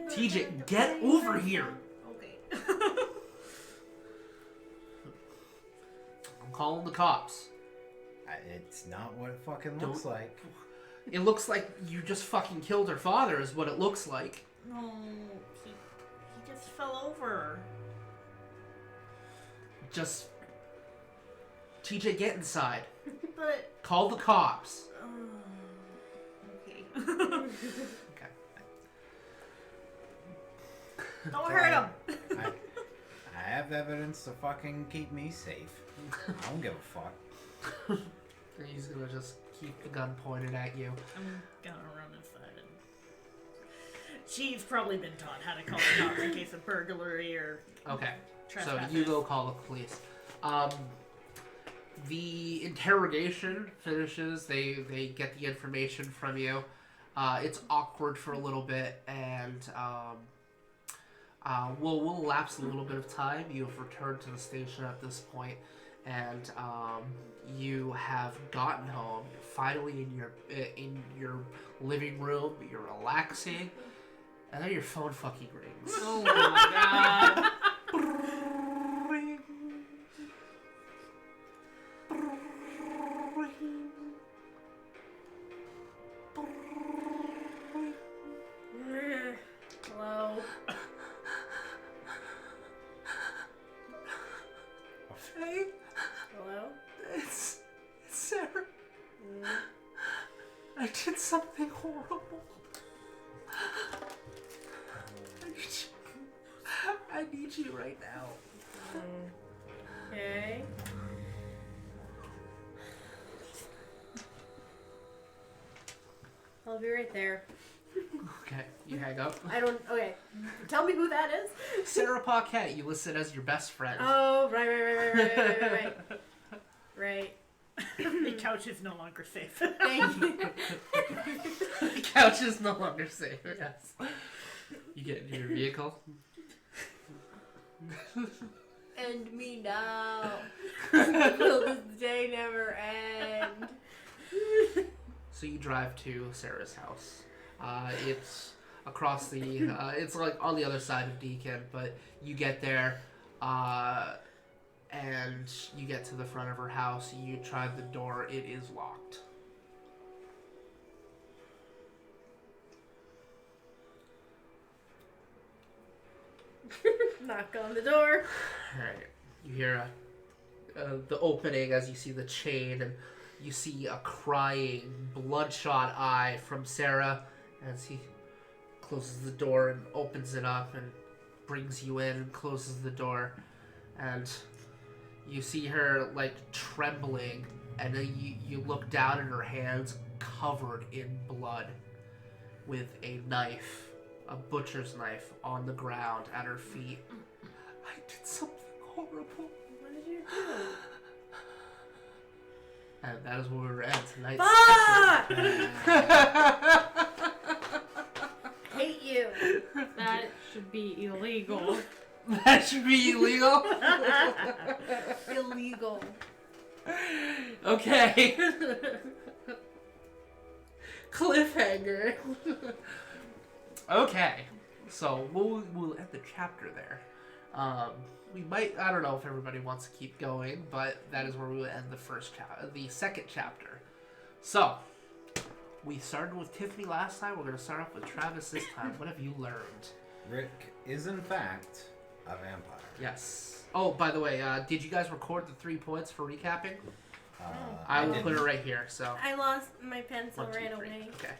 TJ, get over here. Okay. I'm calling the cops. It's not what it fucking looks like. It looks like you just fucking killed her father is what it looks like. No, he just fell over. Just... TJ, get inside. But Call the cops. okay. Okay. Don't hurt him. I have evidence to fucking keep me safe. I don't give a fuck. He's gonna just keep the gun pointed at you. I'm gonna run inside and. She's probably been taught how to call the cops in case of burglary or Okay. So trespass. you go call the police. The interrogation finishes. They get the information from you. It's awkward for a little bit, and we'll lapse a little bit of time. You have returned to the station at this point, and you have gotten home. You're finally in your living room. You're relaxing, and then your phone fucking rings. Oh my god. Hello. Hey, Hello. it's Sarah. I did something horrible. I need you right now. Okay. I'll be right there. Okay, you hang up. I don't. Okay. Tell me who that is. Sarah Paquette, you listed as your best friend. Oh, right. Right. The couch is no longer safe. Thank you. The couch is no longer safe. Yes. You get into your vehicle. End me now. Will this day never end? So you drive to Sarah's house. It's across the. It's like on the other side of Deacon, but you get there, and you get to the front of her house. You try the door. It is locked. Knock on the door. Alright. You hear the opening as you see the chain, and you see a crying, bloodshot eye from Sarah as he closes the door and opens it up and brings you in and closes the door. And you see her, like, trembling, and then you look down at her hands covered in blood with a knife, a butcher's knife, on the ground at her feet. I did something horrible. What did you do? And that is where we're at tonight's Fuck! Hate you. That should be illegal. That should be illegal? Illegal. Okay. Cliffhanger. Okay. So we'll end the chapter there. We might, I don't know if everybody wants to keep going, but that is where we will end the second chapter. So, we started with Tiffany last time. We're going to start off with Travis this time. What have you learned? Rick is in fact a vampire. Yes. Oh, by the way, did you guys record the 3 points for recapping? I will put it right here. So I lost my pencil 1, 2, right 3. away. Okay.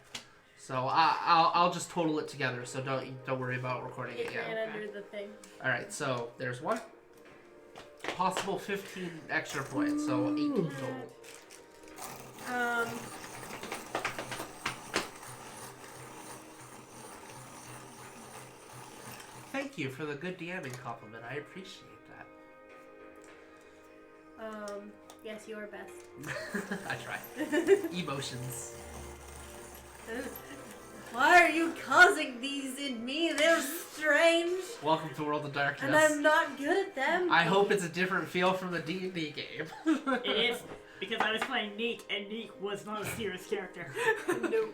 So I'll just total it together. So don't worry about recording it yet. And under the thing. All right. So there's one. Possible 15 extra points. So 18 total. Thank you for the good DMing compliment. I appreciate that. Yes, you are best. I try. Emotions. Why are you causing these in me? They're strange. Welcome to World of Darkness. And I'm not good at them. I hope it's a different feel from the D&D game. It is, because I was playing Neek, and Neek was not a serious character. No.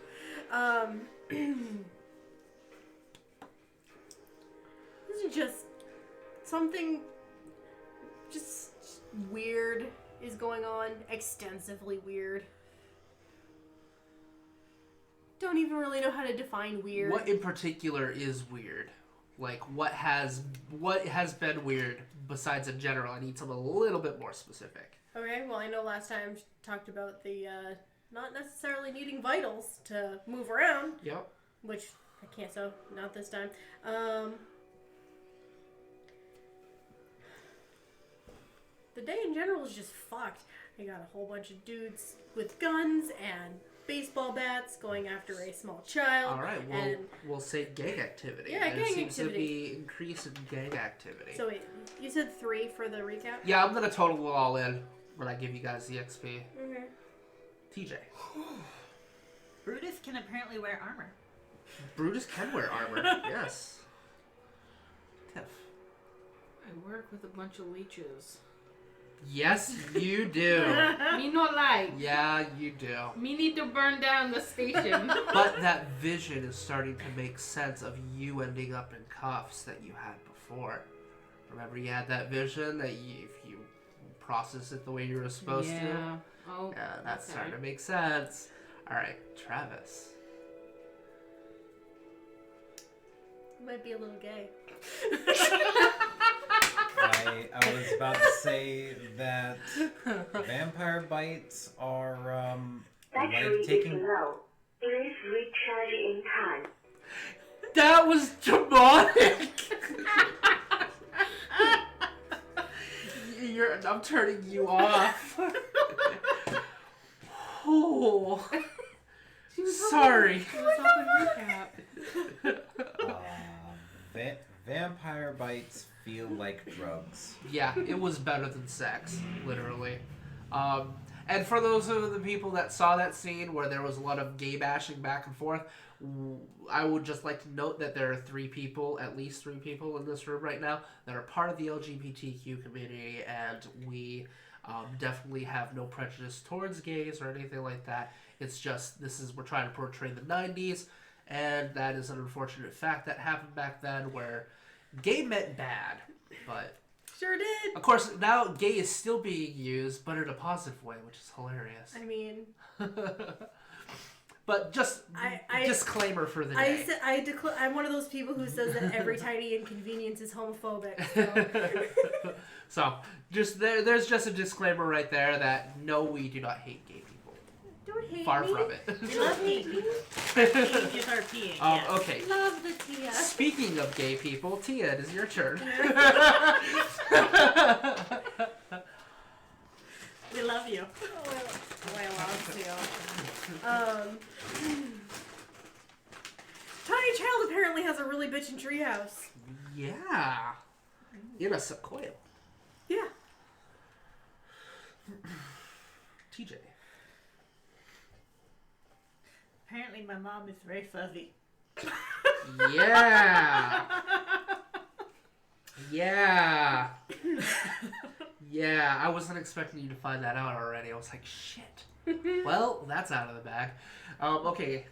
This is just something just weird is going on. Extensively weird. Don't even really know how to define weird. What in particular is weird? Like, what has been weird besides in general? I need something a little bit more specific. Okay, well, I know last time talked about the not necessarily needing vitals to move around. Yep. Which I can't, so not this time. The day in general is just fucked. I got a whole bunch of dudes with guns and baseball bats going after a small child. All right, we'll say gang activity. Yeah, and gang it seems activity. to be increase in gang activity. So wait, you said 3 for the recap? Yeah, I'm gonna total it all in when I give you guys the XP. Okay. TJ. Brutus can apparently wear armor. Brutus can wear armor. Yes. Tiff. I work with a bunch of leeches. Yes, you do. Me no like. Yeah, you do. Me need to burn down the station. But that vision is starting to make sense of you ending up in cuffs that you had before. Remember you had that vision that if you process it the way you were supposed to? Oh, Yeah, that's okay. starting to make sense. Alright, Travis. Might be a little gay. I was about to say that vampire bites are Battery like taking. is low. Please recharge in time. That was demonic! I'm turning you off. Oh. Sorry. She was helping recap. Vampire bites feel like drugs. Yeah, it was better than sex, literally. And for those of the people that saw that scene where there was a lot of gay bashing back and forth, I would just like to note that there are at least three people in this room right now that are part of the LGBTQ community, and we definitely have no prejudice towards gays or anything like that. It's just, we're trying to portray the 90s, and that is an unfortunate fact that happened back then where gay meant bad, but Sure did. of course now gay is still being used, but in a positive way, which is hilarious. I mean, But just I disclaimer for the day. I'm one of those people who says that every tiny inconvenience is homophobic. So. So just there's just a disclaimer right there that no, we do not hate gay people. Don't hate Far me. from it. We love gay people. Peeing is our peeing, yes. Okay. Love the Tia. Speaking of gay people, Tia, it is your turn. We love you. I love you. Tiny Child apparently has a really bitchin' treehouse. Yeah. In a sequoia. Yeah. TJ. Apparently my mom is very fuzzy. Yeah. Yeah. Yeah, I wasn't expecting you to find that out already. I was like, shit. Well, that's out of the bag. Okay.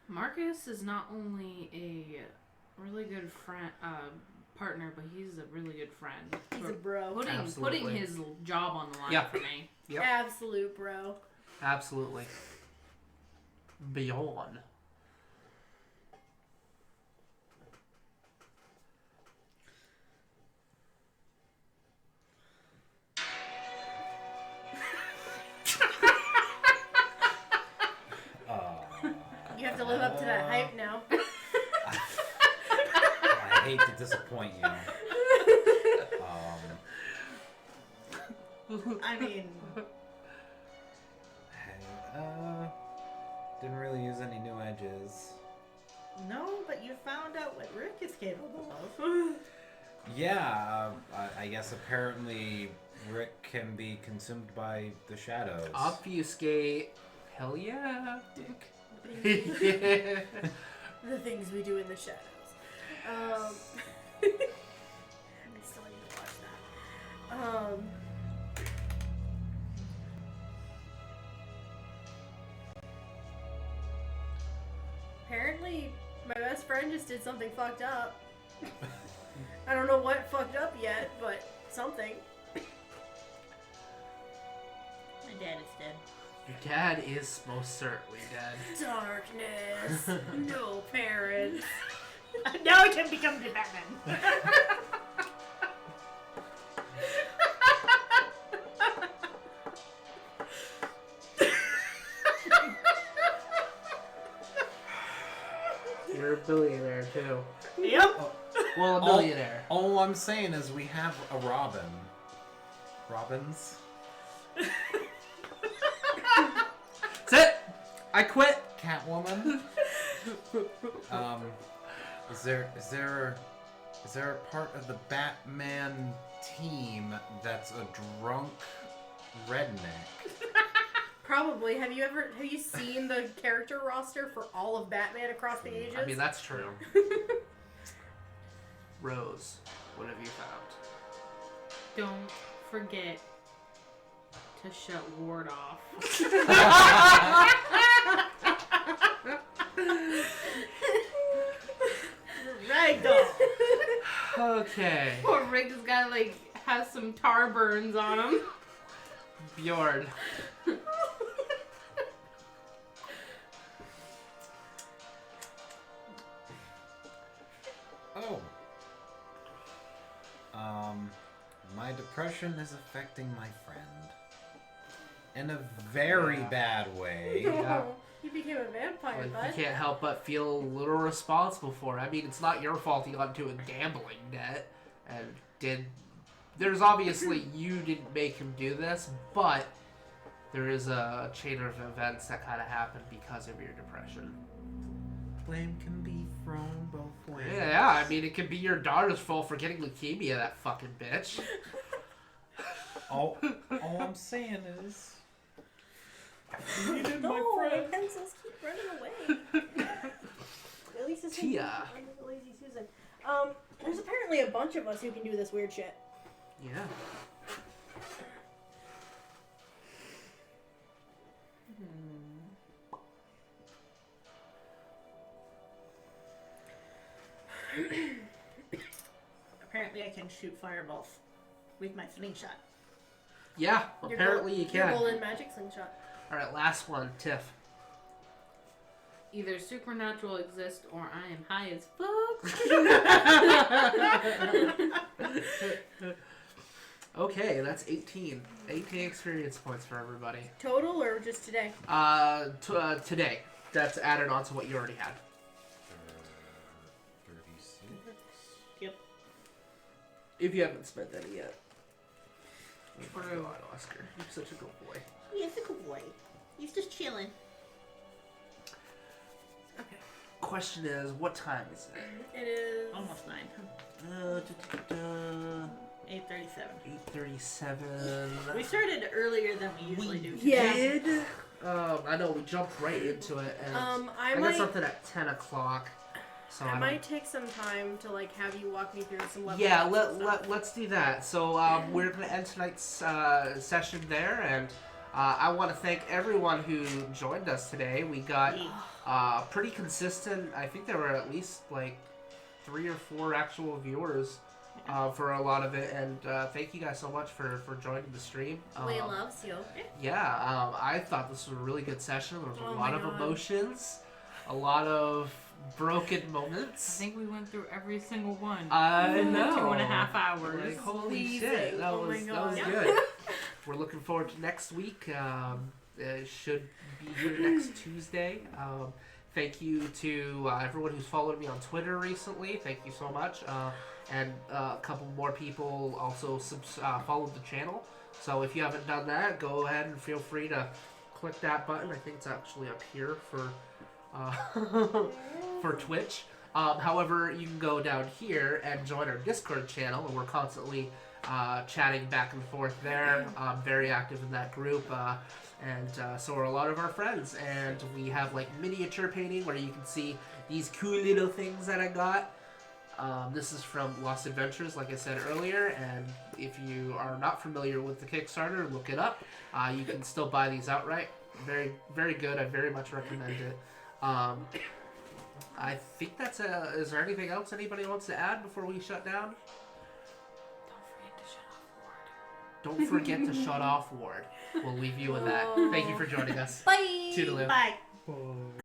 Marcus is not only a really good friend, partner, but he's a really good friend. He's a bro. Putting Absolutely. his job on the line Yeah. for me. Yep. Absolute bro. Absolutely. Beyond. disappoint you. I mean, Didn't really use any new edges. no, but you found out what Rick is capable of. Yeah, I guess apparently Rick can be consumed by the shadows. Obfuscate. Hell yeah. Dick. The things we do in the shadows. I still need to watch that. Apparently, my best friend just did something fucked up. I don't know what fucked up yet, but something. My dad is dead. Your dad is most certainly dead. Darkness. No parents. Now I can become the Batman. You're a billionaire too. Yep. Well, a millionaire. All I'm saying is we have a Robin. Robins? That's it! I quit! Catwoman? Is there a part of the Batman team that's a drunk redneck? Probably. Have you seen the character roster for all of Batman across the ages? I mean, that's true. Rose, what have you found? Don't forget to shut Ward off. Ragdoll. Okay. Poor Rick, this guy like has some tar burns on him. Bjorn. Oh. My depression is affecting my friend. In a very bad way. Yeah. He became a vampire, Like, bud. you can't help but feel a little responsible for it. I mean, it's not your fault you got into a gambling debt and there's obviously you didn't make him do this, but there is a chain of events that kind of happened because of your depression. Blame can be thrown both ways. Yeah, I mean, it could be your daughter's fault for getting leukemia, that fucking bitch. All I'm saying is, you needed my No, friend. pencils keep running away. At least it's Tia. I'm the lazy Susan. There's apparently a bunch of us who can do this weird shit. Yeah. Apparently I can shoot fireballs with my slingshot. Yeah, Your apparently you Your can. golden magic slingshot. Alright, last one, Tiff. Either supernatural exists or I am high as fuck. Okay, that's 18. 18 experience points for everybody. Total or just today? Today. That's added on to what you already had. 36. Yep. If you haven't spent any yet. True. Oh my God, Oscar. You're such a good boy. He's a good boy. He's just chilling. Okay. Question is, what time is it? It is Almost 9. 8:37. 8:37. We started earlier than we usually do. Yeah. Did? I know, we jumped right into it. And I I got might something at 10 o'clock. So I don't- might take some time to like have you walk me through some levels. Yeah, and stuff. let's do that. So we're going to end tonight's session there, and I want to thank everyone who joined us today. We got pretty consistent. I think there were at least like 3 or 4 actual viewers for a lot of it, and thank you guys so much for joining the stream. Lee loves you. Yeah, I thought this was a really good session. There was a Oh lot my of God. emotions, a lot of broken I moments. think we went through every single one. I in know. 2.5 hours. Like, holy Squeezing. shit, that Oh my was God. good. We're looking forward to next week. It should be here next Tuesday. Thank you to everyone who's followed me on Twitter recently. Thank you so much. and a couple more people also follow the channel. So if you haven't done that, go ahead and feel free to click that button. I think it's actually up here for for Twitch. However, you can go down here and join our Discord channel, and we're constantly chatting back and forth there. I'm very active in that group, and so are a lot of our friends. And we have like miniature painting where you can see these cool little things that I got. This is from Lost Adventures, like I said earlier, and if you are not familiar with the Kickstarter, look it up. You can still buy these outright. Very, very good. I very much recommend it. I think that's is there anything else anybody wants to add before we shut down? Don't forget to shut off Ward. We'll leave you with that. Thank you for joining us. Bye. Toodaloo. Bye. Bye.